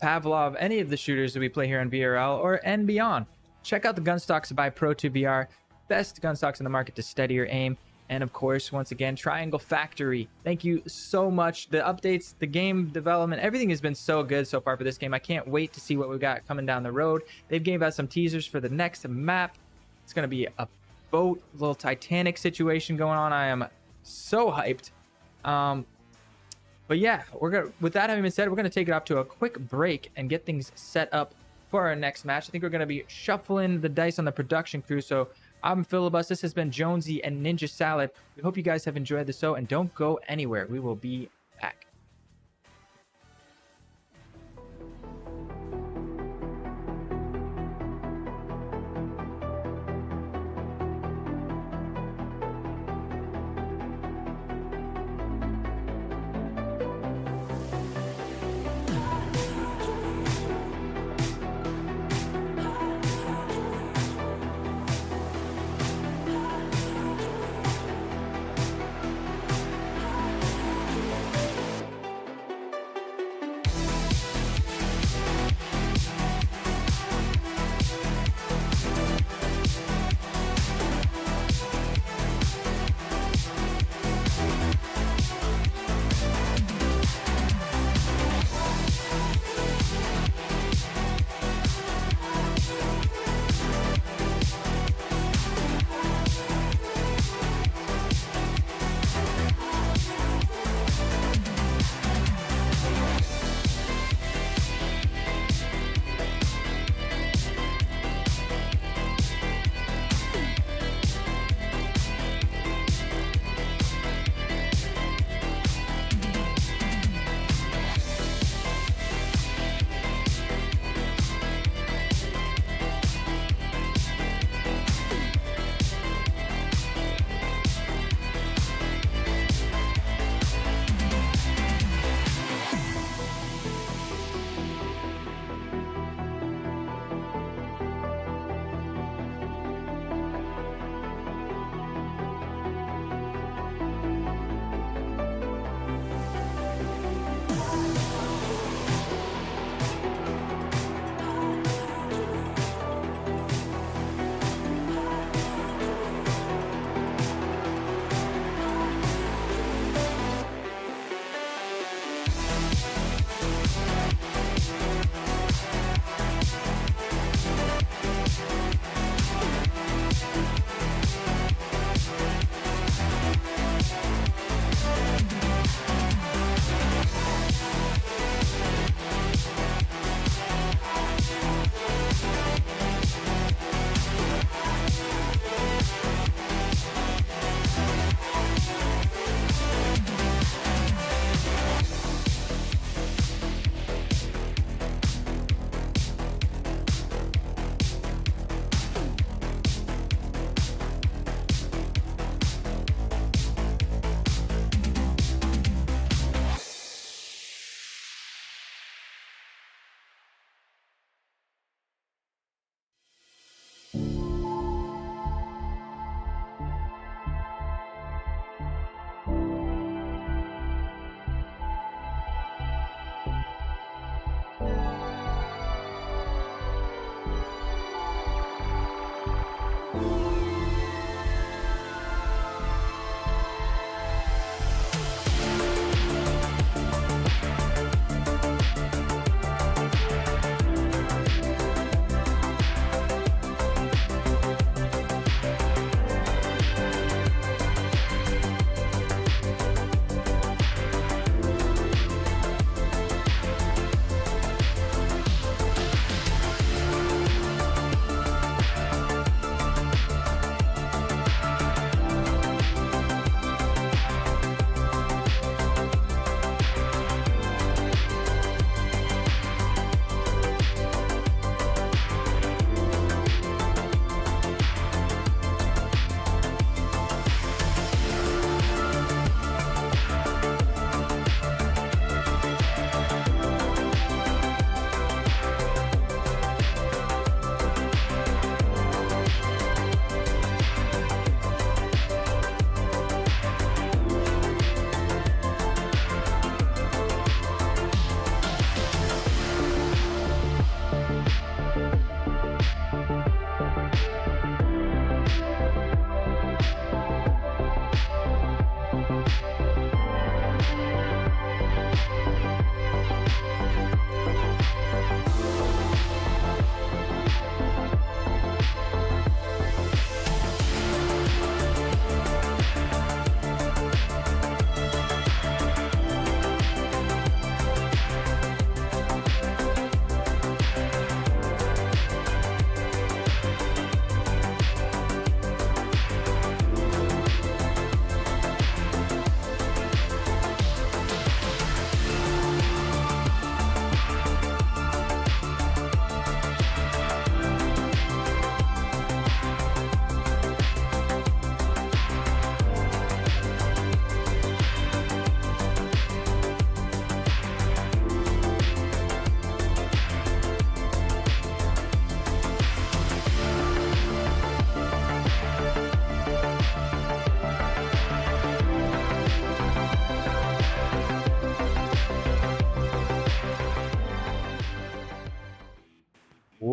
Pavlov, any of the shooters that we play here on VRL and beyond. Check out the gun stocks by Pro 2 VR. best gun stocks in the market to steady your aim. And of course, once again, Triangle Factory. Thank you so much. The updates, the game development, everything has been so good so far for this game. I can't wait to see what we've got coming down the road. They've gave us some teasers for the next map. It's going to be a boat, little Titanic situation going on. I am so hyped. But yeah, with that having been said, we're gonna take it up to a quick break and get things set up for our next match. I think we're gonna be shuffling the dice on the production crew. So I'm Philibus. This has been Jonesy and Ninja Salad. We hope you guys have enjoyed the show, and don't go anywhere. We will be back.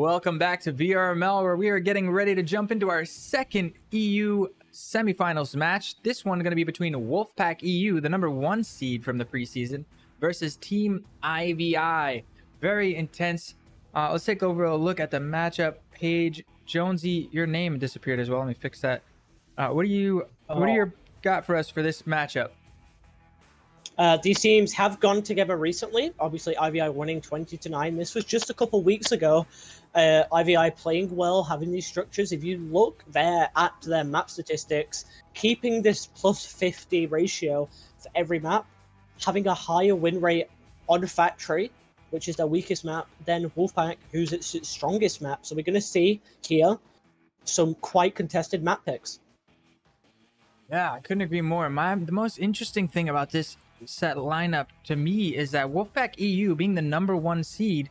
Welcome back to VRML, where we are getting ready to jump into our second EU semifinals match. This one going to be between Wolfpack EU, the #1 seed from the preseason, versus Team IVI. Very intense. Let's take over a look at the matchup page. Jonesy, your name disappeared as well. Let me fix that. What do you got for us for this matchup? These teams have gone together recently. Obviously, IVI winning 20-9. This was just a couple weeks ago. IVI playing well, having these structures. If you look there at their map statistics, keeping this +50 ratio for every map, having a higher win rate on Factory, which is their weakest map, than Wolfpack, who's its strongest map. So we're going to see here some quite contested map picks. Yeah, I couldn't agree more. The most interesting thing about this set lineup to me is that Wolfpack EU, being the #1 seed,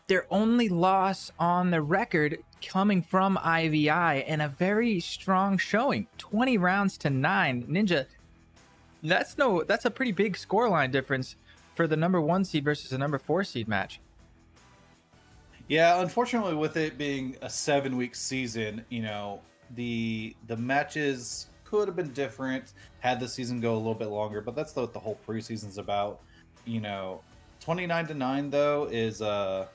their only loss on the record coming from IVI, and a very strong showing, 20 rounds to 9. Ninja, that's a pretty big scoreline difference for the #1 seed versus the #4 seed match. Yeah, unfortunately, with it being a 7-week season, the matches could have been different had the season go a little bit longer, but that's what the whole preseason's about. 29-9 though is a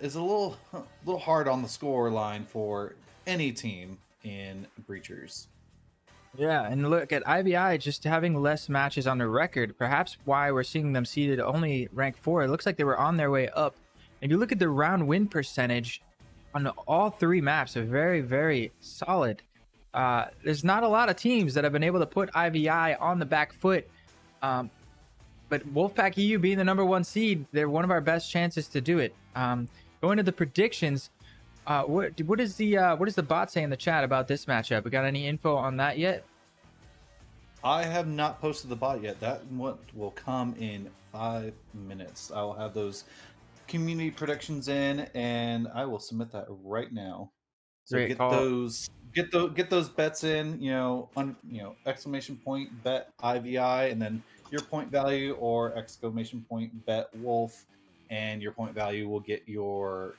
little hard on the score line for any team in Breachers. Yeah, and look at IVI just having less matches on their record, perhaps why we're seeing them seeded only rank 4. It looks like they were on their way up. If you look at the round win percentage on all 3 maps, are very, very solid. There's not a lot of teams that have been able to put IVI on the back foot. But Wolfpack EU being the #1 seed, they're one of our best chances to do it. Going to the predictions, what is the bot say in the chat about this matchup? We got any info on that yet? I have not posted the bot yet. That one will come in 5 minutes. I will have those community predictions in, and I will submit that right now. So Great get call. those bets in. Exclamation point bet IVI, and then your point value, or exclamation point bet Wolf, and your point value will get your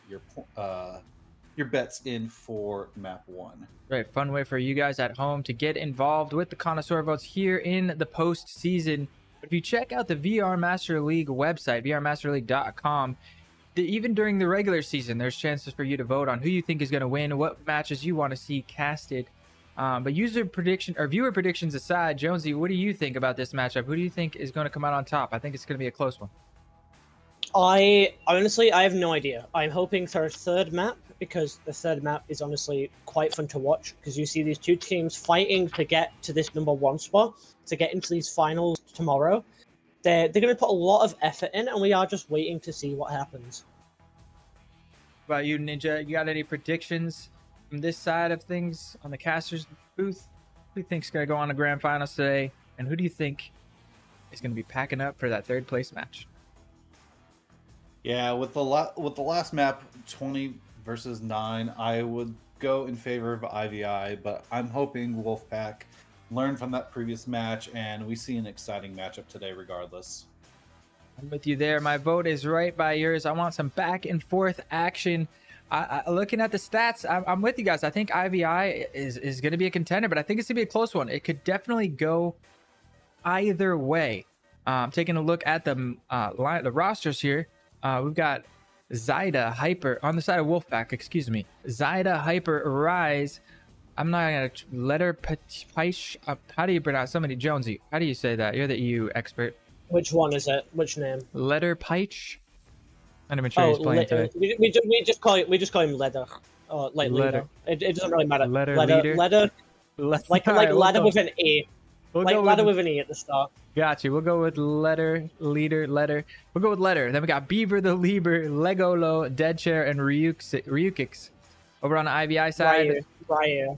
bets in for map 1. Right, fun way for you guys at home to get involved with the connoisseur votes here in the postseason. But if you check out the VR Master League website, vrmasterleague.com, even during the regular season, there's chances for you to vote on who you think is going to win, what matches you want to see casted. But user prediction or viewer predictions aside, Jonesy, what do you think about this matchup? Who do you think is going to come out on top? I think it's going to be a close one. I have no idea. I'm hoping for a third map, because the third map is honestly quite fun to watch, because you see these two teams fighting to get to this #1 spot, to get into these finals tomorrow. They're going to put a lot of effort in, and we are just waiting to see what happens. What about you, Ninja? You got any predictions from this side of things on the casters booth? Who do you think's going to go on the grand finals today, and who do you think is going to be packing up for that 3rd place match? Yeah, with the last map, 20 versus 9, I would go in favor of IVI, but I'm hoping Wolfpack learn from that previous match, and we see an exciting matchup today regardless. I'm with you there. My vote is right by yours. I want some back and forth action. Looking at the stats, I'm with you guys. I think IVI is going to be a contender, but I think it's going to be a close one. It could definitely go either way. Taking a look at the rosters here, we've got Zyda, Hyper, on the side of Wolfpack, excuse me. Zyda, Hyper, Rise. I'm not going to letter Paish. How do you pronounce somebody? Jonesy, how do you say that? You're the EU expert. Which one is it? Which name? Letter Peich. I'm not even sure he's playing today. We just call him Leather. Like Leather. Leader. It doesn't really matter. Letter Leather. leader. Like ladder with an E. Ladder with an E at the start. Got you. We'll go with letter, leader, letter. We'll go with letter. Then we got Beaver the Lieber, Legolo, Dead Chair, and Ryukix. Over on the IVI side. Ryu.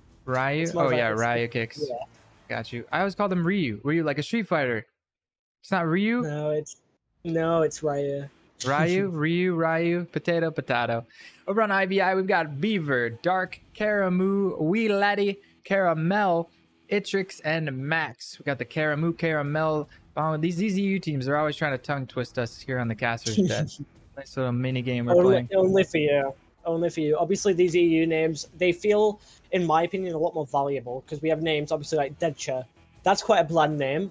Oh yeah, Ryukix. Yeah. Got you. I always call them Ryu. Ryu, like a Street Fighter. It's not Ryu? No, it's Ryu. Ryu, potato. Over on IVI, we've got Beaver, Dark, Caramoo, Wee Laddie, Caramel, Itrix, and Max. We got the Caramoo, Caramel. These EU teams are always trying to tongue twist us here on the casters bet. Nice little mini game we're playing. Only for you. Only for you. Obviously, these EU names, they feel, in my opinion, a lot more valuable because we have names, obviously, like Deadcha. That's quite a bland name.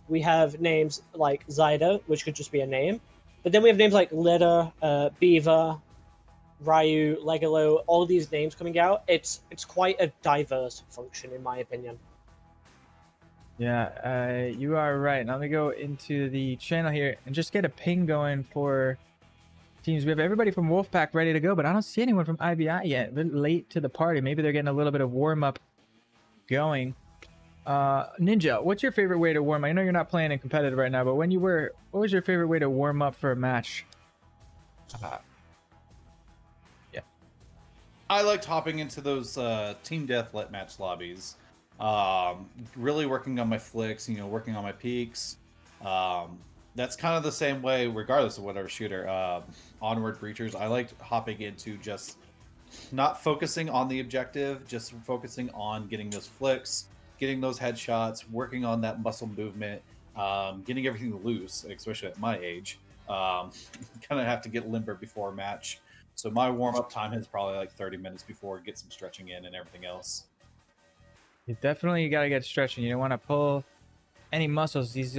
We have names like Zyda, which could just be a name. But then we have names like Litter, Beaver, Ryu, Legolo, all of these names coming out. It's quite a diverse function, in my opinion. Yeah, you are right. Now let me go into the channel here and just get a ping going for teams. We have everybody from Wolfpack ready to go, but I don't see anyone from IVI yet. A bit late to the party. Maybe they're getting a little bit of warm-up going. Ninja, what's your favorite way to warm up? I know you're not playing in competitive right now, but when you were, what was your favorite way to warm up for a match? Yeah. I liked hopping into those team deathmatch lobbies. Really working on my flicks, working on my peaks. That's kind of the same way, regardless of whatever shooter. Onward Breachers, I liked hopping into just not focusing on the objective, just focusing on getting those flicks, getting those headshots, working on that muscle movement, getting everything loose, especially at my age. Kind of have to get limber before a match. So my warm-up time is probably like 30 minutes before, get some stretching in and everything else. You definitely got to get stretching. You don't want to pull any muscles. These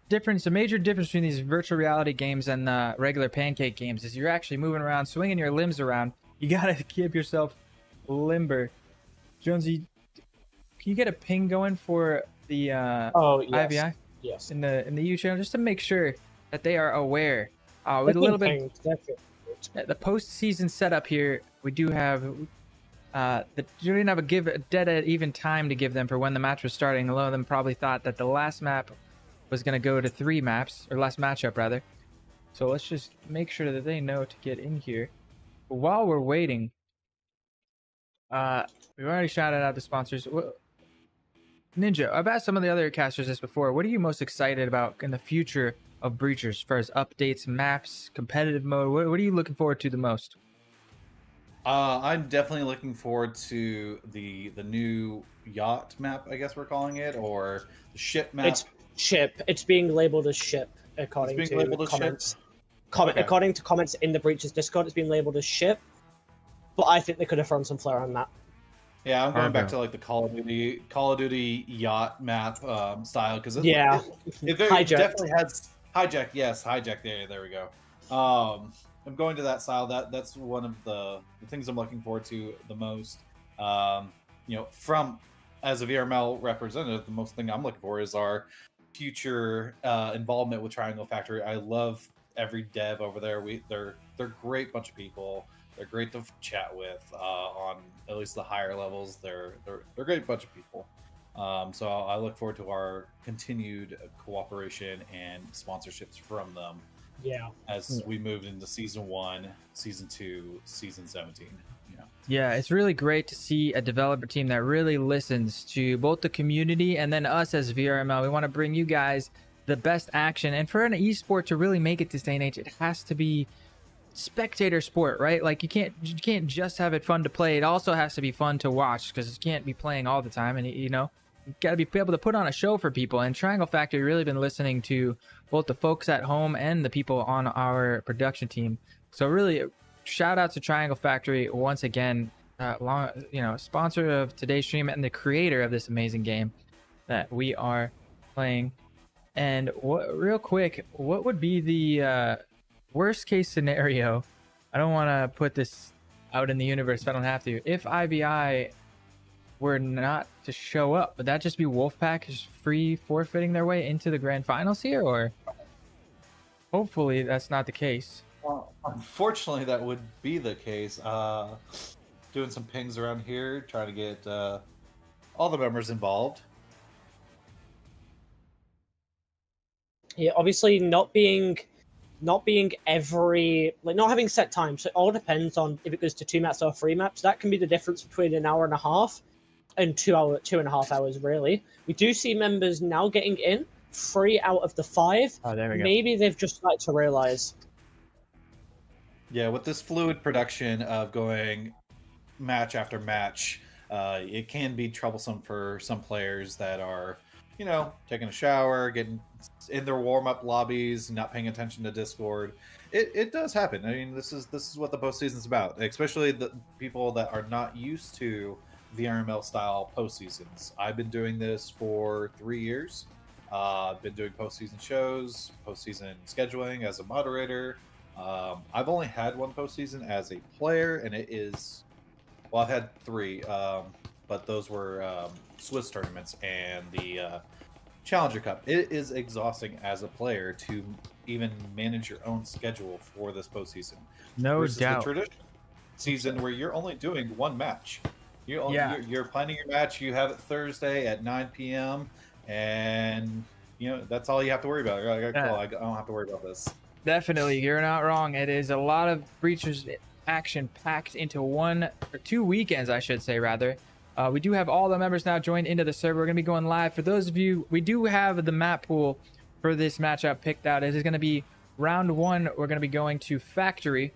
difference, a major difference between these virtual reality games and regular pancake games is you're actually moving around, swinging your limbs around. You got to keep yourself limber. Jonesy, can you get a ping going for the IVI? Yes. In the EU channel, just to make sure that they are aware. With a little bit the postseason setup here, we do have you didn't have a dead even time to give them for when the match was starting. A lot of them probably thought that the last map was going to go to 3 maps, or last matchup rather. So let's just make sure that they know to get in here. But while we're waiting, we've already shouted out the sponsors. Ninja, I've asked some of the other casters this before. What are you most excited about in the future of Breachers, as far as updates, maps, competitive mode? What are you looking forward to the most? I'm definitely looking forward to the new yacht map, I guess we're calling it, or the ship map. It's ship. It's being labeled as ship, according to comments. Okay. According to comments in the Breachers Discord, it's been labeled as ship. But I think they could have thrown some flair on that. Yeah, I'm going back to like the Call of Duty yacht map style, because it definitely has hijack. Yes, hijack. There we go. I'm going to that style. That's one of the things I'm looking forward to the most. From as a VRML representative, the most thing I'm looking for is our future involvement with Triangle Factory. I love every dev over there. They're a great bunch of people. They're great to chat with on at least the higher levels. They're a great bunch of people. So I look forward to our continued cooperation and sponsorships from them. Yeah. As we moved into season 1, season 2, season 17. Yeah, it's really great to see a developer team that really listens to both the community and then us as VRML. We want to bring you guys the best action. And for an esport to really make it this day and age, it has to be spectator sport, right? Like you can't just have it fun to play. It also has to be fun to watch, because you can't be playing all the time. And you got to be able to put on a show for people. And Triangle Factory really been listening to both the folks at home and the people on our production team. So really, shout out to Triangle Factory once again. Sponsor of today's stream and the creator of this amazing game that we are playing. And real quick, what would be the worst case scenario? I don't want to put this out in the universe if I don't have to. If IVI were not to show up, would that just be Wolfpack just free forfeiting their way into the grand finals here, or hopefully that's not the case? Well, unfortunately, that would be the case. Doing some pings around here, trying to get all the members involved. Yeah, obviously not being not having set time. So it all depends on if it goes to 2 maps or 3 maps. That can be the difference between an hour and a half and 2.5 hours, really. We do see members now getting in 3 out of the 5. Oh, there we go. Maybe they've just started to realize. Yeah, with this fluid production of going match after match, it can be troublesome for some players that are, taking a shower, getting in their warm-up lobbies, not paying attention to Discord. It does happen. I mean, this is what the postseason's about, especially the people that are not used to VRML style postseasons. I've been doing this for 3 years. I've been doing postseason shows, postseason scheduling as a moderator. I've only had one postseason as a player, and it is, well, I've had 3, but those were Swiss tournaments and the Challenger Cup. It is exhausting as a player to even manage your own schedule for this postseason. No versus doubt. the traditional season where you're only doing one match. You're planning your match. You have it Thursday at 9 p.m. and that's all you have to worry about. You're like, cool, I don't have to worry about this. Definitely, you're not wrong. It is a lot of Breachers action packed into 1 or 2 weekends, I should say, rather. We do have all the members now joined into the server. We're going to be going live. For those of you, we do have the map pool for this matchup picked out. It is going to be round 1. We're going to be going to Factory,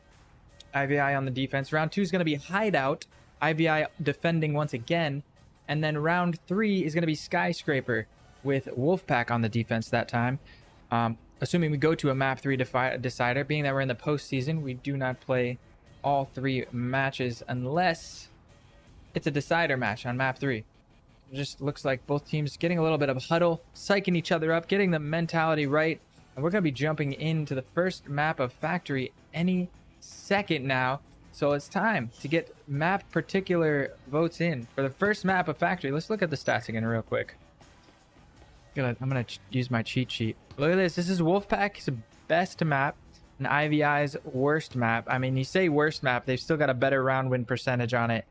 IVI on the defense. Round 2 is going to be Hideout, IVI defending once again. And then round 3 is going to be Skyscraper with Wolfpack on the defense that time. Assuming we go to a map 3 decider, being that we're in the postseason, we do not play all 3 matches unless it's a decider match on map 3. It just looks like both teams getting a little bit of huddle, psyching each other up, getting the mentality right. And we're going to be jumping into the first map of Factory any second now. So it's time to get map particular votes in. For the first map of Factory, let's look at the stats again real quick. I'm going to use my cheat sheet. Look at this. This is Wolfpack's best map and IVI's worst map. I mean, you say worst map, they've still got a better round win percentage on it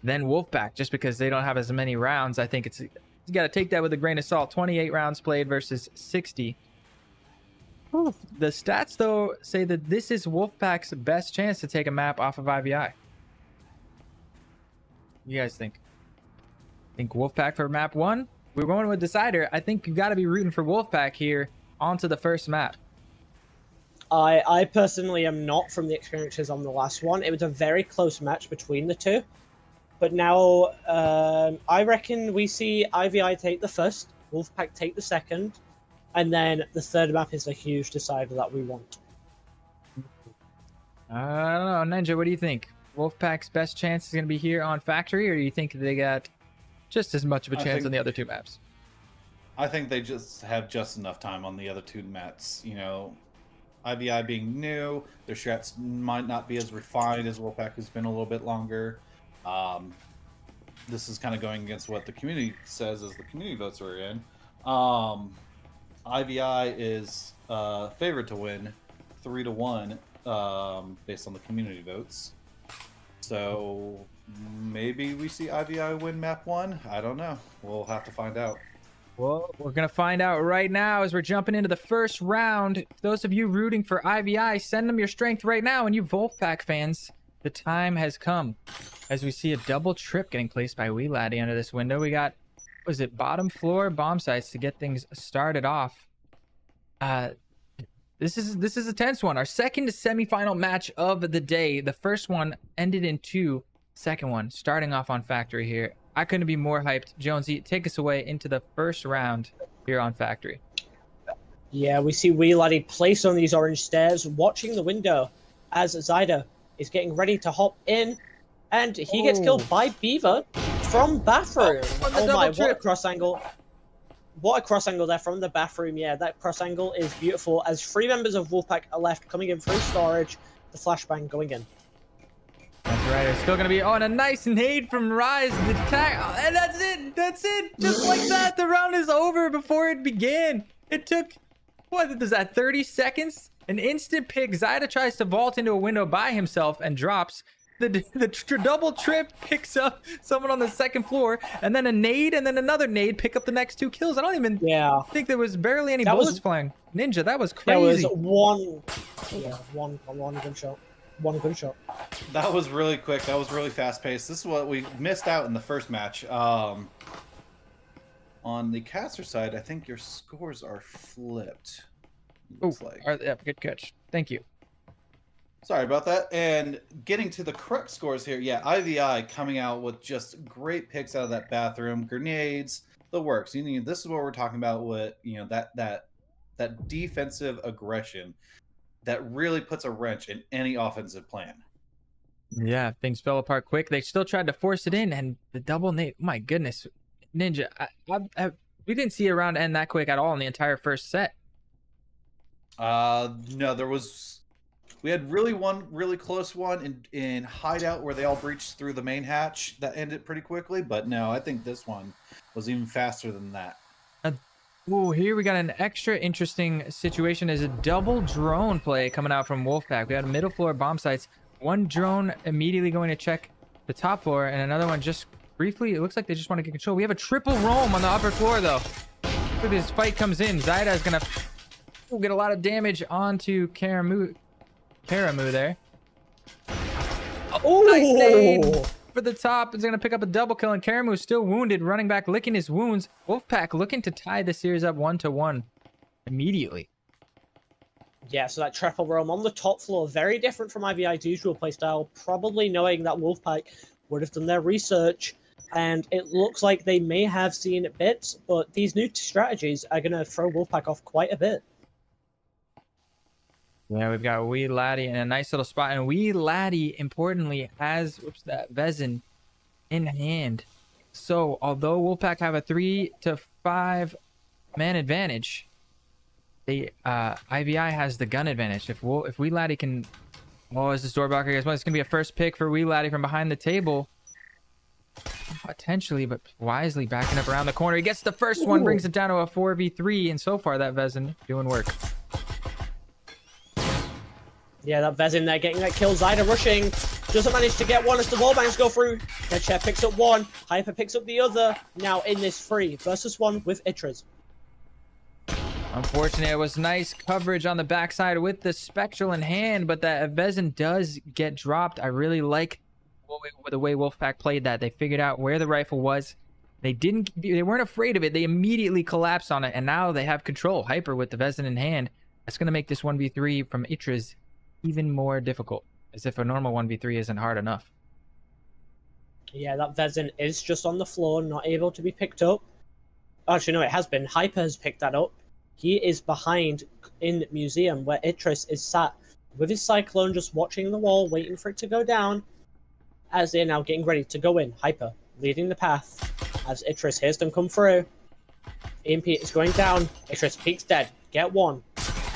than Wolfpack, just because they don't have as many rounds. I think you got to take that with a grain of salt. 28 rounds played versus 60. Oof. The stats, though, say that this is Wolfpack's best chance to take a map off of IVI. You guys think? Think Wolfpack for map 1? We're going with decider. I think you got to be rooting for Wolfpack here onto the first map. I personally am not, from the experiences on the last one. It was a very close match between the two. But now I reckon we see IVI take the first, Wolfpack take the second, and then the third map is a huge decider that we want. I don't know. Ninja, what do you think? Wolfpack's best chance is going to be here on Factory, or do you think they got just as much of a chance on the other 2 maps? I think they just have just enough time on the other 2 maps. IVI being new, their strats might not be as refined as Wolfpack, has been a little bit longer. This is kind of going against what the community says as the community votes are in. IVI is favored to win 3-1 based on the community votes. So maybe we see IVI win map 1. I don't know. We'll have to find out. Well, we're going to find out right now as we're jumping into the first round. Those of you rooting for IVI, send them your strength right now. And you Wolfpack fans, the time has come. As we see a double trip getting placed by Wee Laddie under this window. We got, was it bottom floor bomb sites to get things started off. This is a tense one. Our second semifinal match of the day. The first one ended in 2. Second one starting off on Factory here. I couldn't be more hyped. Jonesy, take us away into the first round here on Factory. Yeah, we see Wee Laddie placed on these orange stairs, watching the window as Zyda is getting ready to hop in, and he gets killed by Beaver from bathroom. Oh my, what a cross angle. What a cross angle there from the bathroom. Yeah, that cross angle is beautiful as 3 members of Wolfpack are left coming in through storage. The flashbang going in. That's right. It's still going to be on a nice nade from Rise. The attack. And that's it. That's it. Just like that. The round is over before it began. It took, what was that, 30 seconds? An instant pick. Zyda tries to vault into a window by himself and drops. The double trip picks up someone on the second floor, and then a nade, and then another nade pick up the next 2 kills. I don't even think there was barely any bullets flying. Ninja, that was crazy. There was one gunshot. One gunshot. That was really quick. That was really fast paced. This is what we missed out in the first match. On the caster side, I think your scores are flipped. Oh, yeah, good catch. Thank you. Sorry about that. And getting to the correct scores here, yeah, IVI coming out with just great picks out of that bathroom. Grenades, the works. This is what we're talking about. What that defensive aggression that really puts a wrench in any offensive plan. Yeah, things fell apart quick. They still tried to force it in, and the double nade. My goodness, Ninja, we didn't see a round end that quick at all in the entire first set. No, we had one really close one in Hideout where they all breached through the main hatch that ended pretty quickly. But no, I think this one was even faster than that. Ooh, here we got an extra interesting situation. As a double drone play coming out from Wolfpack. We had a middle floor bomb sites. One drone immediately going to check the top floor, and another one just briefly. It looks like they just want to get control. We have a triple roam on the upper floor, though. Look, this fight comes in. Zaida is going to get a lot of damage onto Karamu there. Oh, nice nade for the top. Is going to pick up a double kill, and Karamu is still wounded, running back, licking his wounds. Wolfpack looking to tie the series up 1-1 immediately. Yeah, so that triple roam on the top floor, very different from IVI's usual playstyle, probably knowing that Wolfpack would have done their research, and it looks like they may have seen bits, but these new strategies are going to throw Wolfpack off quite a bit. Yeah, we've got Wee Laddie in a nice little spot, and Wee Laddie, importantly, has that Vezin in hand. So, although Wolfpack have a 3 to 5 man advantage, they IVI has the gun advantage. If Wee Laddie can, is this door blocker? Guys, it's gonna be a first pick for Wee Laddie from behind the table, potentially, but wisely backing up around the corner. He gets the first one, brings it down to a 4v3, and so far that Vezin doing work. Yeah, that Vezin there getting that kill. Zaida rushing. Doesn't manage to get one as the wallbangs go through. Headshare picks up one. Hyper picks up the other. Now in this 3 versus 1 with Itras. Unfortunately, it was nice coverage on the backside with the Spectral in hand, but that Vezin does get dropped. I really like the way Wolfpack played that. They figured out where the rifle was. They weren't afraid of it. They immediately collapsed on it, and now they have control. Hyper with the Vezin in hand. That's going to make this 1v3 from Itras even more difficult, as if a normal 1v3 isn't hard enough. Yeah, that Vezin is just on the floor, not able to be picked up. Actually, no, it has been. Hyper has picked that up. He is behind in Museum, where Itras is sat with his Cyclone, just watching the wall, waiting for it to go down, as they're now getting ready to go in. Hyper leading the path, as Itras hears them come through. EMP is going down. Itras peeks dead. Get one.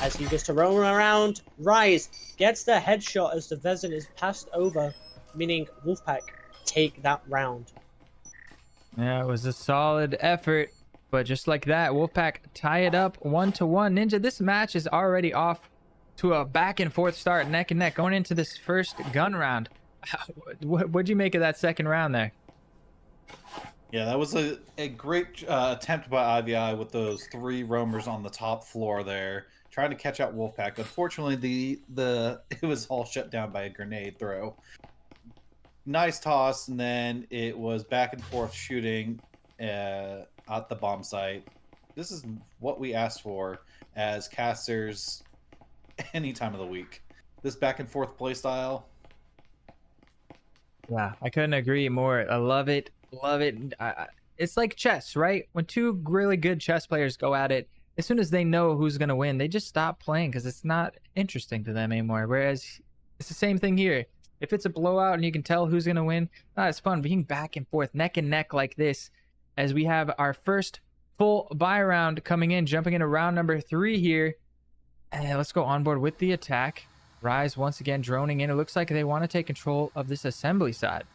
As he gets to roam around, Rise gets the headshot as the Vezin is passed over, meaning Wolfpack take that round. Yeah, it was a solid effort, but just like that, Wolfpack tie it up 1-1. Ninja, this match is already off to a back and forth start, neck and neck, going into this first gun round. What'd you make of that second round there? Yeah, that was a great attempt by IVI with those 3 roamers on the top floor there, trying to catch out Wolfpack. Unfortunately, it was all shut down by a grenade throw. Nice toss, and then it was back and forth shooting at the bomb site. This is what we asked for as casters any time of the week. This back and forth play style. Yeah, I couldn't agree more. I love it. Love it. It's like chess, right? When 2 really good chess players go at it, as soon as they know who's going to win, they just stop playing because it's not interesting to them anymore. Whereas it's the same thing here. If it's a blowout and you can tell who's going to win, it's fun being back and forth, neck and neck like this, as we have our first full buy round coming in, jumping into round number 3 here. And let's go on board with the attack. Rise once again droning in. It looks like they want to take control of this assembly side.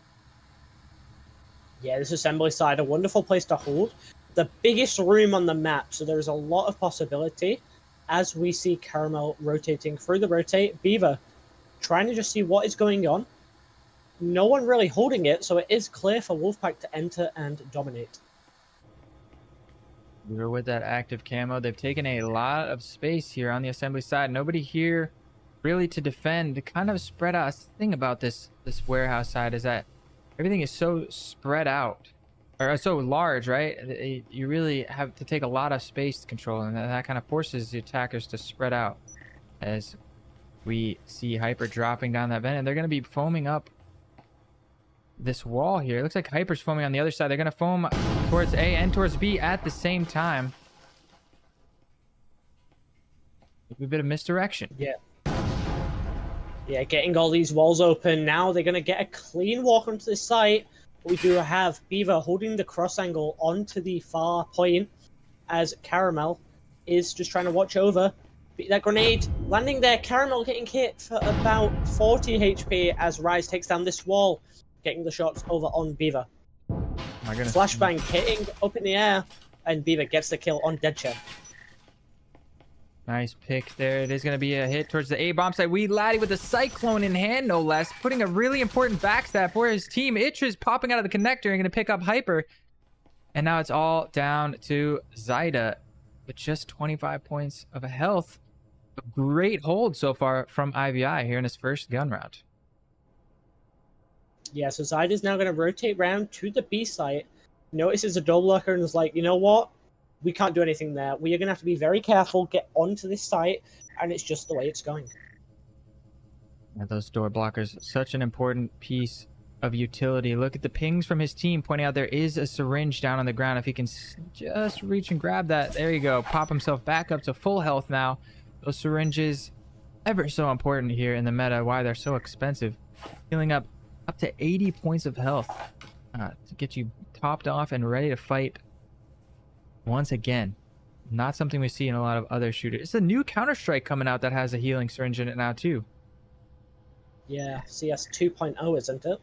Yeah, this assembly side, a wonderful place to hold. The biggest room on the map, so there's a lot of possibility as we see Caramel rotating through the rotate. Beaver trying to just see what is going on. No one really holding it, so it is clear for Wolfpack to enter and dominate. Beaver with that active camo. They've taken a lot of space here on the assembly side. Nobody here really to defend. To kind of spread out. The thing about this warehouse side is that everything is so spread out, or so large, right? You really have to take a lot of space control, and that kind of forces the attackers to spread out. As we see Hyper dropping down that vent, and they're going to be foaming up this wall here. It looks like Hyper's foaming on the other side. They're going to foam towards A and towards B at the same time. Maybe a bit of misdirection. Yeah, getting all these walls open. Now they're going to get a clean walk onto the site. We do have Beaver holding the cross angle onto the far point as Caramel is just trying to watch over. That grenade landing there. Caramel getting hit for about 40 HP as Rise takes down this wall, getting the shots over on Beaver. My goodness. Flashbang hitting up in the air, and Beaver gets the kill on Deadshot. Nice pick there. It is going to be a hit towards the A bomb site. Wee Laddie with the Cyclone in hand, no less, putting a really important backstab for his team. Itch popping out of the connector and going to pick up Hyper. And now it's all down to Zyda with just 25 points of health. A great hold so far from IVI here in his first gun round. Yeah, so Zyda's now going to rotate round to the B site. Notices a door blocker and is like, you know what? We can't do anything there. We are going to have to be very careful, get onto this site, and it's just the way it's going. Yeah, those door blockers, such an important piece of utility. Look at the pings from his team pointing out there is a syringe down on the ground. If he can just reach and grab that, there you go. Pop himself back up to full health now. Those syringes, ever so important here in the meta, why they're so expensive. Healing up to 80 points of health to get you topped off and ready to fight once again. Not something we see in a lot of other shooters. It's a new Counter-Strike coming out that has a healing syringe in it now too. Yeah, CS 2.0, isn't it?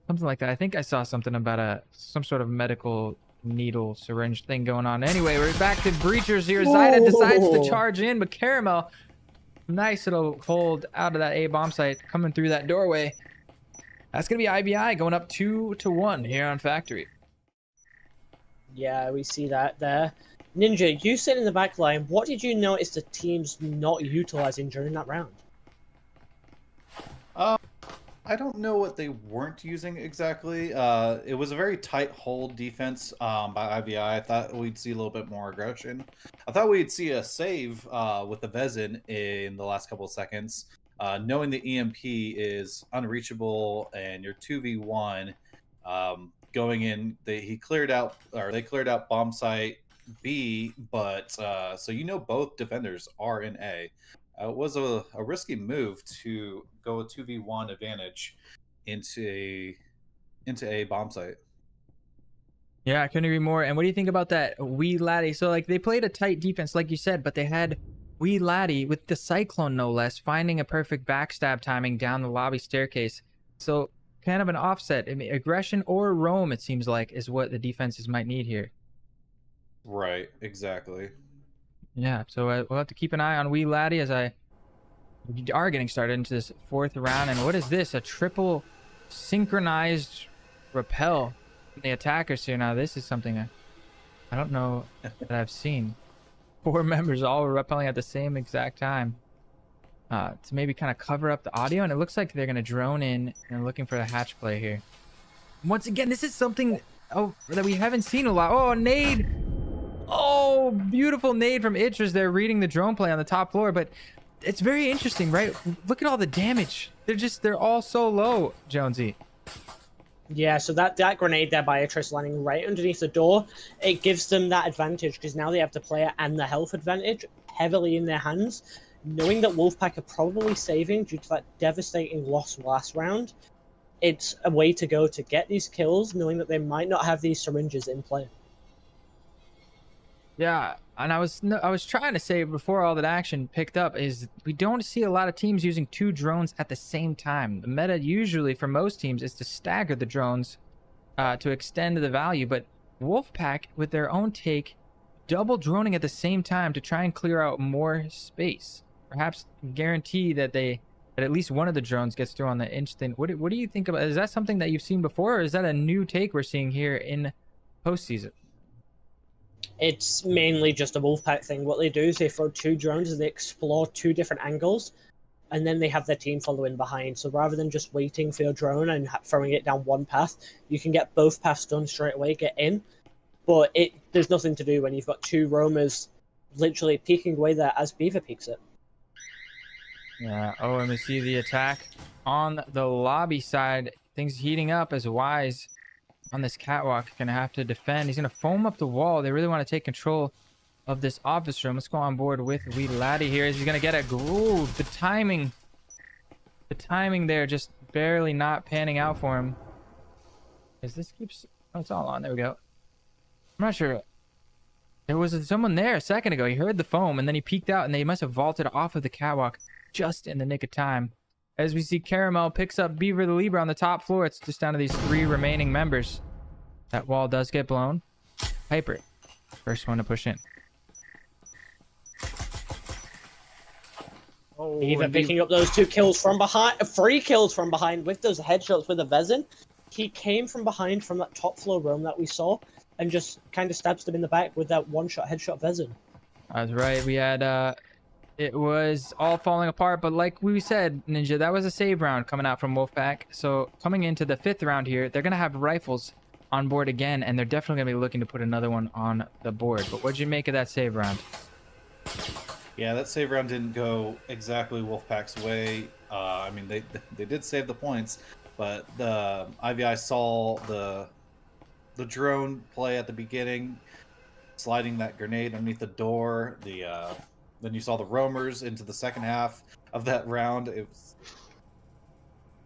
Something like that. I think I saw something about some sort of medical needle syringe thing going on. Anyway, we're back to Breachers here. Zyda decides to charge in, but Caramel, nice little hold out of that A bomb site, coming through that doorway. That's going to be IBI going up 2-1 here on Factory. Yeah, we see that there. Ninja, you sit in the back line. What did you notice the team's not utilizing during that round? I don't know what they weren't using exactly. It was a very tight hold defense by IVI. I thought we'd see a little bit more aggression. I thought we'd see a save with the Vezin in the last couple of seconds. Knowing the EMP is unreachable and you're 2v1, going in, they cleared out bomb site B, but so both defenders are in A. It was a risky move to go a 2v1 advantage into a bomb site. Yeah, I couldn't agree more. And what do you think about that Wee Laddie? So like they played a tight defense like you said, but they had Wee Laddie with the Cyclone no less, finding a perfect backstab timing down the lobby staircase. So kind of an offset. I mean, aggression or roam, it seems like, is what the defenses might need here. Right, exactly. Yeah, so we'll have to keep an eye on Wee Laddie as we are getting started into this fourth round. And what is this? A triple synchronized repel from the attackers here. Now, this is something I don't know that I've seen. 4 members all rappelling at the same exact time to maybe kind of cover up the audio. And it looks like they're going to drone in and looking for the hatch play here. Once again, this is something that we haven't seen a lot. Oh, nade. Oh, beautiful nade from Itchers there, reading the drone play on the top floor. But it's very interesting, right? Look at all the damage. They're all so low, Jonesy. Yeah, so that grenade there by Itchers landing right underneath the door, it gives them that advantage because now they have the player and the health advantage heavily in their hands. Knowing that Wolfpack are probably saving due to that devastating loss last round, it's a way to go to get these kills, knowing that they might not have these syringes in play. Yeah, and I was trying to say before all that action picked up is we don't see a lot of teams using 2 drones at the same time. The meta usually for most teams is to stagger the drones to extend the value, but Wolfpack with their own take, double droning at the same time to try and clear out more space. Perhaps guarantee that at least one of the drones gets through on the instant. What do you think about? Is that something that you've seen before, or is that a new take we're seeing here in postseason? It's mainly just a Wolfpack thing. What they do is they throw 2 drones and they explore 2 different angles, and then they have their team following behind. So rather than just waiting for your drone and throwing it down one path, you can get both paths done straight away, get in. But there's nothing to do when you've got 2 roamers literally peeking away there as Beaver peeks it. Yeah, oh, and we see the attack on the lobby side. Things heating up as Wise on this catwalk. Gonna have to defend. He's gonna foam up the wall. They really want to take control of this office room. Let's go on board with Wee Laddie here. He's gonna get a groove. The timing there just barely not panning out for him. Is this keeps? Oh, it's all on. There we go. I'm not sure. There was someone there a second ago. He heard the foam and then he peeked out, and they must have vaulted off of the catwalk just in the nick of time. As we see, Caramel picks up Beaver the Libra on the top floor. It's just down to these 3 remaining members. That wall does get blown. Hyper, first one to push in. Oh, even picking up those 2 kills from behind, 3 kills from behind with those headshots with a Vezin. He came from behind from that top floor room that we saw and just kind of stabs them in the back with that one-shot headshot Vezin. That's right. We had, it was all falling apart, but like we said, Ninja, that was a save round coming out from Wolfpack. So coming into the 5th round here, they're going to have rifles on board again, and they're definitely going to be looking to put another one on the board. But what'd you make of that save round? Yeah, that save round didn't go exactly Wolfpack's way. I mean, they did save the points, but the IVI saw the drone play at the beginning, sliding that grenade underneath the door. Then you saw the roamers into the second half of that round. It was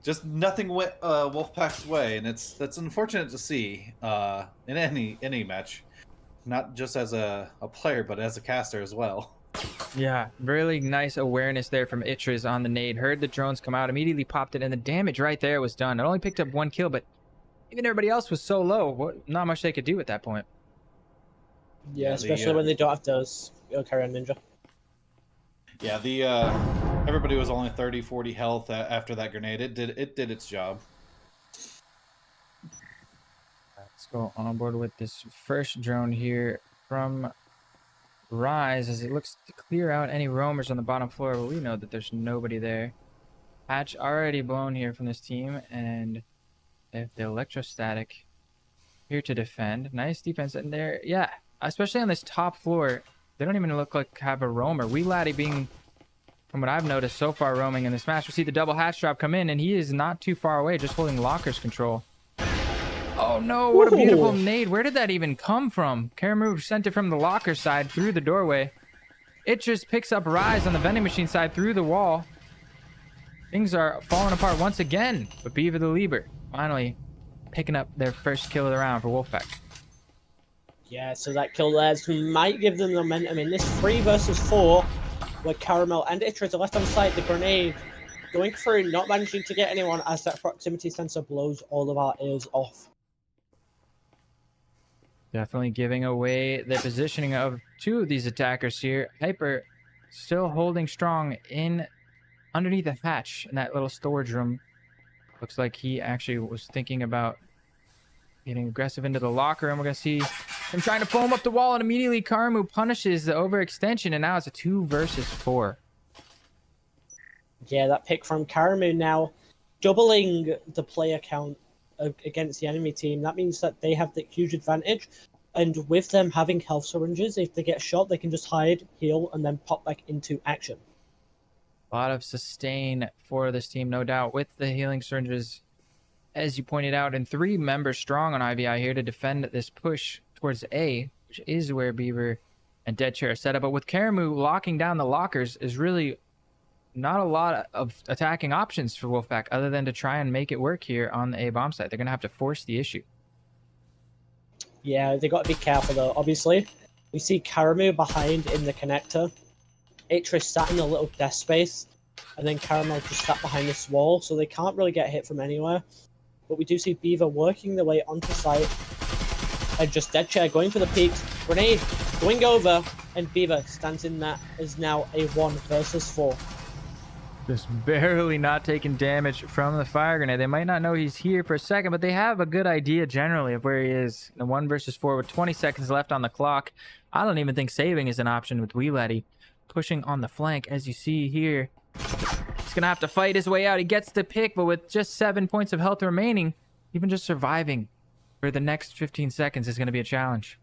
just nothing went Wolfpack's way, and that's unfortunate to see in any match, not just as a player, but as a caster as well. Yeah, really nice awareness there from Itras on the nade. Heard the drones come out, immediately popped it, and the damage right there was done. It only picked up 1 kill, but even everybody else was so low. Not much they could do at that point. Yeah, especially when they don't have those. Go carry on, Ninja. Yeah, everybody was only 30, 40 health after that grenade. It did its job. Let's go on board with this first drone here from Rise, as it looks to clear out any roamers on the bottom floor, but we know that there's nobody there. Hatch already blown here from this team, and they have the electrostatic here to defend. Nice defense in there. Yeah, especially on this top floor, they don't even look like have a roamer. Wee Laddie being, from what I've noticed so far, roaming in this match. We see the double hatch drop come in, and he is not too far away, just holding lockers control. Oh no, what a beautiful nade. Where did that even come from? Karamu sent it from the locker side through the doorway. It just picks up Rise on the vending machine side through the wall. Things are falling apart once again, but Beaver the Lieber finally picking up their first kill of the round for Wolfpack. Yeah, so that kill there might give them momentum in this 3 versus 4, where Caramel and Itras are left on site. The grenade going through, not managing to get anyone as that proximity sensor blows all of our ears off. Definitely giving away the positioning of 2 of these attackers here. Hyper still holding strong in underneath the hatch in that little storage room. Looks like he actually was thinking about getting aggressive into the locker, and we're going to see him trying to foam up the wall, and immediately Karamu punishes the overextension, and now it's a 2 versus 4. Yeah, that pick from Karamu now doubling the player count against the enemy team. That means that they have the huge advantage, and with them having health syringes, if they get shot, they can just hide, heal, and then pop back into action. A lot of sustain for this team, no doubt, with the healing syringes, as you pointed out, and 3 members strong on IVI here to defend this push towards A, which is where Beaver and Dead Chair are set up. But with Karamu locking down the lockers is really not a lot of attacking options for Wolfpack other than to try and make it work here on the A bomb site. They're going to have to force the issue. Yeah, they got to be careful though. Obviously, we see Karamu behind in the connector. Atris sat in a little desk space, and then Caramel just sat behind this wall, so they can't really get hit from anywhere. But we do see Beaver working their way onto site, and just Dead Chair going for the peaks. Grenade going over, and Beaver stands in that as now a 1 versus 4. Just barely not taking damage from the fire grenade. They might not know he's here for a second, but they have a good idea generally of where he is. The 1 versus 4 with 20 seconds left on the clock. I don't even think saving is an option with Wee Laddie pushing on the flank, as you see here. He's gonna have to fight his way out. He gets the pick, but with just 7 points of health remaining, even just surviving for the next 15 seconds is gonna be a challenge.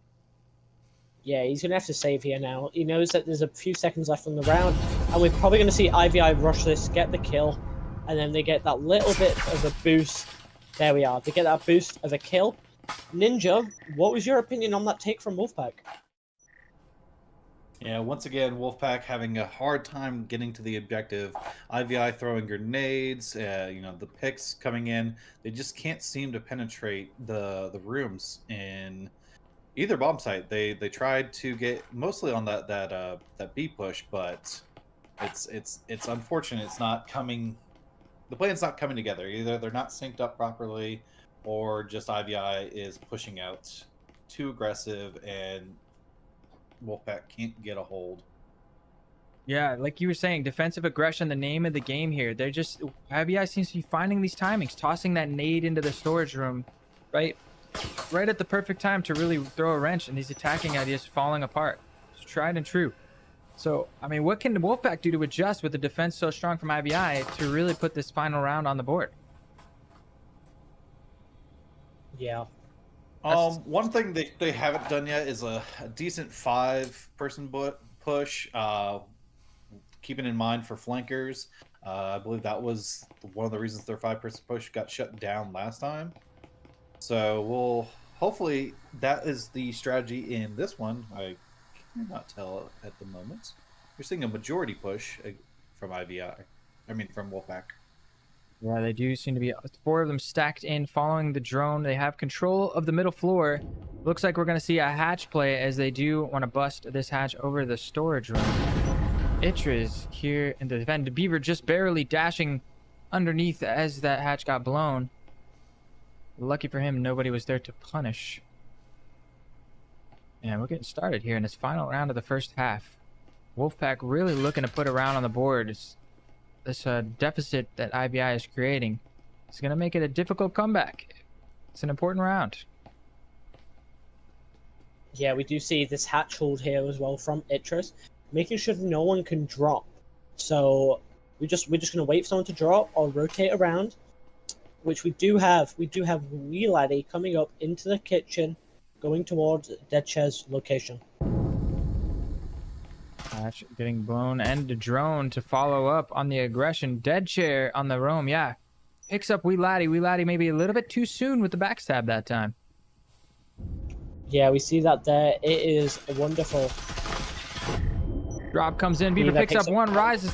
Yeah, he's going to have to save here now. He knows that there's a few seconds left on the round, and we're probably going to see IVI rush this, get the kill, and then they get that little bit of a boost. There we are. They get that boost of a kill, Ninja, what was your opinion on that take from Wolfpack? Yeah, once again, Wolfpack having a hard time getting to the objective. IVI throwing grenades, the picks coming in. They just can't seem to penetrate the rooms in either bomb site. They tried to get mostly on that B push, but it's unfortunate. It's not coming. The plan's not coming together. Either they're not synced up properly, or just IVI is pushing out too aggressive and Wolfpack can't get a hold. Yeah, like you were saying, defensive aggression, the name of the game here. They're just, IBI seems to be finding these timings, tossing that nade into the storage room, right at the perfect time to really throw a wrench, and these attacking ideas falling apart. It's tried and true. So, I mean, what can the Wolfpack do to adjust with the defense so strong from IBI to really put this final round on the board? Yeah. One thing they haven't done yet is a decent 5-person push. Keeping in mind for flankers, I believe that was one of the reasons their 5-person push got shut down last time. So hopefully that is the strategy in this one. I cannot tell at the moment. You're seeing a majority push from from Wolfpack. Yeah, they do seem to be 4 of them stacked in, following the drone. They have control of the middle floor. Looks like we're going to see a hatch play, as they do want to bust this hatch over the storage room. Itriz here in the defend. Beaver just barely dashing underneath as that hatch got blown. Lucky for him, nobody was there to punish. And we're getting started here in this final round of the first half. Wolfpack really looking to put a round on the board. This deficit that IBI is creating is going to make it a difficult comeback. It's an important round. Yeah, we do see this hatch hold here as well from Itrus, making sure that no one can drop. So we're just going to wait for someone to drop or rotate around, which we do have. We do have Wee Laddie coming up into the kitchen, going towards Dead Chair's location. Hatch getting blown, and the drone to follow up on the aggression. Dead Chair on the roam, yeah. Picks up Wee Laddie. Wee Laddie maybe a little bit too soon with the backstab that time. Yeah, we see that there. It is wonderful. Drop comes in. Beaver picks up one, rises.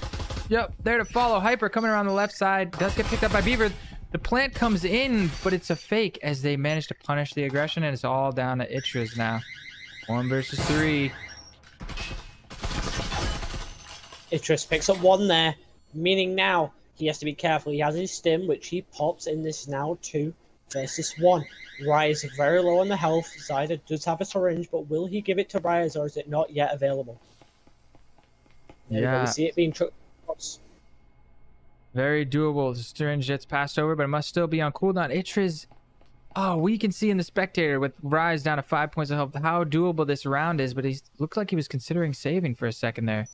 Yep, there to follow. Hyper coming around the left side. Does get picked up by Beaver. The plant comes in, but it's a fake as they manage to punish the aggression, and it's all down to Itriz now. 1 versus 3. Itrus picks up 1 there, meaning now he has to be careful. He has his stim, which he pops in this now 2 versus 1. Rise very low on the health. Zyder does have a syringe, but will he give it to Rise, or is it not yet available? Yeah. We see it being trucked across. Very doable. The syringe gets passed over, but it must still be on cooldown. Itriz, oh, we can see in the spectator with Rise down to 5 points of health how doable this round is, but he looked like he was considering saving for a second there.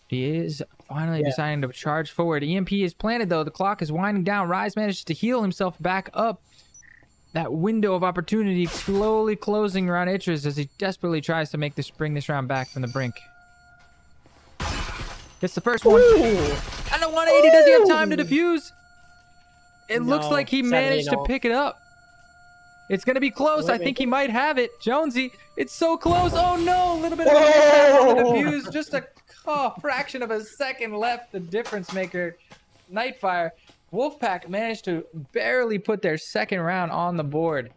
He is finally deciding to charge forward. EMP is planted, though. The clock is winding down. Rise manages to heal himself back up. That window of opportunity slowly closing around Itriz as he desperately tries to bring this round back from the brink. Gets the first one. And a 180. Does he have time to defuse? It looks like he managed to pick it up. It's going to be close. I think he might have it. Jonesy, it's so close. Oh, no. A little bit of a mishap on the defuse. Just a fraction of a second left. The difference maker, Nightfire. Wolfpack managed to barely put their second round on the board.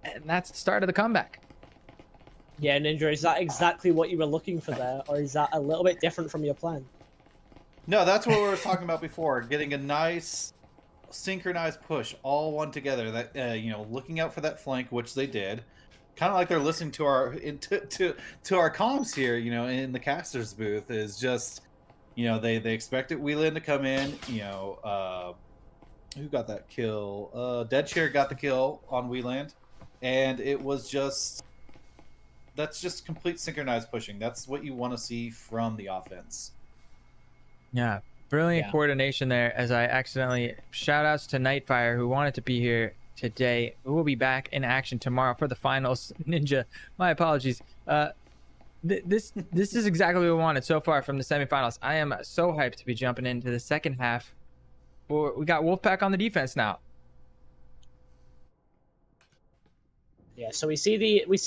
And that's the start of the comeback. Yeah, Ninja, is that exactly what you were looking for there? Or is that a little bit different from your plan? No, that's what we were talking about before. Getting a nice synchronized push, all one together. That looking out for that flank, which they did. Kind of like they're listening to our comms here. In the caster's booth is just, they expected Wheelan to come in. Who got that kill? Dead Chair got the kill on Wheeland, and it was that's just complete synchronized pushing. That's what you want to see from the offense. Yeah, brilliant coordination there. As I accidentally shout outs to Nightfire, who wanted to be here today. We will be back in action tomorrow for the finals. Ninja, my apologies. This is exactly what we wanted so far from the semifinals. I am so hyped to be jumping into the second half. We got Wolfpack on the defense now. Yeah, so we see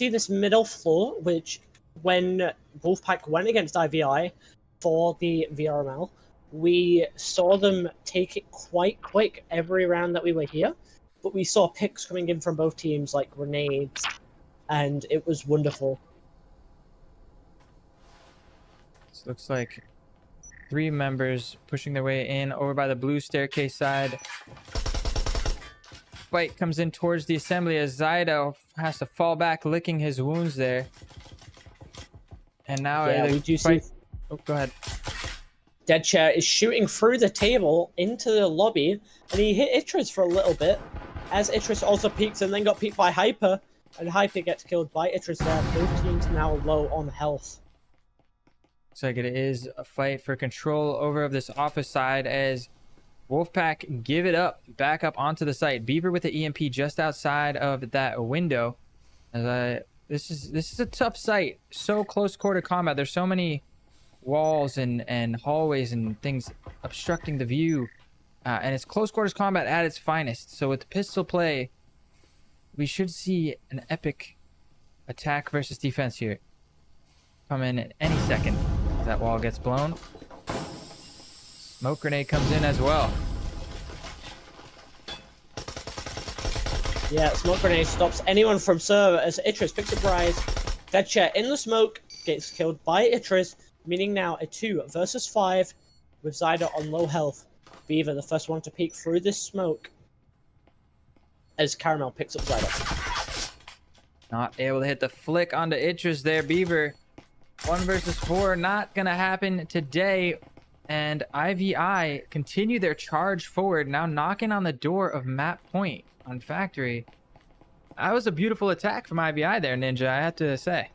this middle floor, which when Wolfpack went against IVI for the VRML, we saw them take it quite quick every round that we were here, but we saw picks coming in from both teams like grenades, and it was wonderful. This looks like 3 members pushing their way in over by the blue staircase side. Fight comes in towards the assembly as Zydo has to fall back, licking his wounds there. And now We do see Oh, go ahead. Deadchair is shooting through the table into the lobby, and he hit Itris for a little bit, as Itris also peeks and then got peeked by Hyper, and Hyper gets killed by Itris there. Both teams now low on health. Looks like it is a fight for control over of this office side as Wolfpack give it up, back up onto the site. Beaver with the EMP just outside of that window. This is a tough site. So close quarter combat. There's so many walls and hallways and things obstructing the view. And it's close quarters combat at its finest. So with pistol play, we should see an epic attack versus defense here. Come in at any second. That wall gets blown. Smoke grenade comes in as well. Yeah, smoke grenade stops anyone from server as Itris picks up Rise. Deadchair in the smoke gets killed by Itris, meaning now a 2 versus 5 with Zyda on low health. Beaver, the first one to peek through this smoke as Caramel picks up Zyda. Not able to hit the flick onto Itris there. Beaver, 1 versus 4, not gonna happen today. And IVI continue their charge forward, now knocking on the door of map point on Factory. That was a beautiful attack from IVI there, Ninja, I have to say.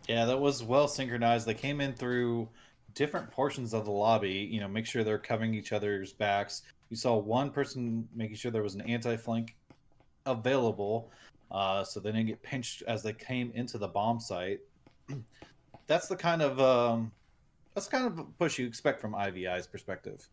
Yeah, that was well synchronized. They came in through different portions of the lobby, make sure they're covering each other's backs. You saw one person making sure there was an anti-flank available, so they didn't get pinched as they came into the bomb site. That's the kind of push you expect from IVI's perspective.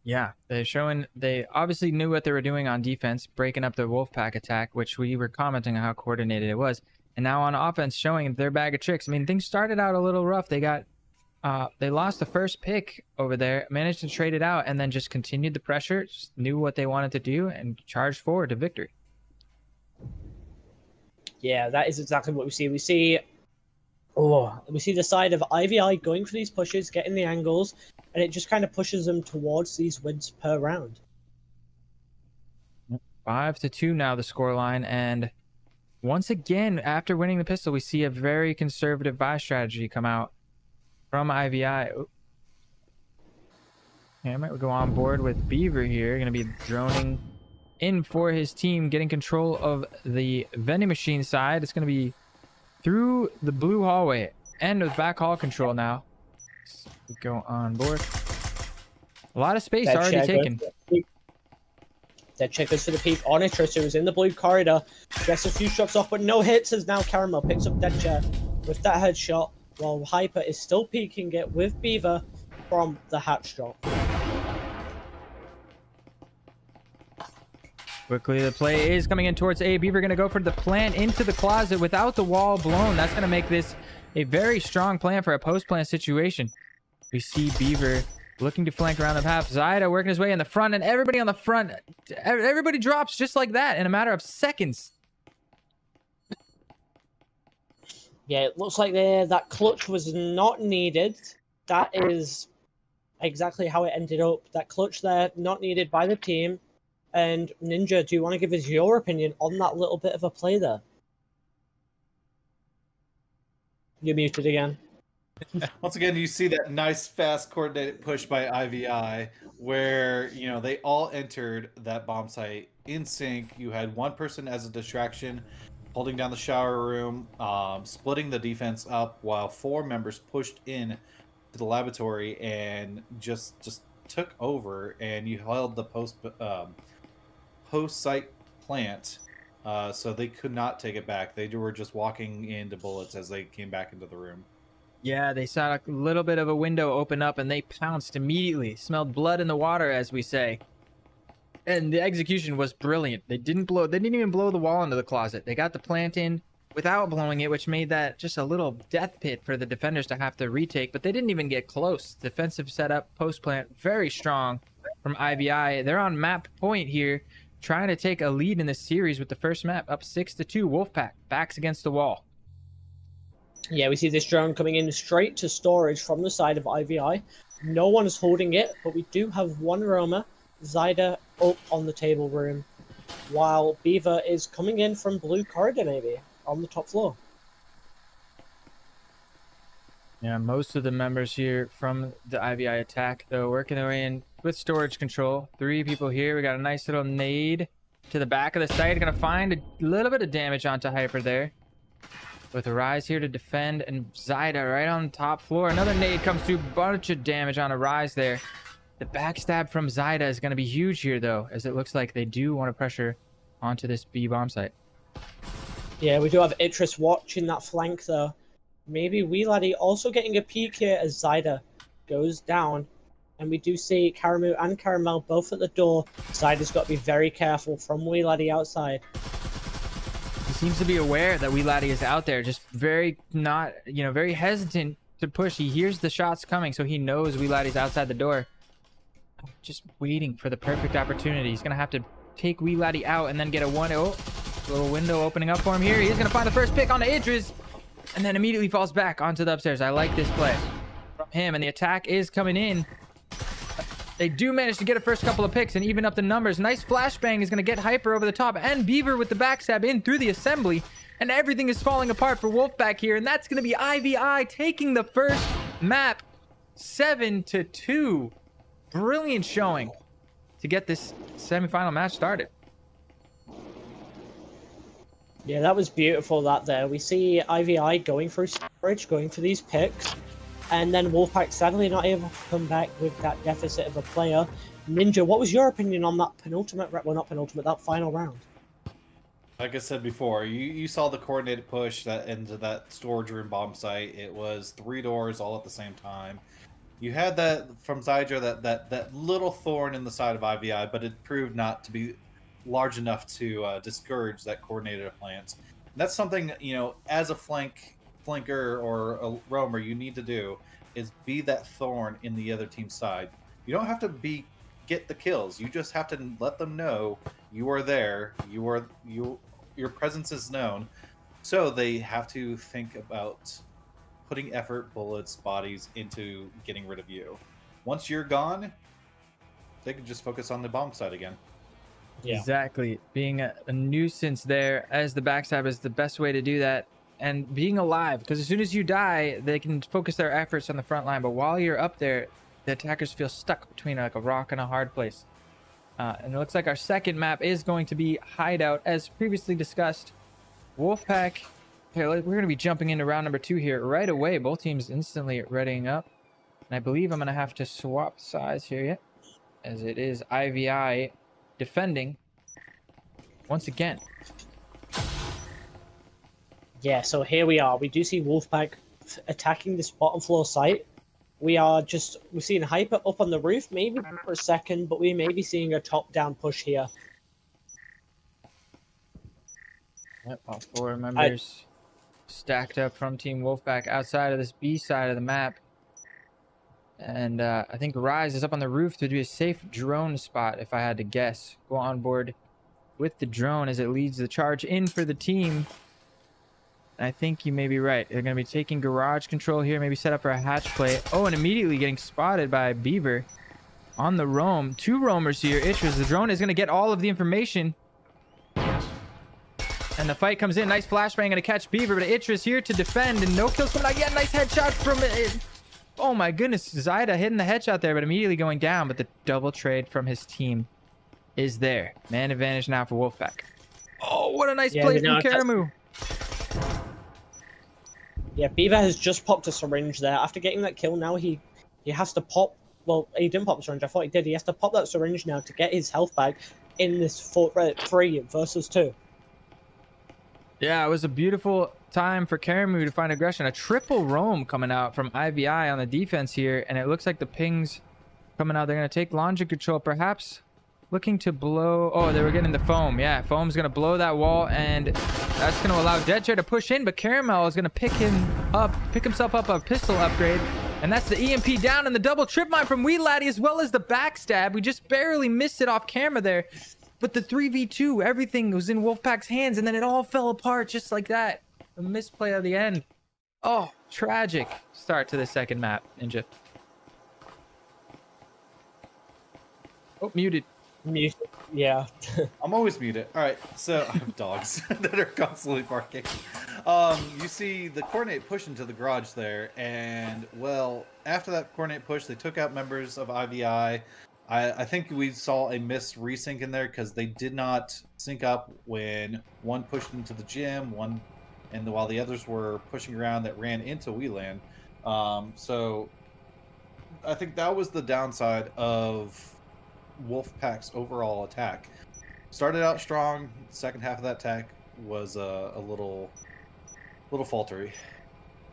Yeah, they obviously knew what they were doing on defense, breaking up the Wolfpack attack, which we were commenting on how coordinated it was. And now on offense, showing their bag of tricks. I mean, things started out a little rough. They lost the first pick over there, managed to trade it out, and then just continued the pressure, just knew what they wanted to do, and charged forward to victory. Yeah, that is exactly what we see. We see the side of IVI going for these pushes, getting the angles, and it just kind of pushes them towards these wins per round. 5-2 now the scoreline, and once again, after winning the pistol, we see a very conservative buy strategy come out from IVI. I might go on board with Beaver here. Going to be droning in for his team, getting control of the vending machine side. It's going to be through the blue hallway and with back hall control now. Let's go on board. A lot of space already taken. Deadchair goes for the peek on Itris, who was in the blue corridor. Gets a few shots off, but no hits as now Caramel picks up Deadchair with that headshot, while Hyper is still peeking it with Beaver from the hatch drop. Quickly, the play is coming in towards A. Beaver going to go for the plant into the closet without the wall blown. That's going to make this a very strong plan for a post-plant situation. We see Beaver looking to flank around the path. Zyda working his way in the front, and everybody on the front, everybody drops just like that in a matter of seconds. Yeah, it looks like that clutch was not needed. That is exactly how it ended up. That clutch there, not needed by the team. And Ninja, do you want to give us your opinion on that little bit of a play there? You're muted again. Once again, you see that nice, fast, coordinated push by IVI where, they all entered that bomb site in sync. You had one person as a distraction, holding down the shower room, splitting the defense up while 4 members pushed in to the laboratory and just took over, and you held the post-site plant, so they could not take it back. They were just walking into bullets as they came back into the room. Yeah, they saw a little bit of a window open up, and they pounced immediately. Smelled blood in the water, as we say. And the execution was brilliant. They didn't even blow the wall into the closet. They got the plant in without blowing it, which made that just a little death pit for the defenders to have to retake, but they didn't even get close. Defensive setup, post plant, very strong from IVI. They're on map point here, trying to take a lead in this series with the first map, up 6-2. Wolfpack backs against the wall. Yeah, we see this drone coming in straight to storage from the side of IVI. No one is holding it, but we do have one roamer, Zyda, up on the table room, while Beaver is coming in from blue corridor, maybe on the top floor. Yeah, most of the members here from the IVI attack, though, working their way in with storage control. 3 people here. We got a nice little nade to the back of the site. Gonna find a little bit of damage onto Hyper there. With Rise here to defend, and Zyda right on the top floor. Another nade comes through, bunch of damage on a Rise there. The backstab from Zyda is going to be huge here, though, as it looks like they do want to pressure onto this B bomb site. Yeah, we do have Itris watching that flank, though. Maybe Weeladdie also getting a peek here as Zyda goes down. And we do see Karamu and Caramel both at the door. Zyda's got to be very careful from Weeladdie outside. He seems to be aware that Weeladdie is out there, just very very hesitant to push. He hears the shots coming, so he knows Weeladdie's outside the door. Just waiting for the perfect opportunity. He's going to have to take Weeladdie out and then get a 1-0. Little window opening up for him here. He's going to find the first pick on the Idris and then immediately falls back onto the upstairs. I like this play from him, and the attack is coming in. They do manage to get a first couple of picks and even up the numbers. Nice flashbang is going to get Hyper over the top, and Beaver with the backstab in through the assembly, and everything is falling apart for Wolfpack here, and that's going to be IVI taking the first map 7-2. Brilliant showing to get this semifinal match started. Yeah, that was beautiful, that there. We see IVI going through storage, going for these picks, and then Wolfpack sadly not able to come back with that deficit of a player. Ninja, what was your opinion on that that final round? Like I said before, you saw the coordinated push that into that storage room bomb site. It was 3 doors all at the same time. You had that from Zyda, that little thorn in the side of IVI, but it proved not to be large enough to discourage that coordinated plant. And that's something, as a flanker or a roamer, you need to do is be that thorn in the other team's side. You don't have to get the kills. You just have to let them know you are there. Your presence is known. So they have to think about putting effort, bullets, bodies into getting rid of you. Once you're gone, they can just focus on the bomb site again. Yeah. Exactly. Being a nuisance there as the backstab is the best way to do that. And being alive, because as soon as you die, they can focus their efforts on the front line. But while you're up there, the attackers feel stuck between like a rock and a hard place. And it looks like our second map is going to be Hideout, as previously discussed. Wolfpack. Here, we're going to be jumping into round number 2 here right away. Both teams instantly readying up. And I believe I'm going to have to swap sides here yet, as it is IVI defending once again. Yeah, so here we are. We do see Wolfpack attacking this bottom floor site. We're seeing Hyper up on the roof, maybe for a second, but we may be seeing a top-down push here. Yep, all 4 members stacked up from Team Wolfpack outside of this B side of the map. And I think Rise is up on the roof to do a safe drone spot, if I had to guess. Go on board with the drone as it leads the charge in for the team. I think you may be right. They're going to be taking garage control here, maybe set up for a hatch play. Oh, and immediately getting spotted by Beaver on the roam. 2 roamers here. Itris, the drone is going to get all of the information. And the fight comes in. Nice flashbang, going to catch Beaver, but Itris here to defend, and no kills coming out yet. Nice headshot from it. Oh my goodness, Zyda hitting the headshot there, but immediately going down. But the double trade from his team is there. Man advantage now for Wolfpack. Oh, what a nice play from Karamu. Yeah, Beaver has just popped a syringe there. After getting that kill, now he has to pop... Well, he didn't pop the syringe. I thought he did. He has to pop that syringe now to get his health back in this 3 versus 2. Yeah, it was a beautiful time for Karamu to find aggression. A triple roam coming out from IVI on the defense here, and it looks like the pings coming out. They're going to take launcher control. Perhaps looking to blow. Oh, they were getting the foam. Yeah, foam's going to blow that wall, and that's going to allow Deadshare to push in, but Caramel is going to pick himself up a pistol upgrade, and that's the EMP down and the double trip mine from Wee Laddie, as well as the backstab. We just barely missed it off camera there, but the 3v2, everything was in Wolfpack's hands, and then it all fell apart just like that. A misplay at the end. Oh, tragic start to the second map, Ninja. Oh, muted. Muted. Yeah. I'm always muted. All right, so I have dogs that are constantly barking. You see the coordinate push into the garage there, and well, after that coordinate push, they took out members of IVI. I think we saw a missed resync in there because they did not sync up when one pushed into the gym, while the others were pushing around that ran into WeLAN. So I think that was the downside of Wolfpack's overall attack. Started out strong. Second half of that attack was a little faltery.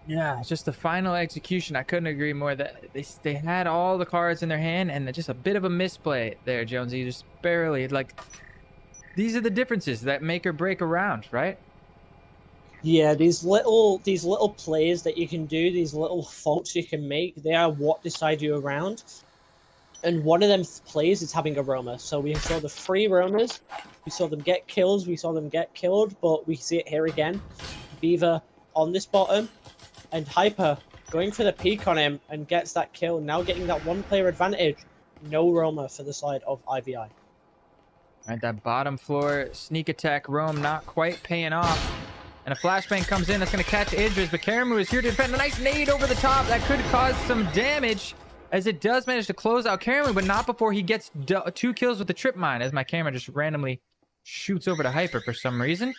Yeah, it's just the final execution. I couldn't agree more. That they had all the cards in their hand, and just a bit of a misplay there, Jonesy. Just barely. Like, these are the differences that make or break a round, right? Yeah, these little plays that you can do, these little faults you can make, they are what decide you around. And one of them plays is having a roamer. So we saw the 3 roamers, we saw them get kills, we saw them get killed, but we see it here again. Beaver on this bottom, and Hyper going for the peek on him and gets that kill, now getting that 1-player advantage. No roamer for the side of IVI. All right, that bottom floor sneak attack roam not quite paying off. And a flashbang comes in that's going to catch Idris, but Karamu is here to defend. A nice nade over the top that could cause some damage, as it does manage to close out Karamu, but not before he gets 2 kills with the trip mine, as my camera just randomly shoots over to Hyper for some reason.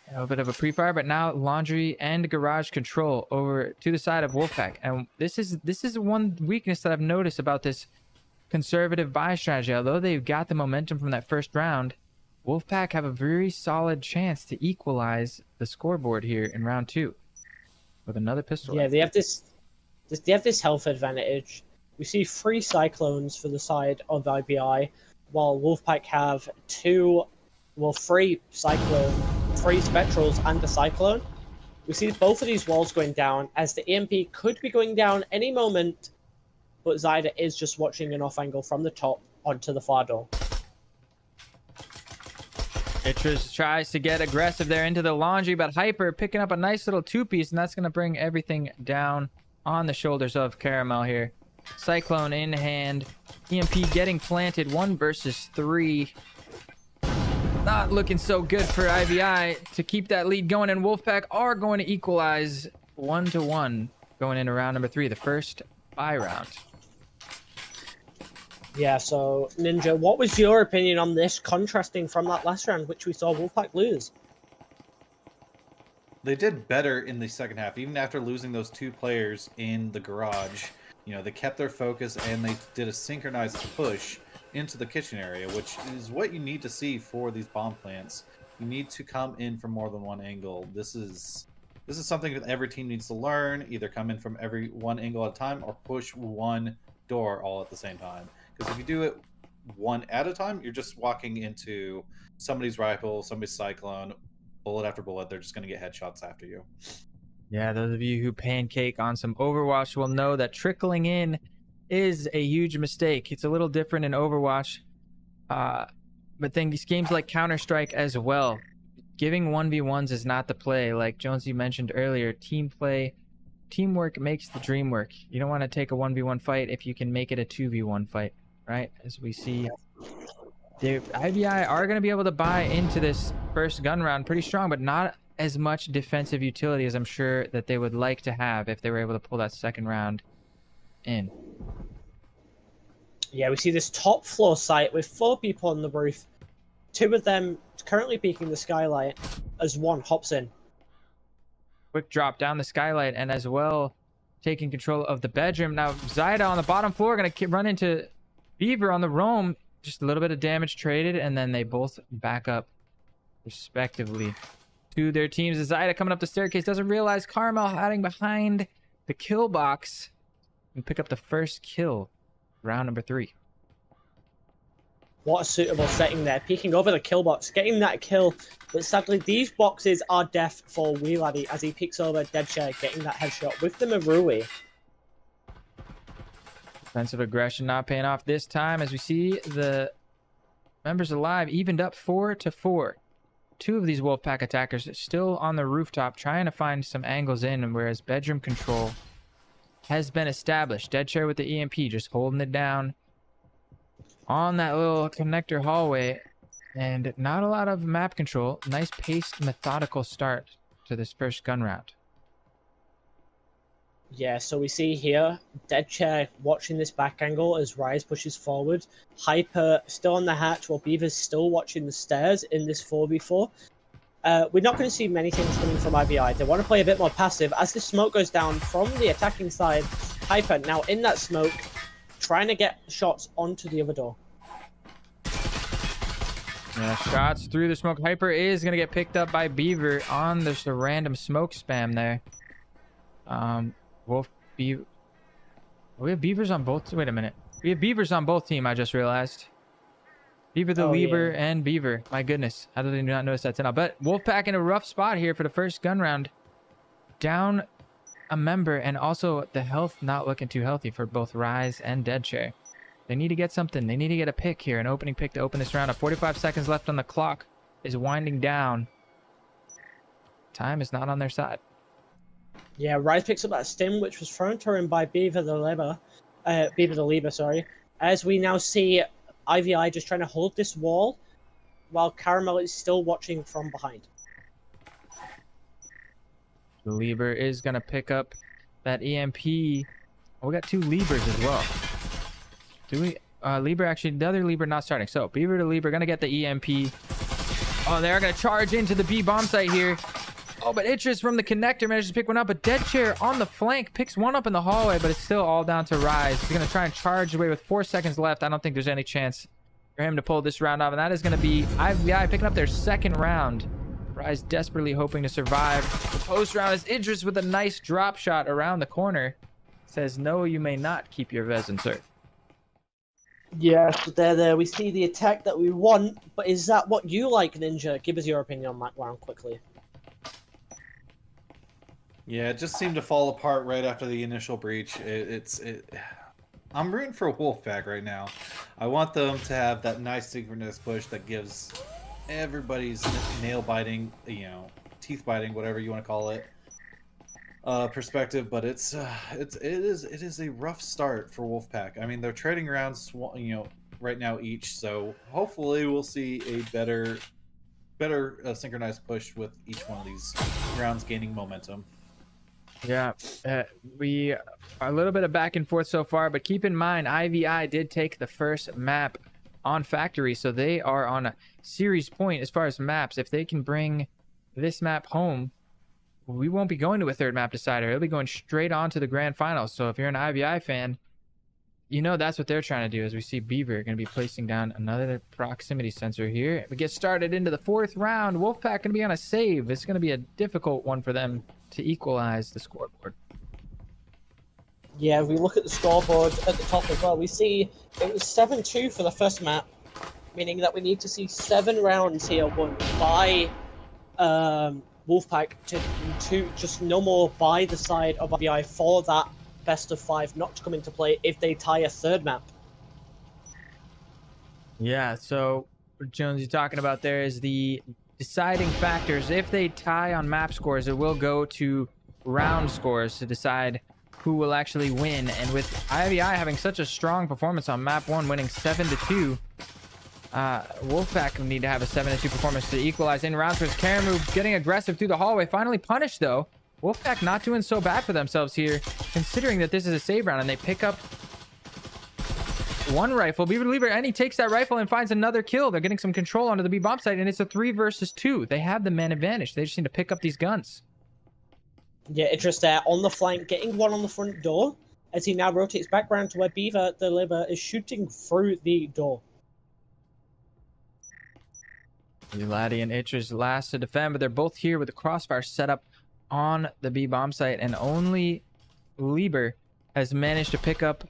A little bit of a pre-fire, but now laundry and garage control over to the side of Wolfpack. And this is one weakness that I've noticed about this conservative buy strategy. Although they've got the momentum from that first round, Wolfpack have a very solid chance to equalize the scoreboard here in round 2 with another pistol. Yeah, they have this health advantage. We see 3 cyclones for the side of IBI, while Wolfpack have 3 cyclone, 3 spectrals and a cyclone. We see both of these walls going down, as the EMP could be going down any moment, but Zyda is just watching an off angle from the top onto the far door. Itras tries to get aggressive there into the laundry, but Hyper picking up a nice little 2-piece, and that's going to bring everything down on the shoulders of Caramel here. Cyclone in hand. EMP getting planted. 1 versus 3. Not looking so good for IVI to keep that lead going, and Wolfpack are going to equalize 1-1 going into round number 3, the first buy round. Yeah, so Ninja, what was your opinion on this, contrasting from that last round, which we saw Wolfpack lose? They did better in the second half, even after losing those 2 players in the garage. You know, they kept their focus and they did a synchronized push into the kitchen area, which is what you need to see for these bomb plants. You need to come in from more than one angle. This is something that every team needs to learn. Either come in from every one angle at a time or push one door all at the same time. Because if you do it one at a time, you're just walking into somebody's rifle, somebody's cyclone, bullet after bullet. They're just going to get headshots after you. Yeah, those of you who pancake on some Overwatch will know that trickling in is a huge mistake. It's a little different in Overwatch, but then these games like Counter-Strike as well, giving 1v1s is not the play. Like Jonesy mentioned earlier, teamwork makes the dream work. You don't want to take a 1v1 fight if you can make it a 2v1 fight, right? As we see, the IVI are going to be able to buy into this first gun round pretty strong, but not as much defensive utility as I'm sure that they would like to have if they were able to pull that second round in. Yeah, we see this top floor site with 4 people on the roof. 2 of them currently peeking the skylight as 1 hops in. Quick drop down the skylight, and as well taking control of the bedroom. Now Zyda on the bottom floor going to run into Beaver on the roam. Just a little bit of damage traded, and then they both back up respectively to their teams. Zyda coming up the staircase doesn't realize Carmel hiding behind the kill box and pick up the first kill, round number 3. What a suitable setting there. Peeking over the kill box, getting that kill. But sadly, these boxes are death for Wee Laddie as he peeks over Dead Chair, getting that headshot with the Marui. Defensive aggression not paying off this time as we see the members alive evened up 4-4. Two of these Wolfpack attackers still on the rooftop trying to find some angles in, whereas bedroom control has been established. Dead Chair with the EMP just holding it down on that little connector hallway, and not a lot of map control. Nice paced, methodical start to this first gun round. Yeah, so we see here Dead Chair watching this back angle as Rise pushes forward. Hyper still on the hatch while Beaver's still watching the stairs in this 4v4. We're not going to see many things coming from IVI. They want to play a bit more passive. As the smoke goes down from the attacking side, Hyper now in that smoke, trying to get shots onto the other door. Yeah, shots through the smoke. Hyper is going to get picked up by Beaver on just a random smoke spam there. Wolf, Beaver. We have Beavers on both. Wait a minute. We have Beavers on both team, I just realized. Beaver the Lever and Beaver. My goodness. How did I not notice that till now? But Wolfpack in a rough spot here for the first gun round. Down a member, and also the health not looking too healthy for both Rise and Dead Chair. They need to get something. They need to get a pick here, an opening pick to open this round. 45 seconds left on the clock is winding down. Time is not on their side. Yeah, Rise picks up that stim, which was thrown to him by Beaver the Lever, sorry. As we now see IVI just trying to hold this wall, while Caramel is still watching from behind. The Lever is going to pick up that EMP. Oh, we got two Lebers as well. Do we? Lever actually, the other Lever not starting. So, Beaver to Lever going to get the EMP. Oh, they're going to charge into the B bomb site here. Oh, but Interest from the connector manages to pick one up. But Dead Chair on the flank picks one up in the hallway, but it's still all down to Rise. He's going to try and charge away with 4 seconds left. I don't think there's any chance for him to pull this round off. And that is going to be IVI picking up their second round. Rise desperately hoping to survive the post round as Idris with a nice drop shot around the corner says, no, you may not keep your Vezin, sir. Yeah, so there we see the attack that we want, but is that what you like, Ninja? Give us your opinion on that round quickly. Yeah, it just seemed to fall apart right after the initial breach. I'm rooting for Wolfpack right now. I want them to have that nice synchronous push that gives everybody's nail biting, teeth biting, whatever you want to call it, perspective. But it is a rough start for Wolfpack. I mean, they're trading rounds, right now each. So hopefully we'll see a better synchronized push with each one of these rounds gaining momentum. Yeah, we are a little bit of back and forth so far, but keep in mind, IVI did take the first map on Factory, so they are on a series point as far as maps. If they can bring this map home, we won't be going to a third map decider. It'll be going straight on to the grand finals. So if you're an IVI fan, that's what they're trying to do. As we see Beaver going to be placing down another proximity sensor here. We get started into the fourth round. Wolfpack going to be on a save. It's going to be a difficult one for them to equalize the scoreboard. Yeah, if we look at the scoreboard at the top as well, we see it was 7-2 for the first map, meaning that we need to see 7 rounds here won by Wolfpack to just no more by the side of IVI for that best of 5 not to come into play if they tie a third map. Yeah, so Jones, you're talking about there is the deciding factors. If they tie on map scores, it will go to round scores to decide who will actually win. And with IVI having such a strong performance on map 1, winning 7-2, Wolfpack will need to have a 7-2 performance to equalize in round scores. Karamu getting aggressive through the hallway, finally punished though. Wolfpack not doing so bad for themselves here, considering that this is a save round, and they pick up one rifle. Beaver Lever, and he takes that rifle and finds another kill. They're getting some control onto the B bomb site, and it's a 3 versus 2. They have the man advantage. They just need to pick up these guns. Yeah, Interest there on the flank, getting one on the front door as he now rotates back around to where Beaver the Lever is shooting through the door. Laddie and Itchers last to defend, but they're both here with the crossfire set up on the B bomb site, and only Lieber has managed to pick up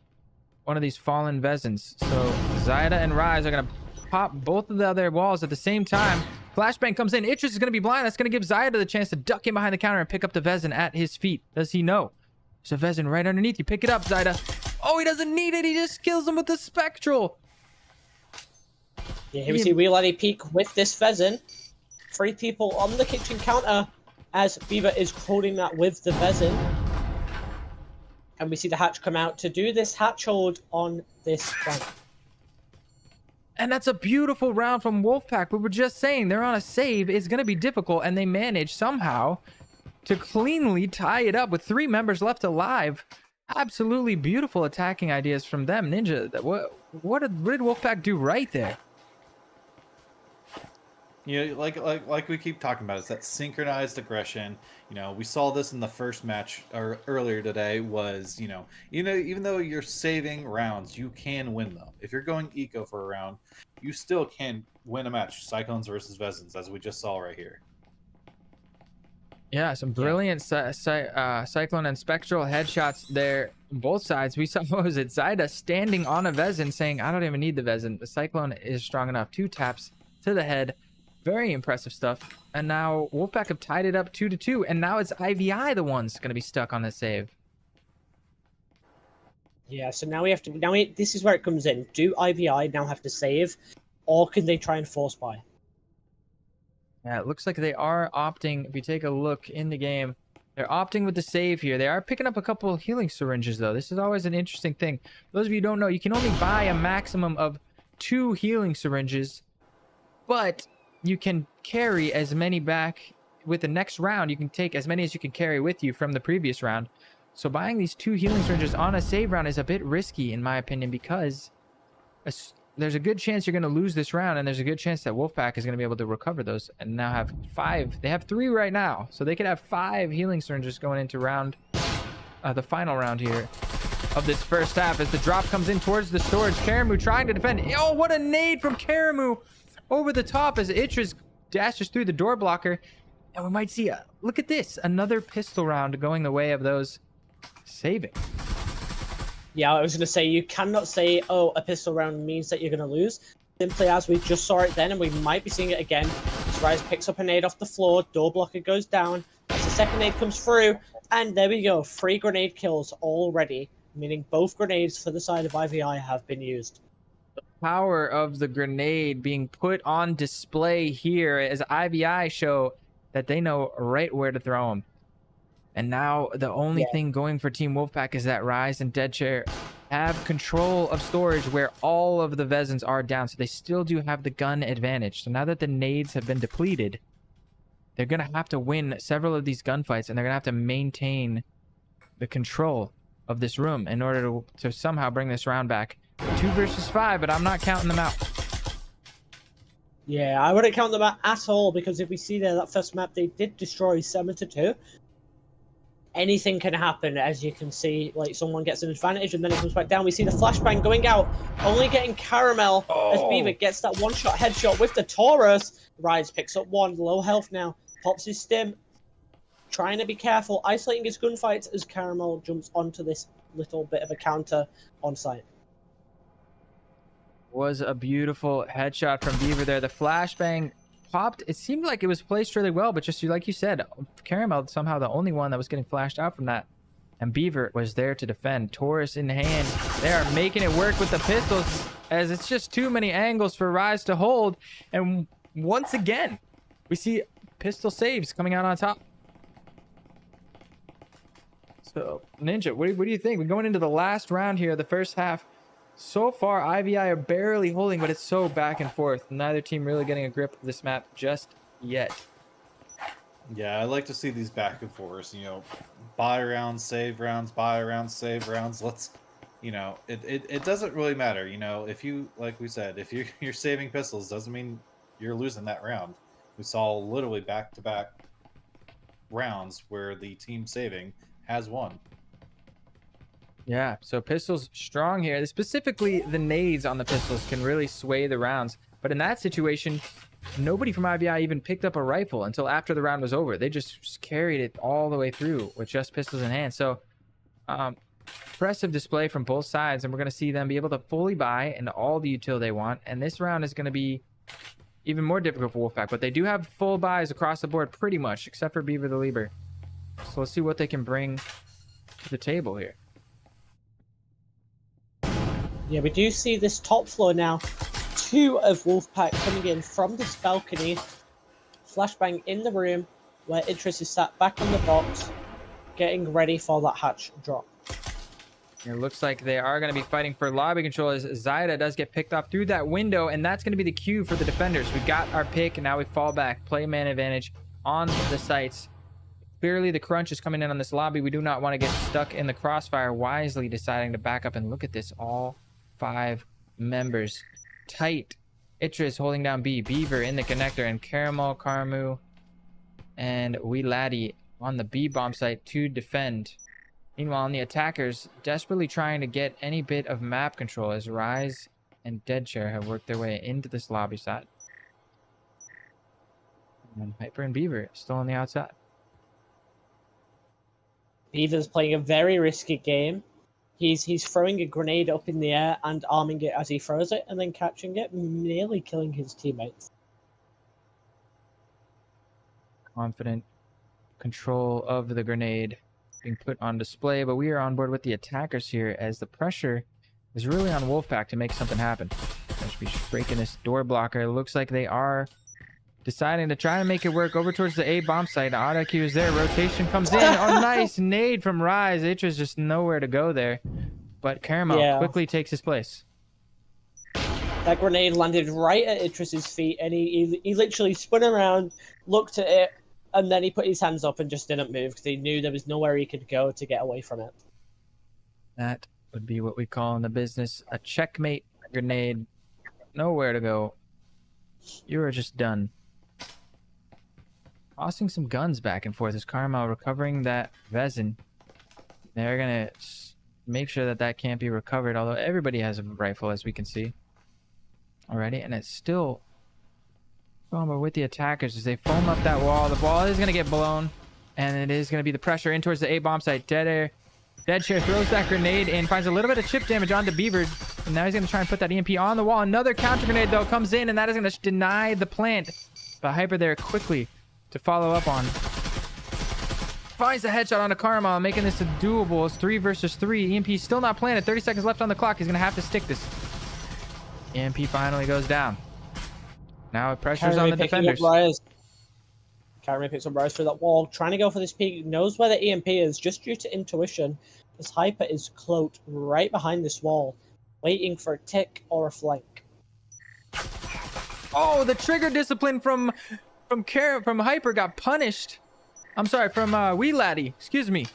one of these fallen Vezins. So Zaida and Rise are going to pop both of the other walls at the same time. Flashbang comes in. Itris is going to be blind. That's going to give Zyda the chance to duck in behind the counter and pick up the Vezin at his feet. Does he know? There's a Vezin right underneath you. Pick it up, Zyda. Oh, he doesn't need it. He just kills him with the Spectral. Yeah, here we see Real Eddie Peak with this Vezin. 3 people on the kitchen counter as Beaver is holding that with the Vezin. And we see the hatch come out to do this hatch hold on this round. And that's a beautiful round from Wolfpack. We were just saying they're on a save. It's going to be difficult, and they manage somehow to cleanly tie it up with 3 members left alive. Absolutely beautiful attacking ideas from them. Ninja, what did Wolfpack do right there? You know, like we keep talking about, it's that synchronized aggression. You know, we saw this in the first match or earlier today. Was even though you're saving rounds, you can win them. If you're going eco for a round, you still can win a match. Cyclones versus Vezins, as we just saw right here. Yeah, some brilliant Cyclone and Spectral headshots there on both sides. We saw, what was it, Zyda standing on a Vezin saying, I don't even need the Vezin. The Cyclone is strong enough. 2 taps to the head. Very impressive stuff. And now Wolfpack have tied it up 2-2. And now it's IVI the one's going to be stuck on the save. Yeah, so now we have to... this is where it comes in. Do IVI now have to save? Or can they try and force buy? Yeah, it looks like they are opting. If you take a look in the game, they're opting with the save here. They are picking up a couple of healing syringes, though. This is always an interesting thing. For those of you who don't know, you can only buy a maximum of 2 healing syringes, but you can carry as many back with the next round. You can take as many as you can carry with you from the previous round. So buying these 2 healing syringes on a save round is a bit risky, in my opinion, because there's a good chance you're going to lose this round, and there's a good chance that Wolfpack is going to be able to recover those and now have 5. They have 3 right now, so they could have 5 healing syringes going into the final round here of this first half as the drop comes in towards the storage. Karamu trying to defend. Oh, what a nade from Karamu over the top as Itris dashes through the door blocker. And we might see, look at this, another pistol round going the way of those saving. Yeah, I was going to say, you cannot say, oh, a pistol round means that you're going to lose. Simply as we just saw it then, and we might be seeing it again. As Rise picks up a nade off the floor, door blocker goes down. As the second nade comes through, and there we go. 3 grenade kills already, meaning both grenades for the side of IVI have been used. The power of the grenade being put on display here as IVI show that they know right where to throw them. And now the only thing going for Team Wolfpack is that Rise and Deadchair have control of storage where all of the Vezins are down. So they still do have the gun advantage. So now that the nades have been depleted, they're going to have to win several of these gunfights, and they're going to have to maintain the control of this room in order to somehow bring this round back. 2 versus 5, but I'm not counting them out. Yeah, I wouldn't count them out at all, because if we see there, that first map, they did destroy 7-2. Anything can happen, as you can see. Like, someone gets an advantage and then it comes back down. We see the flashbang going out, only getting Caramel as Beaver gets that one-shot headshot with the Taurus. Rise picks up 1, low health now, pops his stim, trying to be careful, isolating his gunfights as Caramel jumps onto this little bit of a counter on site. Was a beautiful headshot from Beaver there. The flashbang popped. It seemed like it was placed really well, but just like you said, Caramel somehow the only one that was getting flashed out from that, and Beaver was there to defend. Taurus in hand. They are making it work with the pistols, as it's just too many angles for Rise to hold. And once again, we see pistol saves coming out on top. So Ninja, what do you think? We're going into the last round here, the first half. So far, IVI are barely holding, but it's so back and forth. Neither team really getting a grip of this map just yet. Yeah, I like to see these back and forths. You know, buy rounds, save rounds, buy rounds, save rounds. Let's, you know, it doesn't really matter. You know, if you, like we said, if you're saving pistols, doesn't mean you're losing that round. We saw literally back-to-back rounds where the team saving has won. Yeah, so pistols strong here. Specifically, the nades on the pistols can really sway the rounds. But in that situation, nobody from IVI even picked up a rifle until after the round was over. They just carried it all the way through with just pistols in hand. So impressive display from both sides, and we're going to see them be able to fully buy into all the util they want. And this round is going to be even more difficult for Wolfpack, but they do have full buys across the board pretty much, except for Beaver the Lieber. So let's see what they can bring to the table here. Yeah, we do see this top floor now. 2 of Wolfpack coming in from this balcony. Flashbang in the room where Idris is sat back on the box, getting ready for that hatch drop. It looks like they are going to be fighting for lobby control as Zyda does get picked off through that window, and that's going to be the cue for the defenders. We got our pick, and now we fall back. Play man advantage on the sites. Clearly, the crunch is coming in on this lobby. We do not want to get stuck in the crossfire, wisely deciding to back up. And look at this, all 5 members. Tight. Itris holding down B. Beaver in the connector, and Caramel, Karmu, and Wee Laddie on the B bomb site to defend. Meanwhile, on the attackers, desperately trying to get any bit of map control as Rise and Deadshare have worked their way into this lobby side. And Hyper and Beaver still on the outside. Beaver's playing a very risky game. He's throwing a grenade up in the air and arming it as he throws it, and then catching it, nearly killing his teammates. Confident control of the grenade being put on display, but we are on board with the attackers here as the pressure is really on Wolfpack to make something happen. They should be breaking this door blocker. It looks like they are deciding to try to make it work over towards the A bomb site. Auto Q is there. Rotation comes in. Oh, nice nade from Rise. Itch just nowhere to go there. But Caramel quickly takes his place. That grenade landed right at Idris's feet, and he literally spun around, looked at it, and then he put his hands up and just didn't move because he knew there was nowhere he could go to get away from it. That would be what we call in the business a checkmate grenade. Nowhere to go. You are just done. Tossing some guns back and forth as Carmel recovering that Vezin. They're going to make sure that that can't be recovered, although everybody has a rifle, as we can see already. And it's still going with the attackers as they foam up that wall. The wall is going to get blown, and it is going to be the pressure in towards the A bomb site. Deadshare throws that grenade and finds a little bit of chip damage onto Beaver. And now he's going to try and put that EMP on the wall. Another counter grenade, though, comes in, and that is going to deny the plant. But Hyper there quickly to follow up on. Finds the headshot on a Karma, making this a doable. It's 3 versus 3. EMP still not planted. 30 seconds left on the clock. He's going to have to stick this. EMP finally goes down. Now pressure's on the defenders. Kyrie picks up Rise through that wall, trying to go for this peak. Knows where the EMP is, just due to intuition. This Hyper is cloaked right behind this wall, waiting for a tick or a flank. Oh, the trigger discipline from Hyper got punished. I'm sorry, from Wee Laddie. Excuse me.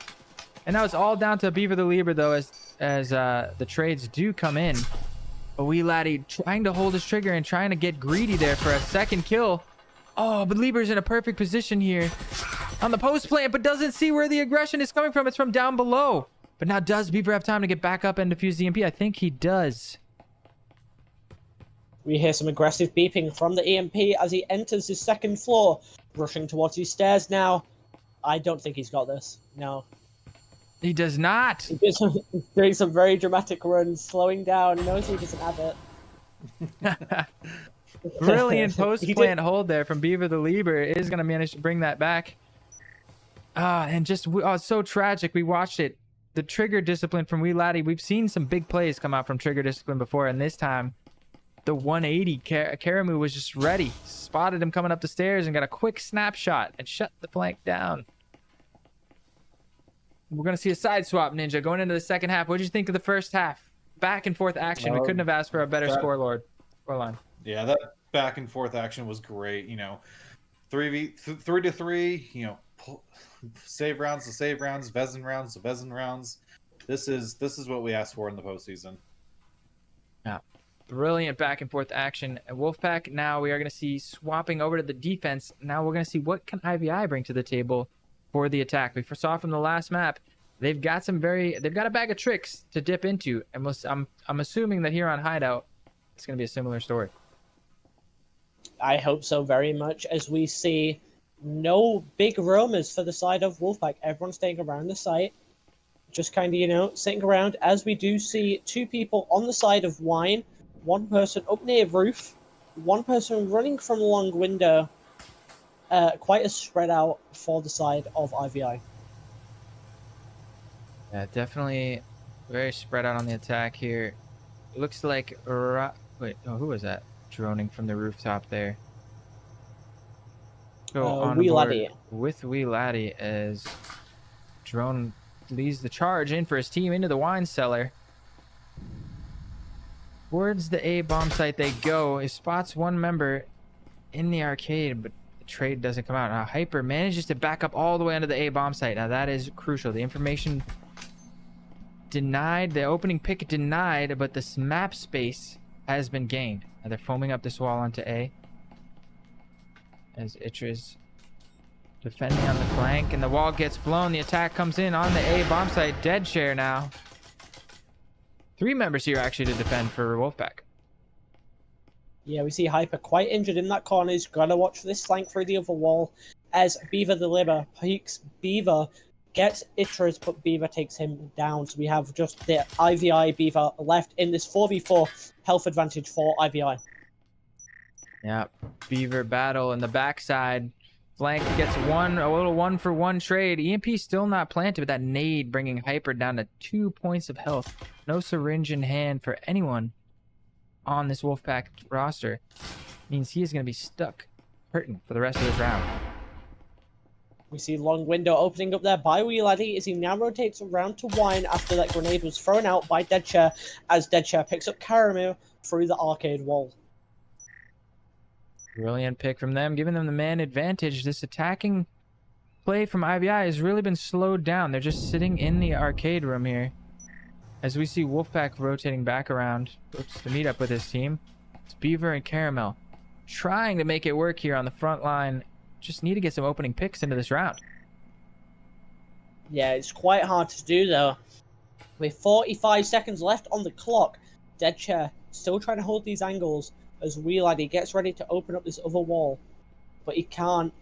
And now it's all down to Beaver the Lieber, though, as the trades do come in. But Wee Laddie trying to hold his trigger and trying to get greedy there for a second kill. Oh, but Lieber's in a perfect position here on the post plant, but doesn't see where the aggression is coming from. It's from down below. But now does Beaver have time to get back up and defuse the EMP? I think he does. We hear some aggressive beeping from the EMP as he enters his second floor, rushing towards his stairs now. I don't think he's got this. No. He does not. He's doing some very dramatic runs, slowing down, knows he doesn't have it. Brilliant post-plant hold there from Beaver the Lieber is going to manage to bring that back. And just so tragic. We watched it. The trigger discipline from Wee Laddie. We've seen some big plays come out from trigger discipline before, and this time the 180 Karamu was just ready. Spotted him coming up the stairs and got a quick snapshot and shut the flank down. We're going to see a side swap, Ninja, going into the second half. What did you think of the first half? Back and forth action. We couldn't have asked for a better scoreline. Yeah, that back and forth action was great. 3-3. Save rounds to save rounds, Vezin rounds to Vezin rounds. This is what we asked for in the postseason. Yeah, brilliant back and forth action. At Wolfpack, now we are going to see swapping over to the defense. Now we're going to see what can IVI bring to the table for the attack. We saw from the last map, they've got a bag of tricks to dip into, and I'm assuming that here on Hideout, it's going to be a similar story. I hope so very much, as we see no big roamers for the side of Wolfpack. Everyone staying around the site, just kind of, you know, sitting around, as we do see two people on the side of Wine, one person up near roof, one person running from long window, quite a spread out for the side of IVI. Yeah, definitely very spread out on the attack here. It looks like... Wait, oh, who was that? Droning from the rooftop there. Go on Wee board Laddie. with Wee Laddie as Drone leads the charge in for his team into the wine cellar. Towards the A bomb site they go. He spots one member in the arcade, but the trade doesn't come out. Now Hyper manages to back up all the way onto the A bomb site. Now that is crucial. The information denied, the opening pick denied, but this map space has been gained. Now they're foaming up this wall onto A. As Itra's defending on the flank, and the wall gets blown. The attack comes in on the A bomb site. Dead share now. 3 members here actually to defend for Wolfpack. Yeah, we see Hyper quite injured in that corner. He's got to watch this flank through the other wall as Beaver the Libber peeks. Beaver gets Itra's, but Beaver takes him down. So we have just the IVI Beaver left in this 4v4 health advantage for IVI. Yeah, Beaver battle in the backside. Flank gets a little 1-for-1 trade. EMP still not planted, but that nade bringing Hyper down to 2 points of health. No syringe in hand for anyone on this Wolfpack roster. Means he is going to be stuck, hurting for the rest of this round. We see long window opening up there by Wee Laddie as he now rotates around to Wine after that grenade was thrown out by Deadshare, as Deadshare picks up Caramel through the arcade wall. Brilliant pick from them, giving them the man advantage. This attacking play from IVI has really been slowed down. They're just sitting in the arcade room here. As we see Wolfpack rotating back around to meet up with his team. It's Beaver and Caramel trying to make it work here on the front line. Just need to get some opening picks into this round. Yeah, it's quite hard to do though. With 45 seconds left on the clock, Deadshare still trying to hold these angles as Wee Laddie gets ready to open up this other wall. But he can't,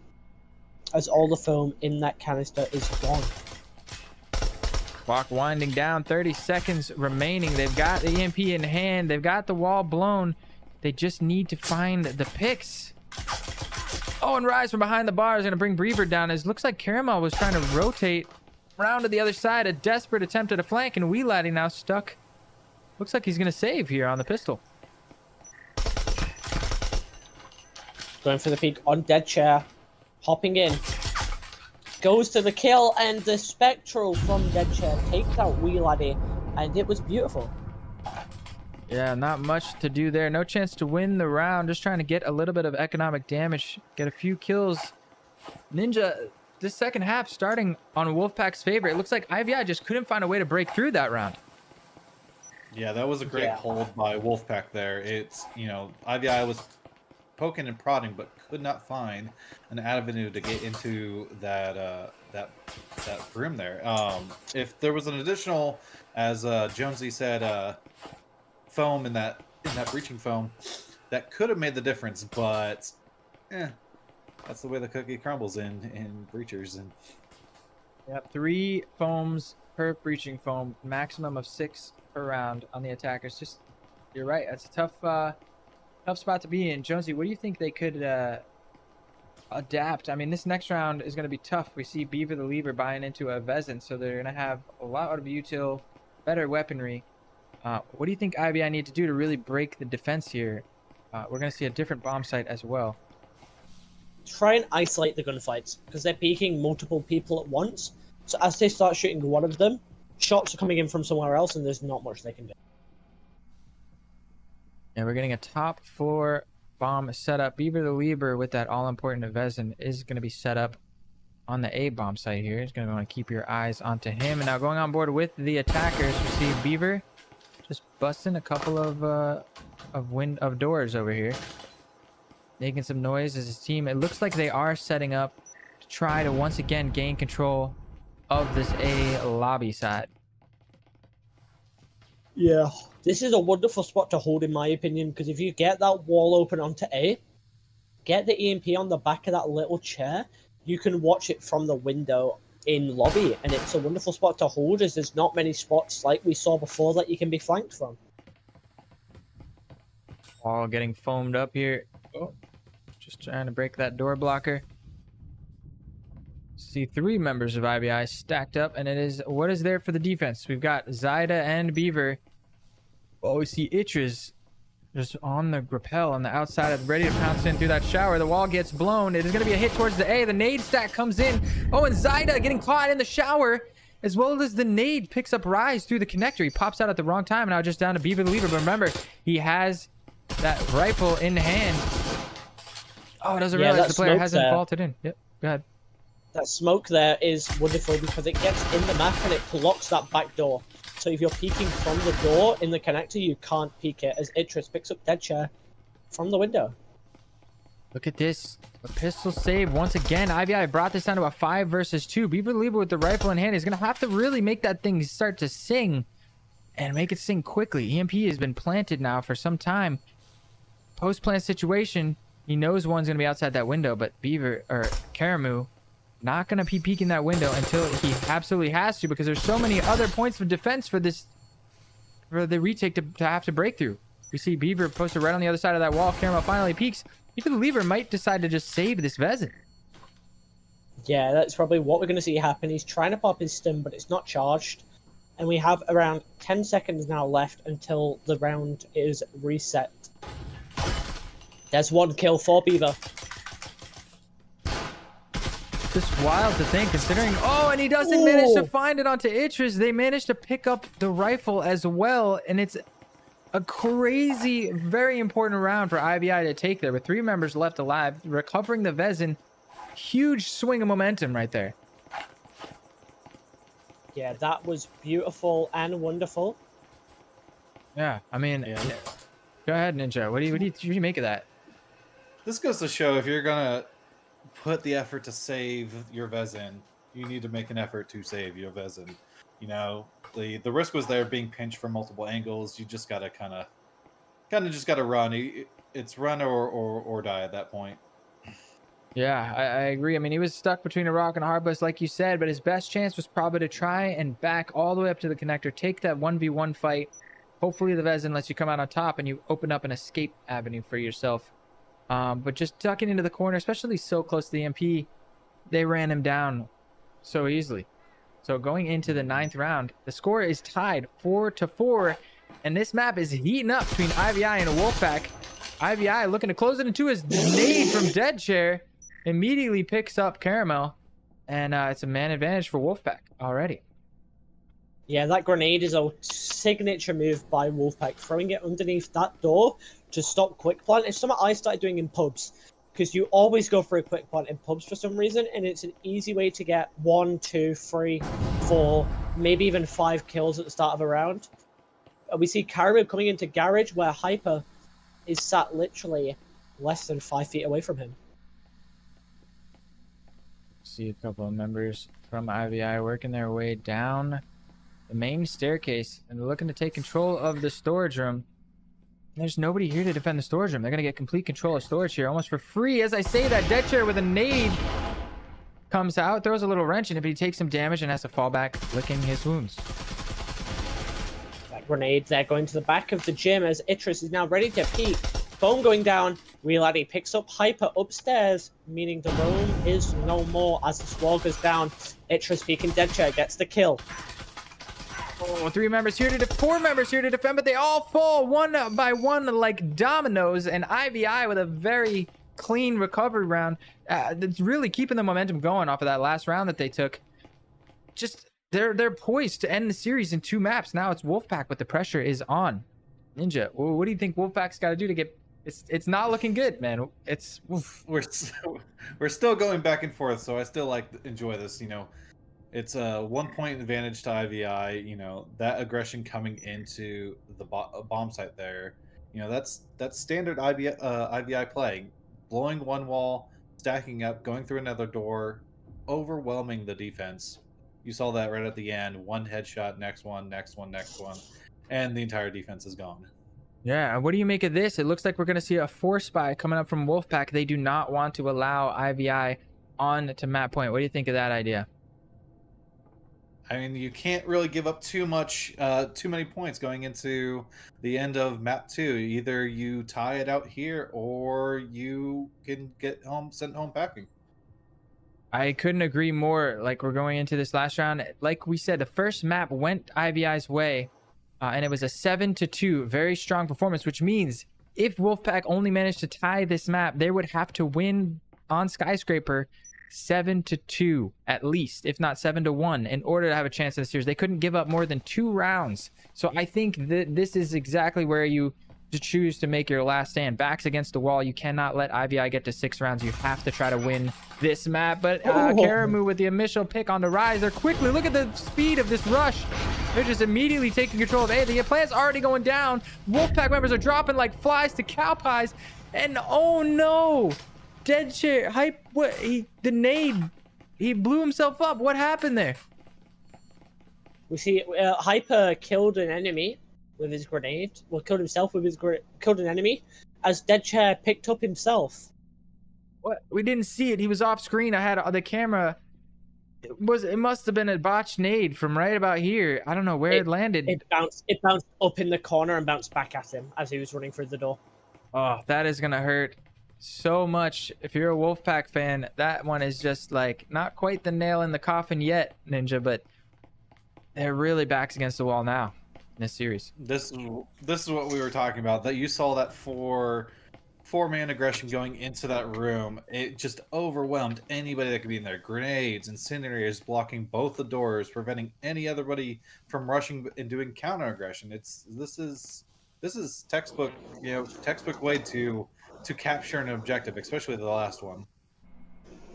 as all the foam in that canister is gone. Clock winding down, 30 seconds remaining. They've got the EMP in hand. They've got the wall blown. They just need to find the picks. Oh, and Rise from behind the bar is going to bring Beaver down. As looks like Caramel was trying to rotate around to the other side. A desperate attempt at a flank, and Wee Laddie now stuck. Looks like he's going to save here on the pistol. Going for the peek on Deadshare. Hopping in. Goes to the kill, and the Spectral from Deadshare takes out Wee Laddie, and it was beautiful. Yeah, not much to do there. No chance to win the round. Just trying to get a little bit of economic damage. Get a few kills. Ninja, this second half starting on Wolfpack's favor. It looks like IVI just couldn't find a way to break through that round. Yeah, that was a great hold by Wolfpack there. It's, you know, IVI was poking and prodding, but could not find an avenue to get into that that room there. If there was an additional, as Jonesy said, foam in that breaching foam, that could have made the difference. But that's the way the cookie crumbles in breachers. And yep, 3 foams per breaching foam, maximum of 6 per round on the attackers. Just, you're right. That's a tough spot to be in. Jonesy, what do you think they could adapt? I mean, this next round is going to be tough. We see Beaver the Lever buying into a Vezin, so they're going to have a lot of util, better weaponry. What do you think IVI need to do to really break the defense here? We're going to see a different bomb site as well. Try and isolate the gunfights, because they're peeking multiple people at once. So as they start shooting one of them, shots are coming in from somewhere else, and there's not much they can do. And we're getting a top floor bomb set up. Beaver the Lieber with that all-important Vezin is going to be set up on the A bomb site here. He's going to want to keep your eyes onto him. And now going on board with the attackers, we see Beaver just busting a couple of doors over here, making some noise as his team. It looks like they are setting up to try to once again gain control of this A lobby side. Yeah. This is a wonderful spot to hold, in my opinion, because if you get that wall open onto A, get the EMP on the back of that little chair, you can watch it from the window in lobby, and it's a wonderful spot to hold, as there's not many spots like we saw before that you can be flanked from. All getting foamed up here. Oh, just trying to break that door blocker. See 3 members of IBI stacked up, and it is what is there for the defense. We've got Zyda and Beaver. Oh, we see Itches just on the rappel on the outside, ready to pounce in through that shower. The wall gets blown. It is going to be a hit towards the A. The nade stack comes in. Oh, and Zyda getting caught in the shower, as well as the nade picks up Rise through the connector. He pops out at the wrong time, and now just down to Beaver the Leaver. But remember, he has that rifle in hand. Oh, doesn't realize the player hasn't vaulted in. Yep, go ahead. That smoke there is wonderful because it gets in the map and it blocks that back door. So if you're peeking from the door in the connector, you can't peek it, as Itris picks up Dead Chair from the window. Look at this. A pistol save once again. IVI brought this down to a 5 versus 2. Beaver the Leaver with the rifle in hand is going to have to really make that thing start to sing, and make it sing quickly. EMP has been planted now for some time. Post-plant situation, he knows one's going to be outside that window, but Beaver, or Karamu, not going to be peeking that window until he absolutely has to, because there's so many other points of defense for this, for the retake to have to break through. We see Beaver posted right on the other side of that wall. Caramel finally peeks. Beaver the Leaver might decide to just save this Vezin. Yeah, that's probably what we're going to see happen. He's trying to pop his stim, but it's not charged. And we have around 10 seconds now left until the round is reset. There's 1 kill for Beaver. Just wild to think, considering... Oh, and he doesn't manage to find it onto Itris. They managed to pick up the rifle as well, and it's a crazy, very important round for IVI to take there, with 3 members left alive, recovering the Vezin. Huge swing of momentum right there. Yeah, that was beautiful and wonderful. Yeah, I mean... Yeah. Go ahead, Ninja. What do you make of that? This goes to show, if you're gonna put the effort to save your Vezin, you need to make an effort to save your Vezin. You know, the risk was there, being pinched from multiple angles. You just gotta kind of just gotta run. It's run or die at that point. Yeah, I agree. I mean, he was stuck between a rock and a hard place, like you said, but his best chance was probably to try and back all the way up to the connector, take that 1v1 fight. Hopefully the Vezin lets you come out on top and you open up an escape avenue for yourself. But just ducking into the corner, especially so close to the MP, they ran him down so easily. So going into the 9th round, the score is tied 4-4, and this map is heating up between IVI and a Wolfpack. IVI looking to close it into his nade from Dead Chair, immediately picks up Caramel, and it's a man advantage for Wolfpack already. Yeah, that grenade is a signature move by Wolfpack, throwing it underneath that door to stop quick plant. It's something I started doing in pubs, because you always go for a quick plant in pubs for some reason, and it's an easy way to get 1, 2, 3, 4, maybe even 5 kills at the start of a round. We see Karamu coming into Garage, where Hyper is sat literally less than 5 feet away from him. See a couple of members from IVI working their way down the main staircase, and they're looking to take control of the storage room. There's nobody here to defend the storage room. They're going to get complete control of storage here almost for free. As I say that, Dead Chair with a nade comes out, throws a little wrench in it, but he takes some damage and has to fall back, licking his wounds. That grenade there going to the back of the gym as Itris is now ready to peek. Phone going down. Reality picks up Hyper upstairs, meaning the room is no more as the squall goes down. Itris peeking, Dead Chair gets the kill. Oh, 4 members here to defend, but they all fall one by one like dominoes, and IVI with a very clean recovery round. That's really keeping the momentum going off of that last round that they took. Just they're poised to end the series in 2 maps. Now it's Wolfpack, but the pressure is on. Ninja, what do you think Wolfpack's got to do to get? It's not looking good, man. It's oof. We're still going back and forth, so I still enjoy this. You know, it's a 1 point advantage to IVI. You know, that aggression coming into the bomb site there. You know, that's standard IVI play. Blowing one wall, stacking up, going through another door, overwhelming the defense. You saw that right at the end. 1 headshot, next one, and the entire defense is gone. Yeah, what do you make of this? It looks like we're going to see a force spy coming up from Wolfpack. They do not want to allow IVI on to map point. What do you think of that idea? I mean, you can't really give up too many points going into the end of map 2. Either you tie it out here, or you can get sent home packing. I couldn't agree more. Like, we're going into this last round. Like we said, the first map went IVI's way, and it was a 7-2. Very strong performance, which means if Wolfpack only managed to tie this map, they would have to win on Skyscraper 7-2 at least, if not 7-1, in order to have a chance in the series. They couldn't give up more than 2 rounds. So I think that this is exactly where you choose to make your last stand. Backs against the wall. You cannot let IVI get to 6 rounds. You have to try to win this map. But Karamu with the initial pick on the rise. They're quickly, look at the speed of this rush. They're just immediately taking control of A. The plan's already going down. Wolfpack members are dropping like flies to cow pies. And oh no, Dead Chair, Hype, what, the nade, he blew himself up. What happened there? We see Hyper killed an enemy with his grenade. Well, killed himself with his killed an enemy, as Dead Chair picked up himself. What? We didn't see it. He was off screen. I had the camera. It must have been a botched nade from right about here. I don't know where it landed. It bounced up in the corner and bounced back at him as he was running through the door. Oh, that is gonna hurt so much. If you're a Wolfpack fan, that one is just like not quite the nail in the coffin yet, Ninja, but they're really backs against the wall now in this series. This is what we were talking about. That you saw that four-man aggression going into that room. It just overwhelmed anybody that could be in there. Grenades, incinerators blocking both the doors, preventing any otherbody from rushing and doing counter aggression. This is textbook, textbook way to capture an objective, especially the last one.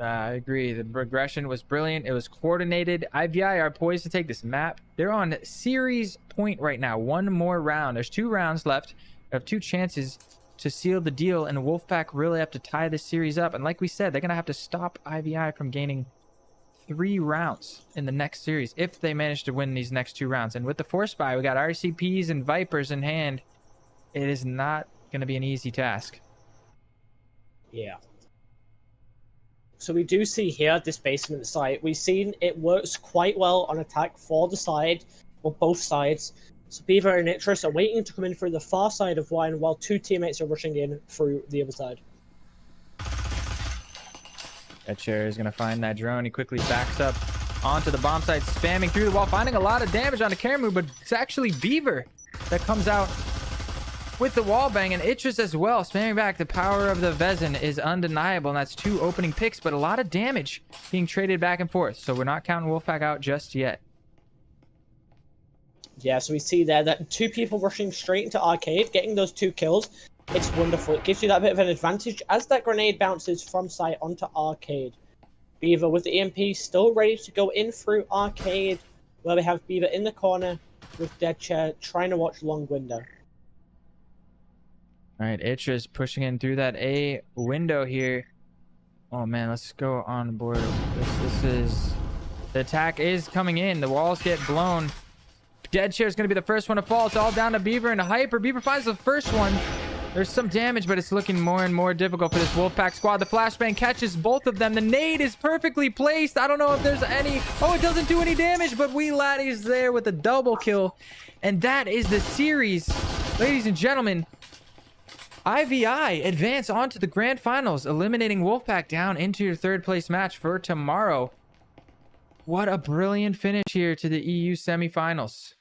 I agree. The progression was brilliant. It was coordinated. IVI are poised to take this map. They're on series point right now. One more round. There's 2 rounds left. They have 2 chances to seal the deal, and Wolfpack really have to tie this series up. And like we said, they're going to have to stop IVI from gaining 3 rounds in the next series if they manage to win these next 2 rounds. And with the Force Buy, we got RCPs and Vipers in hand. It is not going to be an easy task. Yeah. So we do see here this basement site. We've seen it works quite well on attack for the side, or both sides. So Beaver and Interest are waiting to come in through the far side of one, while 2 teammates are rushing in through the other side. That chair is going to find that drone. He quickly backs up onto the bomb site, spamming through the wall, finding a lot of damage on the Karamu, but it's actually Beaver that comes out with the wall bang, and Itchus as well, spamming back. The power of the Vezin is undeniable, and that's 2 opening picks, but a lot of damage being traded back and forth. So we're not counting Wolfpack out just yet. Yeah, so we see there that 2 people rushing straight into Arcade, getting those 2 kills. It's wonderful. It gives you that bit of an advantage as that grenade bounces from site onto Arcade. Beaver with the EMP still ready to go in through Arcade, where we have Beaver in the corner with Dead Chair trying to watch long window. All right, Itch is pushing in through that A window here. Oh man, let's go on board. This is, the attack is coming in. The walls get blown. Dead Chair is going to be the first one to fall. It's all down to Beaver and Hyper. Beaver finds the first one. There's some damage, but it's looking more and more difficult for this Wolfpack squad. The flashbang catches both of them. The nade is perfectly placed. I don't know if there's any... Oh, it doesn't do any damage, but Wee Laddie's there with a double kill. And that is the series. Ladies and gentlemen, IVI advance on to the grand finals, eliminating Wolfpack down into your 3rd place match for tomorrow. What a brilliant finish here to the EU semifinals.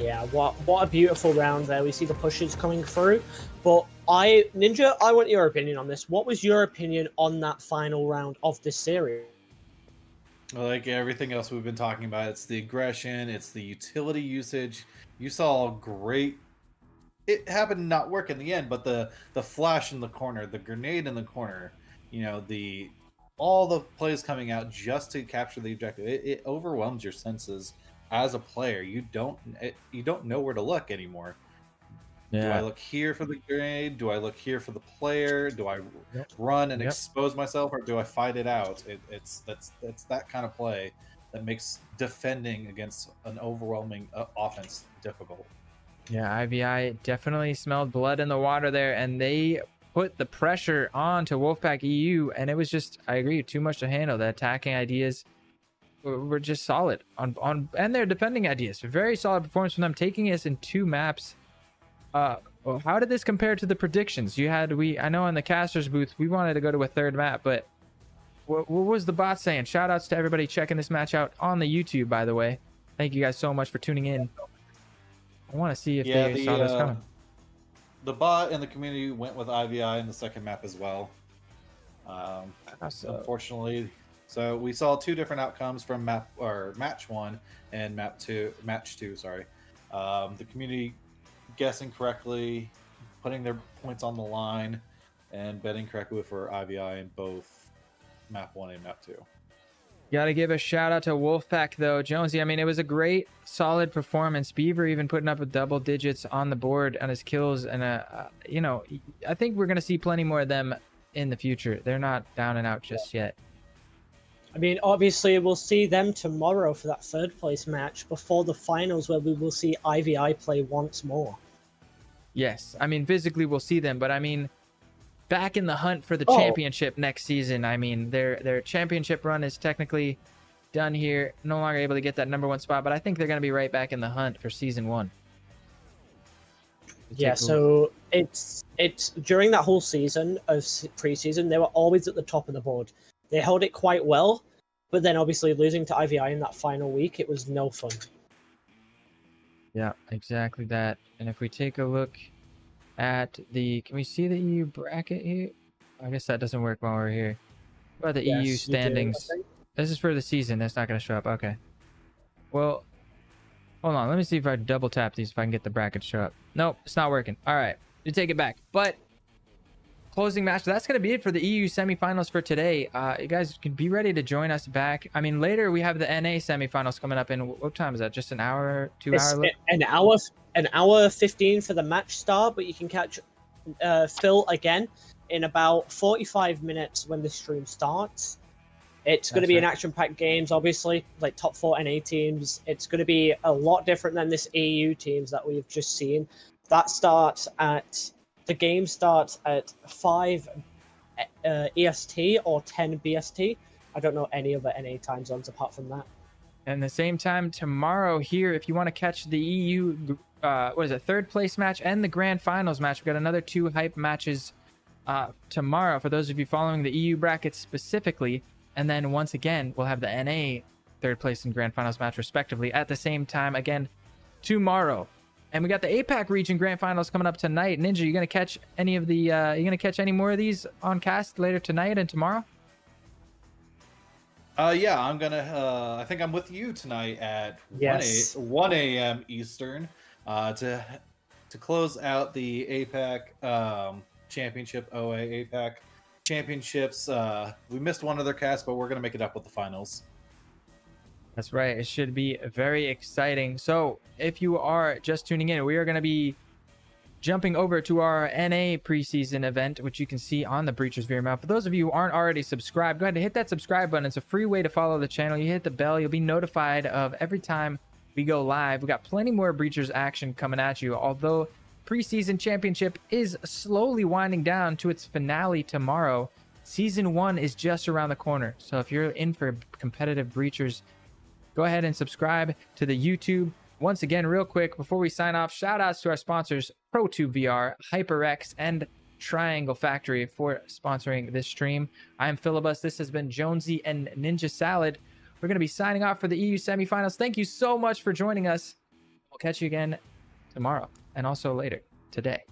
Yeah, what a beautiful round there. We see the pushes coming through. But Ninja, I want your opinion on this. What was your opinion on that final round of this series? Like everything else we've been talking about, it's the aggression, it's the utility usage. You saw great... It happened to not work in the end, but the flash in the corner, the grenade in the corner, all the plays coming out just to capture the objective. It overwhelms your senses as a player. You don't know where to look anymore. Yeah. Do I look here for the grenade? Do I look here for the player? Do I run and expose myself, or do I fight it out? It's that kind of play that makes defending against an overwhelming offense difficult. Yeah, IVI definitely smelled blood in the water there, and they put the pressure on to Wolfpack EU, and it was just, I agree, too much to handle. The attacking ideas were just solid on and their defending ideas. Very solid performance from them, taking us in 2 maps. Well, how did this compare to the predictions you had? I know in the casters booth we wanted to go to a 3rd map, but what was the bot saying? Shout outs to everybody checking this match out on the YouTube, by the way. Thank you guys so much for tuning in. I want to see if they saw this coming. The bot and the community went with IVI in the 2nd map as well. Unfortunately, so we saw 2 different outcomes from match 1 and match 2. Sorry, the community guessing correctly, putting their points on the line, and betting correctly for IVI in both map 1 and map 2. Gotta give a shout out to Wolfpack though, Jonesy. I mean, it was a great, solid performance. Beaver even putting up with double digits on the board on his kills, and you know, I think we're gonna see plenty more of them in the future. They're not down and out just yet. I mean, obviously, we'll see them tomorrow for that 3rd place match before the finals, where we will see IVI play once more. Yes, I mean, physically we'll see them, but I mean, back in the hunt for the championship next season. I mean, their championship run is technically done here. No longer able to get that #1 spot, but I think they're going to be right back in the hunt for season 1. Yeah, so it's during that whole season of preseason, they were always at the top of the board. They held it quite well, but then obviously losing to IVI in that final week, it was no fun. Yeah, exactly that. And if we take a look at can we see the EU bracket here? I guess that doesn't work while we're here. What about the EU standings? This is for the season. That's not going to show up. Okay. Well, hold on. Let me see if I double tap these, if I can get the bracket to show up. Nope, it's not working. All right. You take it back. But closing match. That's going to be it for the EU semifinals for today. You guys can be ready to join us back. I mean, later we have the NA semifinals coming up in, what time is that? Just an hour, 2 hours? An hour 15 for the match start, but you can catch Phil again in about 45 minutes when the stream starts. It's going to be an action-packed games, obviously, like top 4 NA teams. It's going to be a lot different than this EU teams that we've just seen. The game starts at 5 EST or 10 BST. I don't know any other NA time zones apart from that. And the same time tomorrow here, if you want to catch the EU, 3rd place match and the grand finals match, we've got another 2 hype matches tomorrow for those of you following the EU brackets specifically. And then once again, we'll have the NA 3rd place and grand finals match respectively at the same time again tomorrow. And we got the APAC region grand finals coming up tonight. Ninja, you gonna catch any of the? You gonna catch any more of these on cast later tonight and tomorrow? Yeah, I'm gonna. I think I'm with you tonight at 1 a.m. Eastern to close out the APAC championship, OA APAC championships. We missed one other cast, but we're gonna make it up with the finals. That's right. It should be very exciting. So if you are just tuning in, we are going to be jumping over to our NA preseason event, which you can see on the Breachers VRML. For those of you who aren't already subscribed, go ahead and hit that subscribe button. It's a free way to follow the channel. You hit the bell, you'll be notified of every time we go live. We got plenty more Breachers action coming at you. Although preseason championship is slowly winding down to its finale tomorrow, season 1 is just around the corner. So if you're in for competitive Breachers, go ahead and subscribe to the YouTube. Once again, real quick, before we sign off, shout outs to our sponsors, ProTube VR, HyperX, and Triangle Factory for sponsoring this stream. I am Philibus. This has been Jonesy and Ninja Salad. We're going to be signing off for the EU semifinals. Thank you so much for joining us. We'll catch you again tomorrow and also later today.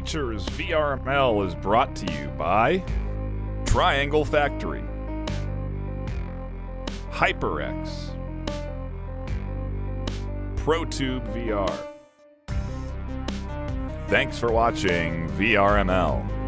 Features VRML is brought to you by Triangle Factory, HyperX, ProTube VR. Thanks for watching VRML.